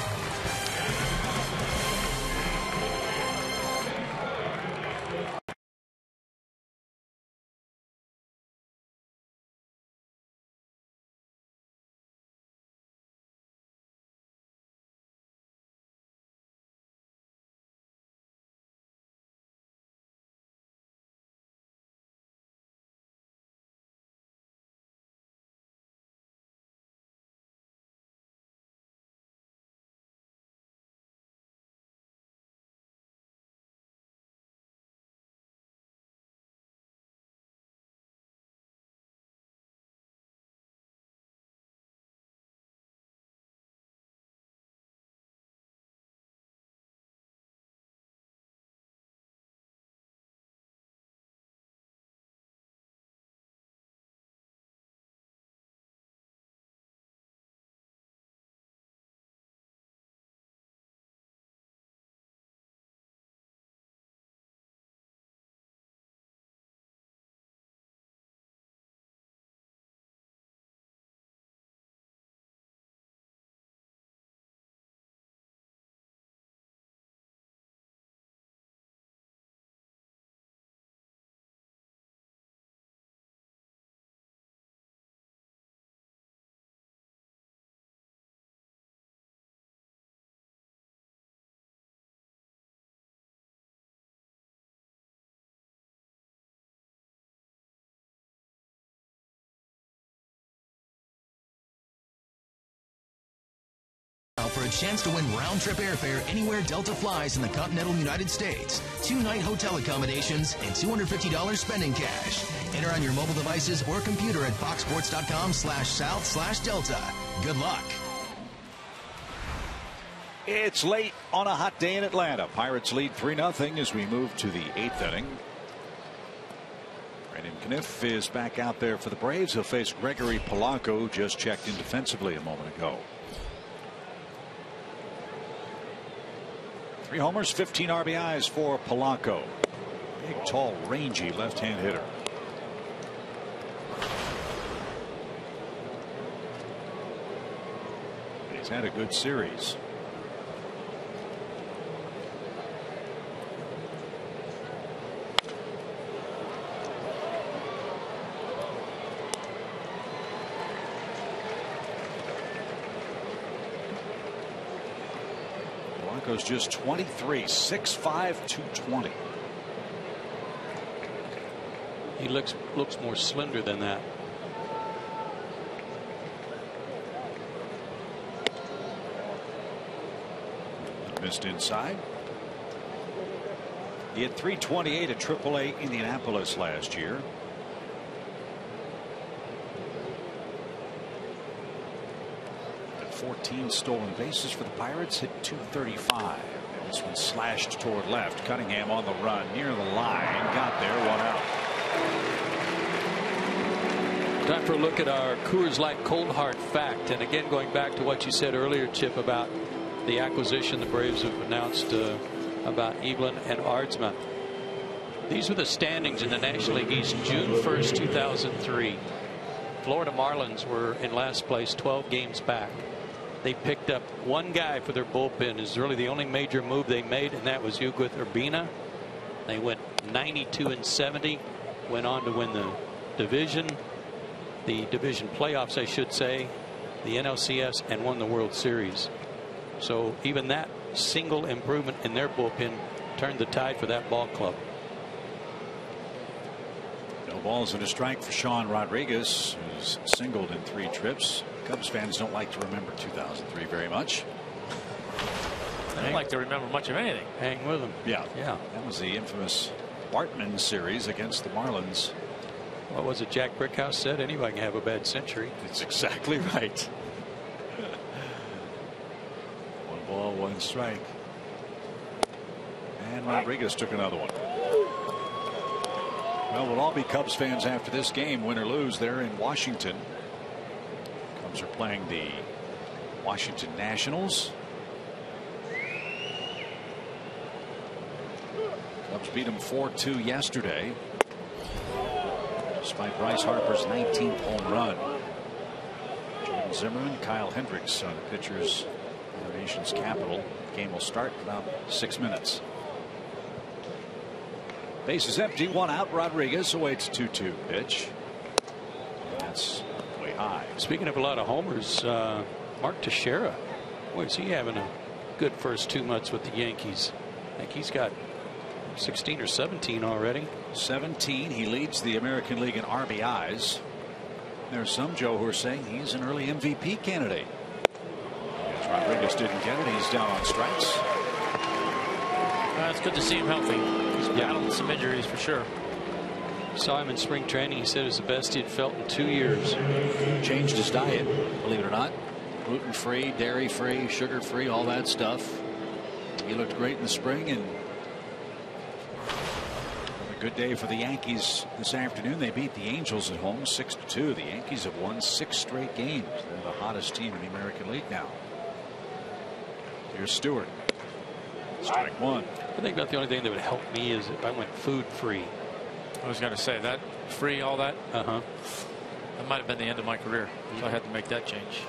For a chance to win round-trip airfare anywhere Delta flies in the continental United States, 2-night hotel accommodations, and $250 spending cash. Enter on your mobile devices or computer at foxsports.com/south/Delta. Good luck. It's late on a hot day in Atlanta. Pirates lead 3-0 as we move to the 8th inning. Brandon Kniff is back out there for the Braves. He'll face Gregory Polanco, who just checked in defensively a moment ago. 3 homers, 15 RBIs for Polanco. Big, tall, rangy left-hand hitter. He's had a good series. Polanco's just 23, 6'5", 220. He looks more slender than that. Missed inside. He had 328 at AAA Indianapolis last year. 14 stolen bases for the Pirates. Hit .235. This one slashed toward left. Cunningham on the run near the line. Got there. 1 out. Time for a look at our Coors Light Cold Hard Fact. And again, going back to what you said earlier, Chip, about the acquisition the Braves have announced about Evelyn and Ardsma. These were the standings in the National League East June 1st, 2003. Florida Marlins were in last place, 12 games back. They picked up one guy for their bullpen. Is really the only major move they made, and that was Uguith Urbina. They went 92-70, went on to win the division playoffs, I should say, the NLCS, and won the World Series. So even that single improvement in their bullpen turned the tide for that ball club. No balls and a strike for Sean Rodriguez, who's singled in 3 trips. Cubs fans don't like to remember 2003 very much. They don't like to remember much of anything. Hang with them. Yeah. Yeah. That was the infamous Bartman series against the Marlins. What was it Jack Brickhouse said? Anybody can have a bad century. That's exactly right. 1 ball, 1 strike. And Rodriguez took another one. Well, we'll all be Cubs fans after this game, win or lose. They're in Washington. Cubs are playing the Washington Nationals. Cubs beat them 4-2 yesterday, despite Bryce Harper's 19th home run. Jordan Zimmerman, Kyle Hendricks are the pitchers in the nation's capital. The game will start in about 6 minutes. Base is empty, 1 out. Rodriguez awaits 2-2 pitch. That's way high. Speaking of a lot of homers, Mark Teixeira, boy, is he having a good first 2 months with the Yankees. I think he's got 16 or 17 already. 17. He leads the American League in RBIs. There's some, Joe, who are saying he's an early MVP candidate. As Rodriguez didn't get it, he's down on strikes. It's good to see him healthy. He's battled some injuries for sure. Saw him in spring training. He said it was the best he had felt in 2 years. Changed his diet, believe it or not. Gluten-free, dairy-free, sugar-free, all that stuff. He looked great in the spring, and a good day for the Yankees this afternoon. They beat the Angels at home 6-2. The Yankees have won 6 straight games. They're the hottest team in the American League now. Here's Stewart. Strike 1. I think about the only thing that would help me is if I went food free. I was going to say that free, all that. That might have been the end of my career. So I had to make that change.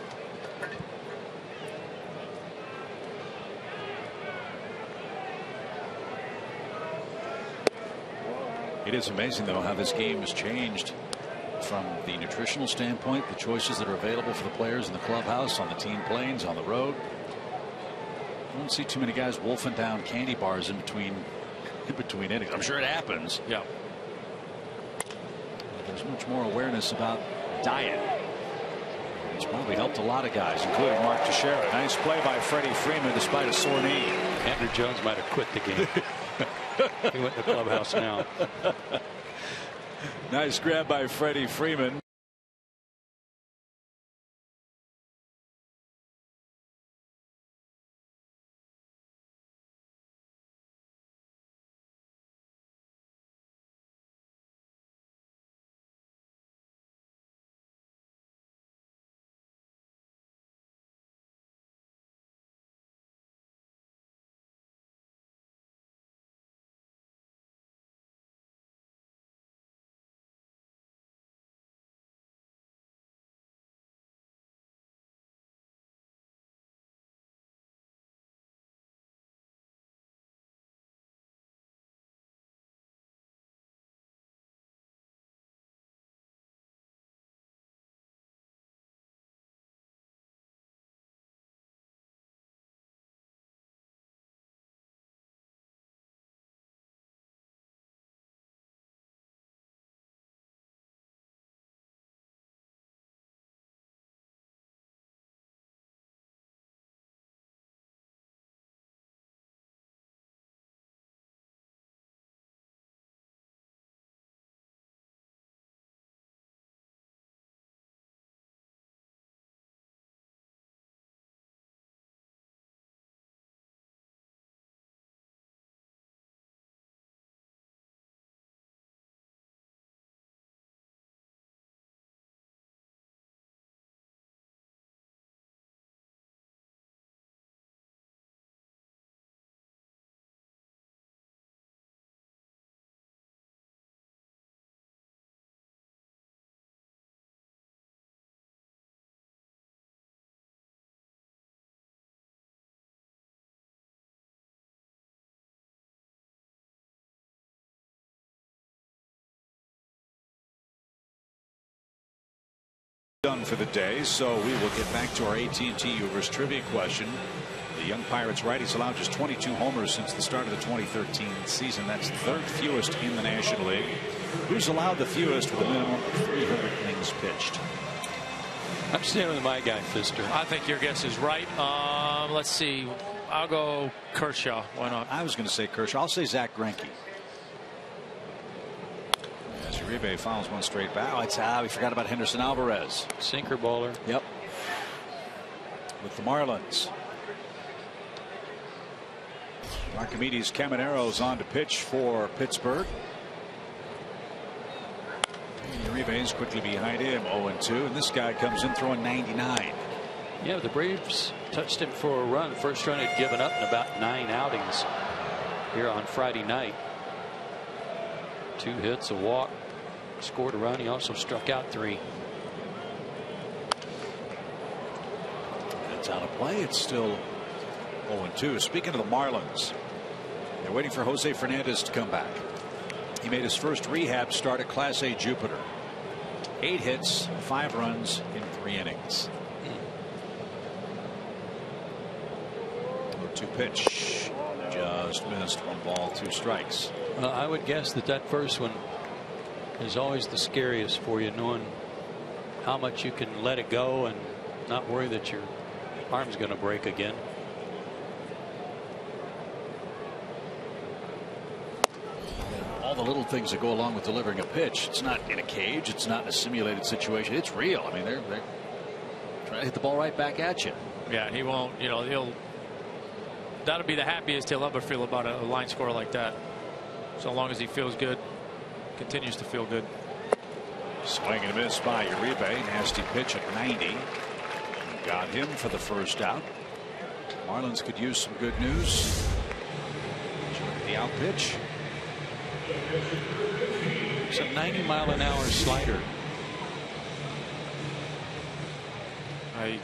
It is amazing, though, how this game has changed from the nutritional standpoint, the choices that are available for the players in the clubhouse, on the team planes, on the road. I don't see too many guys wolfing down candy bars in between innings. I'm sure it happens. Yeah. There's much more awareness about diet. It's probably helped a lot of guys, including Mark Teixeira. Nice play by Freddie Freeman despite a sore knee. Andrew Jones might have quit the game. He went to the clubhouse now. Nice grab by Freddie Freeman. Done for the day, so we will get back to our AT&T Universe trivia question. The young Pirates righties allowed just 22 homers since the start of the 2013 season. That's the third fewest in the National League. Who's allowed the fewest with a minimum of 300 innings pitched? I'm staying with my guy, Pfister. I think your guess is right. Let's see. I'll go Kershaw. Why not? I was going to say Kershaw. I'll say Zach Greinke. As Uribe fouls one straight back. We forgot about Henderson Alvarez. Sinker baller. Yep. With the Marlins. Archimedes Camanero's on to pitch for Pittsburgh. Uribe is quickly behind him, 0-2, and this guy comes in throwing 99. Yeah, the Braves touched him for a run. First run had given up in about 9 outings here on Friday night. 2 hits, a walk, scored a run. He also struck out 3. That's out of play. It's still 0-2. Speaking of the Marlins, they're waiting for Jose Fernandez to come back. He made his first rehab start at Class A Jupiter. 8 hits, 5 runs in 3 innings. 0-2 pitch. Just missed. 1 ball, 2 strikes. Well, I would guess that first one is always the scariest for you, knowing how much you can let it go and not worry that your arm's going to break again. All the little things that go along with delivering a pitch. It's not in a cage. It's not in a simulated situation. It's real. I mean, they're trying to hit the ball right back at you. Yeah, he won't. That'll be the happiest he'll ever feel about a line score like that. So long as he feels good, continues to feel good. Swing and a miss by Uribe. Nasty pitch at 90. Got him for the first out. Marlins could use some good news. The out pitch. It's a 90-mile-an-hour slider. I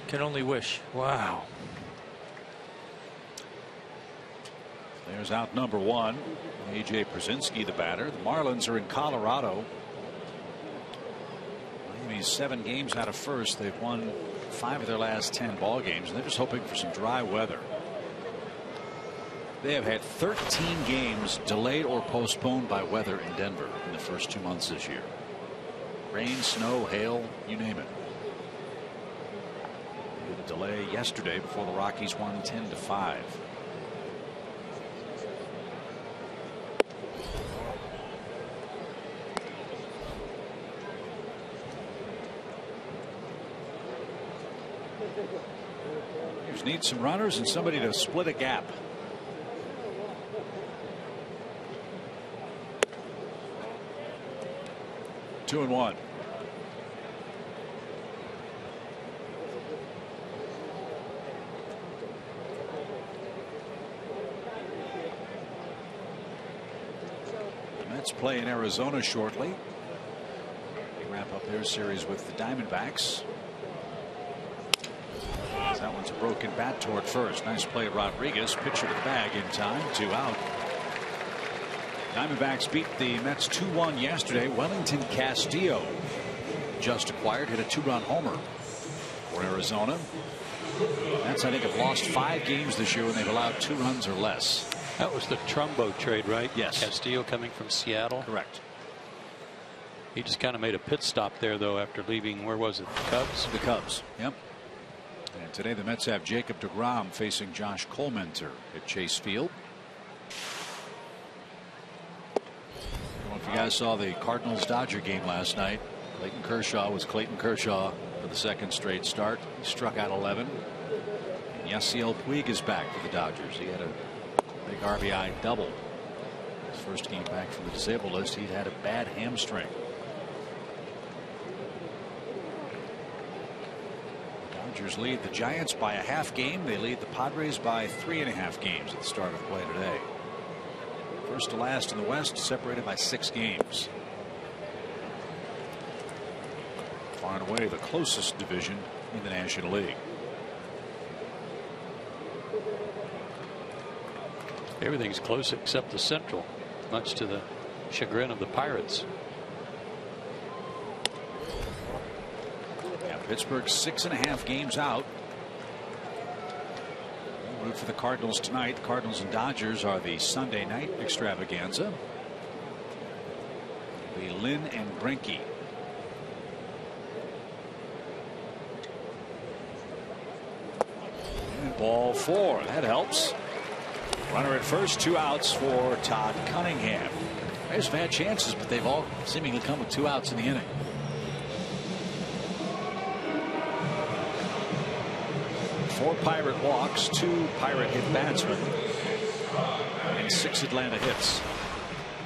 can only wish. Wow. There's out number 1. AJ Przinsky, the batter. The Marlins are in Colorado. Miami's 7 games out of first. They've won 5 of their last 10 ball games, and they're just hoping for some dry weather. They have had 13 games delayed or postponed by weather in Denver in the first 2 months this year. Rain, snow, hail, you name it. They had a delay yesterday before the Rockies won 10-5. Just need some runners and somebody to split a gap. Two and 1. The Mets play in Arizona shortly. They wrap up their series with the Diamondbacks. That one's a broken bat toward first. Nice play, Rodriguez. Pitcher to the bag in time. 2 out. Diamondbacks beat the Mets 2-1 yesterday. Wellington Castillo, just acquired, hit a 2-run homer for Arizona. Mets, I think, have lost 5 games this year when they've allowed 2 runs or less. That was the Trumbo trade, right? Yes. Castillo coming from Seattle. Correct. He just kind of made a pit stop there, though, after leaving, where was it, the Cubs? The Cubs, yep. And today the Mets have Jacob deGrom facing Josh Colmenter at Chase Field. I don't know if you guys saw the Cardinals-Dodger game last night. Clayton Kershaw was Clayton Kershaw for the 2nd straight start. He struck out 11. And Yasiel Puig is back for the Dodgers. He had a big RBI double. His first game back from the disabled list. He'd had a bad hamstring. Dodgers lead the Giants by a half game. They lead the Padres by 3.5 games at the start of play today. First to last in the West, separated by 6 games. Far and away the closest division in the National League. Everything's close except the Central, much to the chagrin of the Pirates. Pittsburgh 6.5 games out. We'll root for the Cardinals tonight. The Cardinals and Dodgers are the Sunday night extravaganza. It'll be Lynn and Greinke. And ball 4. That helps. Runner at first, 2 outs for Todd Cunningham. There's bad chances, but they've all seemingly come with 2 outs in the inning. 4 Pirate walks, 2 Pirate hit batsmen, and 6 Atlanta hits.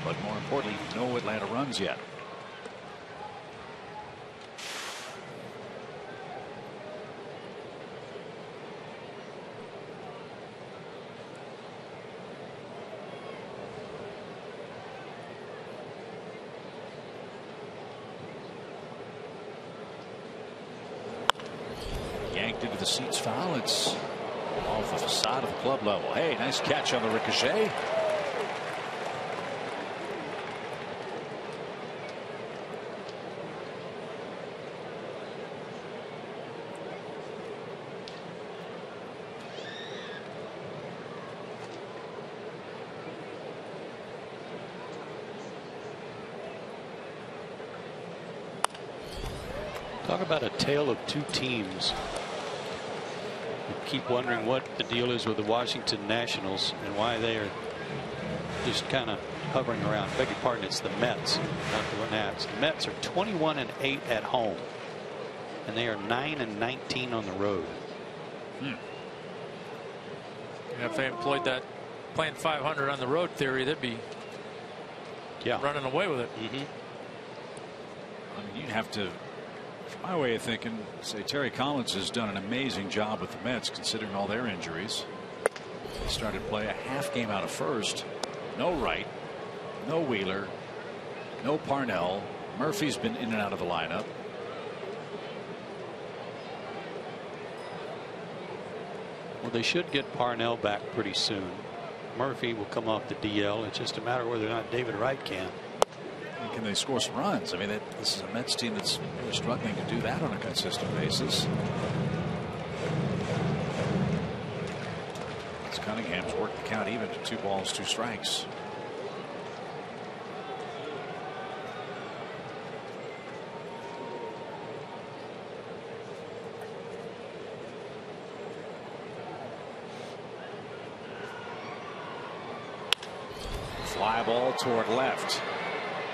But more importantly, no Atlanta runs yet. Yanked into the seats foul. It's off the facade of the club level. Hey, nice catch on the ricochet. Talk about a tale of 2 teams. You keep wondering what the deal is with the Washington Nationals and why they are just kind of hovering around. Beg your pardon, it's the Mets, not the Nats. The Mets are 21-8 at home, and they are 9-19 on the road. Yeah, if they employed that playing 500 on the road theory, they'd be running away with it. I mean, you'd have to, my way of thinking, say Terry Collins has done an amazing job with the Mets considering all their injuries. They started play a half game out of first. No Wright, no Wheeler, no Parnell. Murphy's been in and out of the lineup. Well, they should get Parnell back pretty soon. Murphy will come off the DL. It's just a matter of whether or not David Wright can. And can they score some runs? I mean, this is a Mets team that's really struggling to do that on a consistent basis. It's Cunningham's worked the count even to 2 balls, 2 strikes. Fly ball toward left.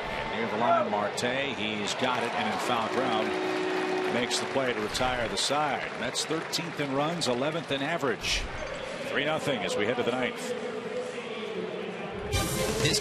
And near the line, Marte. He's got it, and in foul ground makes the play to retire the side. That's 13th in runs, 11th in average. 3-0 as we head to the 9th. This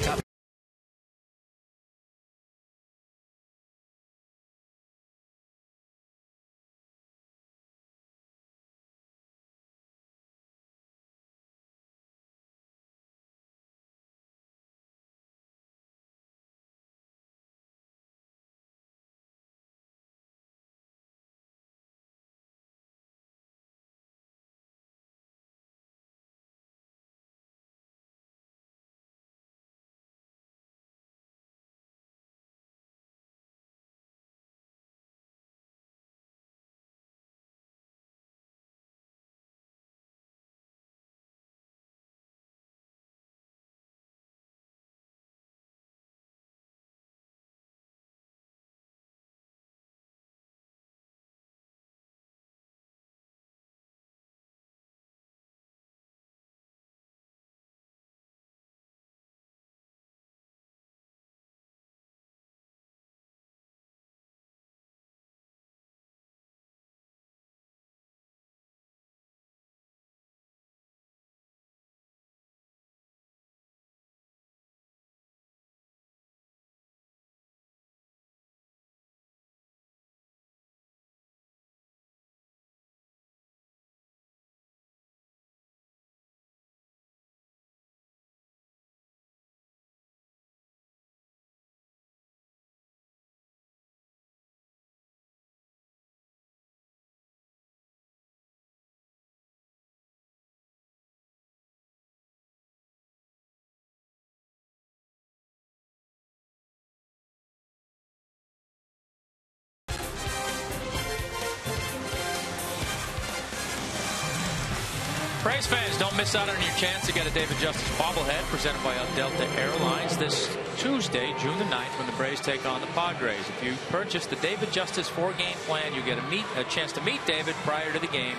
Braves fans, don't miss out on your chance to get a David Justice bobblehead presented by Delta Airlines this Tuesday, June the 9th, when the Braves take on the Padres. If you purchase the David Justice 4-game plan, you get a chance to meet David prior to the game.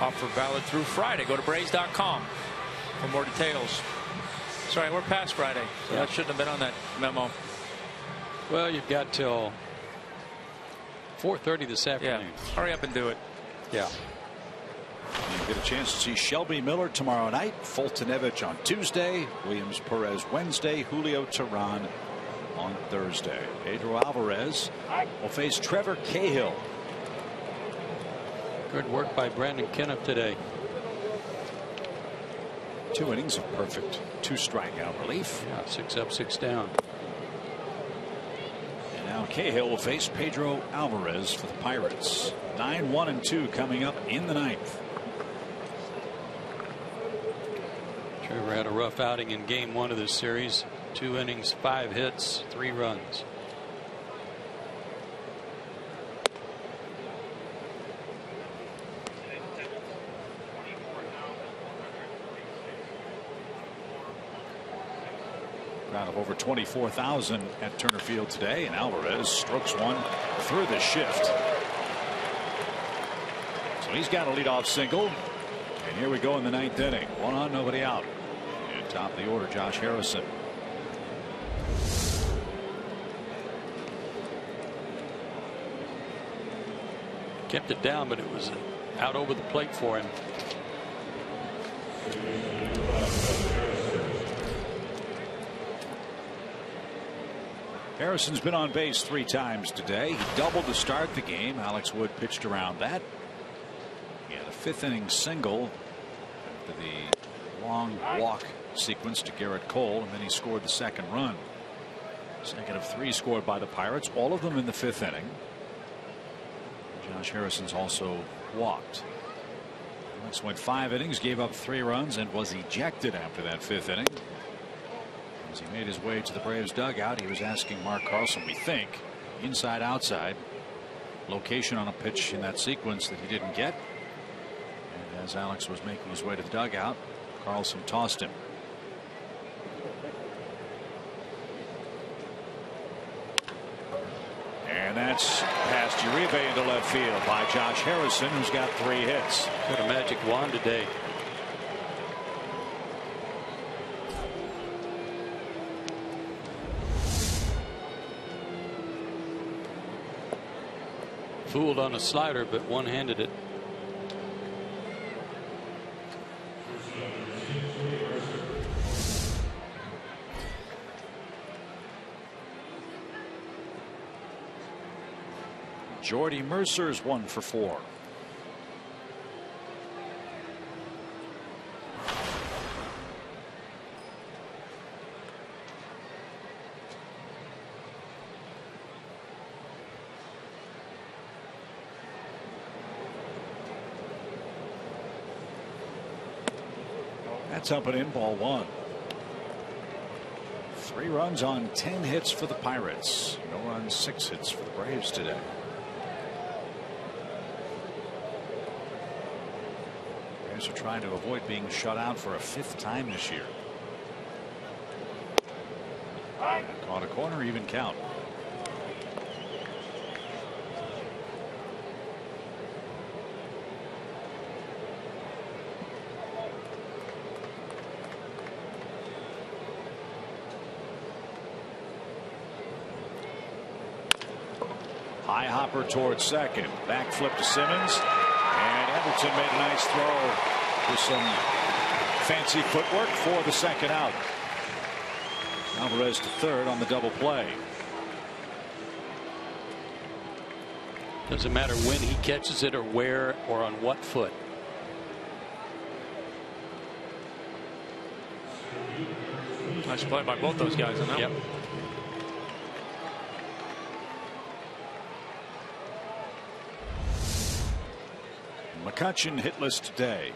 Offer valid through Friday. Go to Braves.com for more details. Sorry, we're past Friday, so that shouldn't have been on that memo. Well, you've got till 4:30 this afternoon. Yeah, hurry up and do it. Yeah. You get a chance to see Shelby Miller tomorrow night, Fultonevich on Tuesday, Williams Perez Wednesday, Julio Teheran on Thursday. Pedro Alvarez will face Trevor Cahill. Good work by Brandon Kinnup today. 2 innings of perfect 2 strikeout relief. Yeah, 6 up, 6 down. And now Cahill will face Pedro Alvarez for the Pirates. 9-1-2 coming up in the 9th. Trevor had a rough outing in game 1 of this series. 2 innings, 5 hits, 3 runs. Crowd of over 24,000 at Turner Field today, and Alvarez strokes one through the shift. So he's got a leadoff single, and here we go in the 9th inning. 1 on, nobody out. And top of the order, Josh Harrison. Kept it down, but it was out over the plate for him. Harrison's been on base 3 times today. He doubled to start the game. Alex Wood pitched around that. He had a 5th inning single after the long walk sequence to Garrett Cole, and then he scored the 2nd run. Second of 3 scored by the Pirates, all of them in the 5th inning. Josh Harrison's also walked. Alex went 5 innings, gave up 3 runs, and was ejected after that 5th inning. As he made his way to the Braves dugout, he was asking Mark Carlson, we think, inside outside, location on a pitch in that sequence that he didn't get. And as Alex was making his way to the dugout, Carlson tossed him. And that's past Uribe into left field by Josh Harrison, who's got 3 hits. Got a magic wand today. Fooled on a slider, but one-handed it. Jordy Mercer's 1 for 4. That's up and in, ball 1. 3 runs on 10 hits for the Pirates. No runs, 6 hits for the Braves today. Braves are trying to avoid being shut out for a 5th time this year. Caught a corner, even count. High hopper towards second. Back flip to Simmons. And Everton made a nice throw with some fancy footwork for the 2nd out. Alvarez to 3rd on the double play. Doesn't matter when he catches it or where or on what foot. Nice play by both those guys on that. Yep. McCutchen hitless today.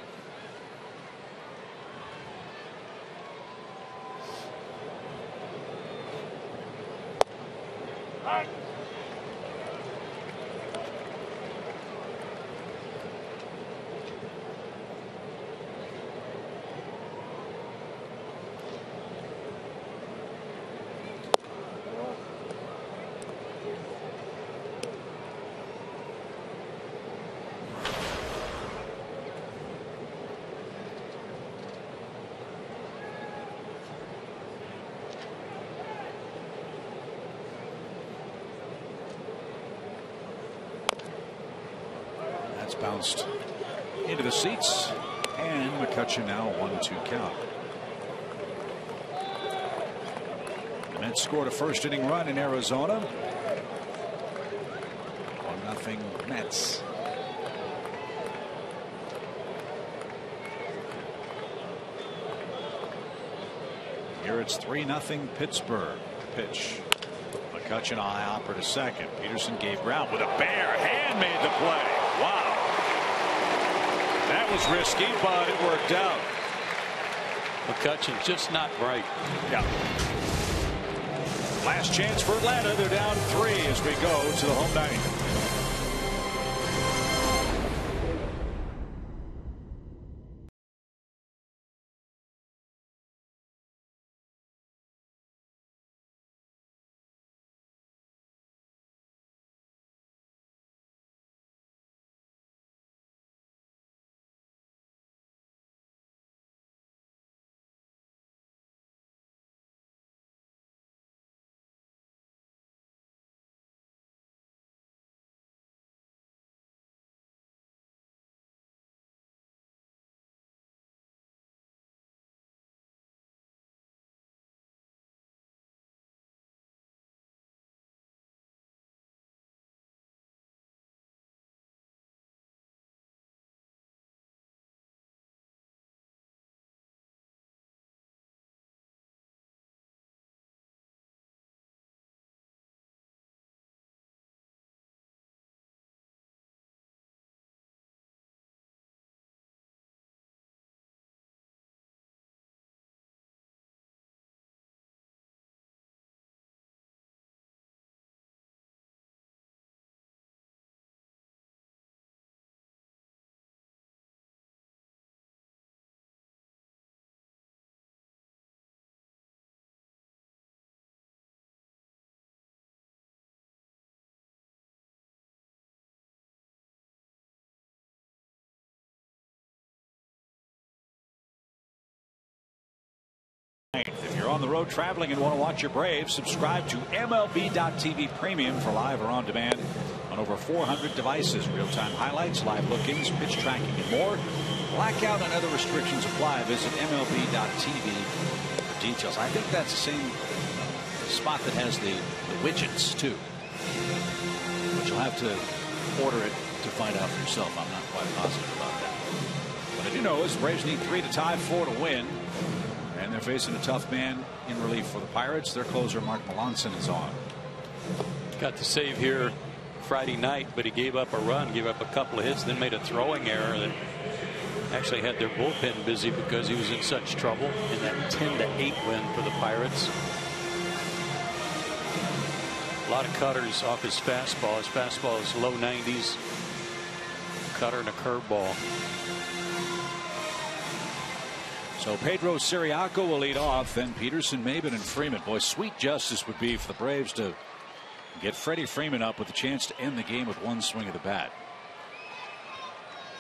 bounced into the seats, and McCutchen now 1-2 count. The Mets scored a first inning run in Arizona. 1-0 Mets. Here it's 3-0 Pittsburgh. Pitch. McCutchen eye opera to second. Peterson gave ground with a bare hand, made the play. Wow. That was risky, but it worked out. McCutchen just not right. Yeah. Last chance for Atlanta. They're down 3 as we go to the home 9th. If you're on the road traveling and want to watch your Braves, subscribe to MLB.TV Premium for live or on demand on over 400 devices. Real-time highlights, live look-ins, pitch tracking, and more. Blackout and other restrictions apply. Visit MLB.TV for details. I think that's the same spot that has the widgets, too. But you'll have to order it to find out for yourself. I'm not quite positive about that. What I do know is the Braves need 3 to tie, 4 to win. And they're facing a tough man in relief for the Pirates. Their closer, Mark Melanson, is on. Got the save here Friday night, but he gave up a run, gave up a couple of hits, then made a throwing error that actually had their bullpen busy because he was in such trouble in that 10-8 win for the Pirates. A lot of cutters off his fastball. His fastball is low 90s. Cutter and a curveball. So Pedro Siriaco will lead off, then Peterson, Maben, and Freeman. Boy, sweet justice would be for the Braves to get Freddie Freeman up with a chance to end the game with one swing of the bat.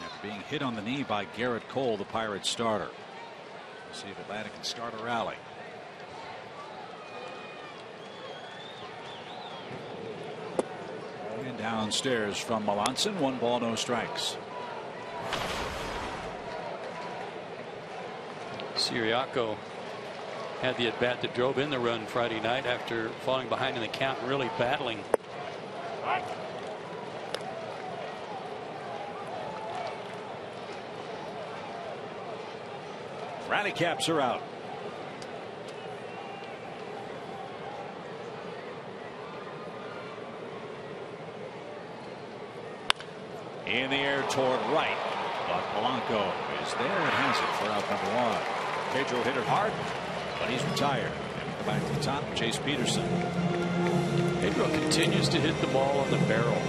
After being hit on the knee by Garrett Cole, the Pirates starter. We'll see if Atlanta can start a rally. And downstairs from Melanson, 1 ball, no strikes. Siriaco had the at-bat that drove in the run Friday night after falling behind in the count, really battling. Rally caps are out. In the air toward right, but Polanco is there and has it for out number 1. Pedro hit it hard, but he's retired. And we go back to the top, Chase Peterson. Pedro continues to hit the ball on the barrel.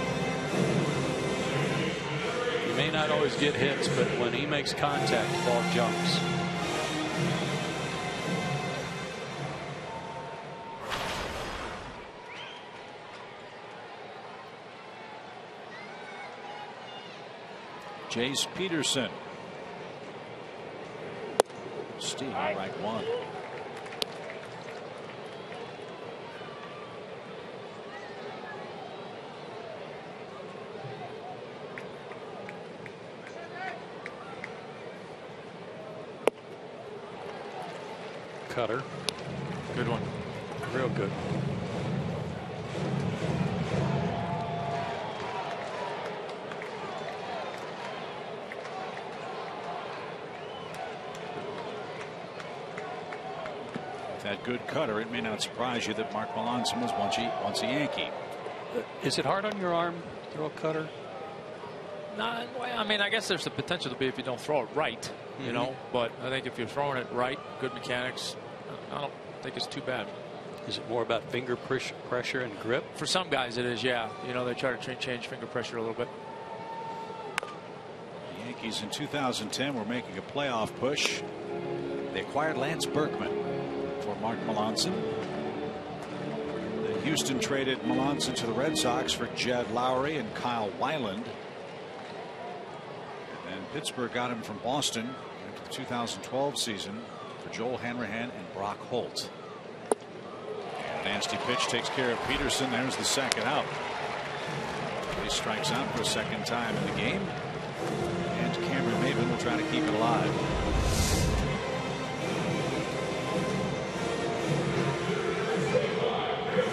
He may not always get hits, but when he makes contact, the ball jumps. Chase Peterson. Steve, right 1. cutter. Good one. Real good. That good cutter, it may not surprise you that Mark Melanson was once a Yankee. Is it hard on your arm to throw a cutter? Not, I mean, I guess there's the potential to be if you don't throw it right, you know. But I think if you're throwing it right, good mechanics, I don't think it's too bad. Is it more about finger pressure and grip? For some guys, it is, yeah. You know, they try to change finger pressure a little bit. The Yankees in 2010 were making a playoff push. They acquired Lance Berkman for Mark Melanson. Houston traded Melanson to the Red Sox for Jed Lowry and Kyle Weiland. And Pittsburgh got him from Boston after the 2012 season for Joel Hanrahan and Brock Holt. And a nasty pitch takes care of Peterson. There's the second out. He strikes out for a second time in the game. And Cameron Maybin will try to keep it alive.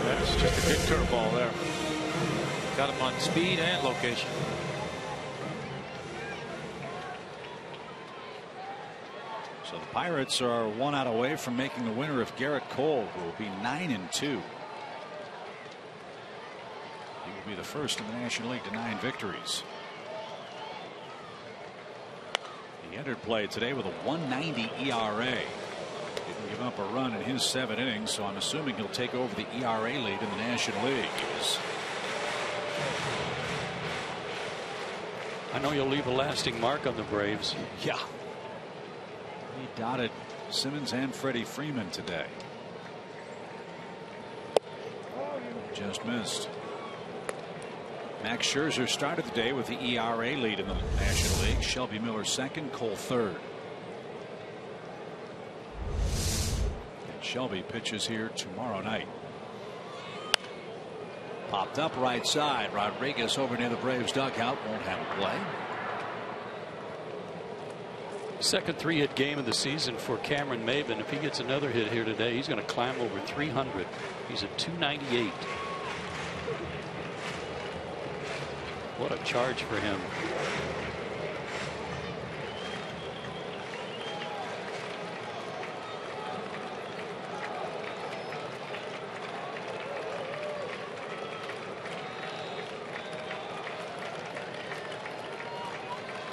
That's just a good curveball there. Got him on speed and location. So the Pirates are 1 out away from making the winner if Garrett Cole, who will be 9-2. He will be the first in the National League to 9 victories. He entered play today with a 1.90 ERA. Didn't give up a run in his 7 innings, so I'm assuming he'll take over the ERA lead in the National League. I know you'll leave a lasting mark on the Braves. Yeah. He dotted Simmons and Freddie Freeman today. Just missed. Max Scherzer started the day with the ERA lead in the National League. Shelby Miller second, Cole third. And Shelby pitches here tomorrow night. Popped up right side. Rodriguez over near the Braves dugout. Won't have a play. Second 3-hit game of the season for Cameron Maybin. If he gets another hit here today, he's going to climb over 300. He's at 298. What a charge for him.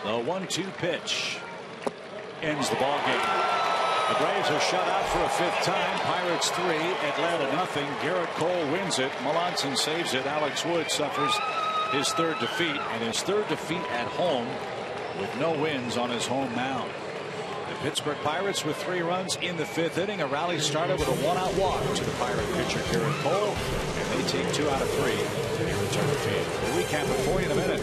The 1-2 pitch ends the ball game. The Braves are shut out for a 5th time. Pirates 3, Atlanta nothing. Garrett Cole wins it. Melanson saves it. Alex Wood suffers his 3rd defeat, and his 3rd defeat at home with no wins on his home mound. The Pittsburgh Pirates with 3 runs in the 5th inning. A rally started with a 1-out walk to the Pirate pitcher Garrett Cole, and they take 2 out of 3. They return the field. We'll recap it for you in a minute.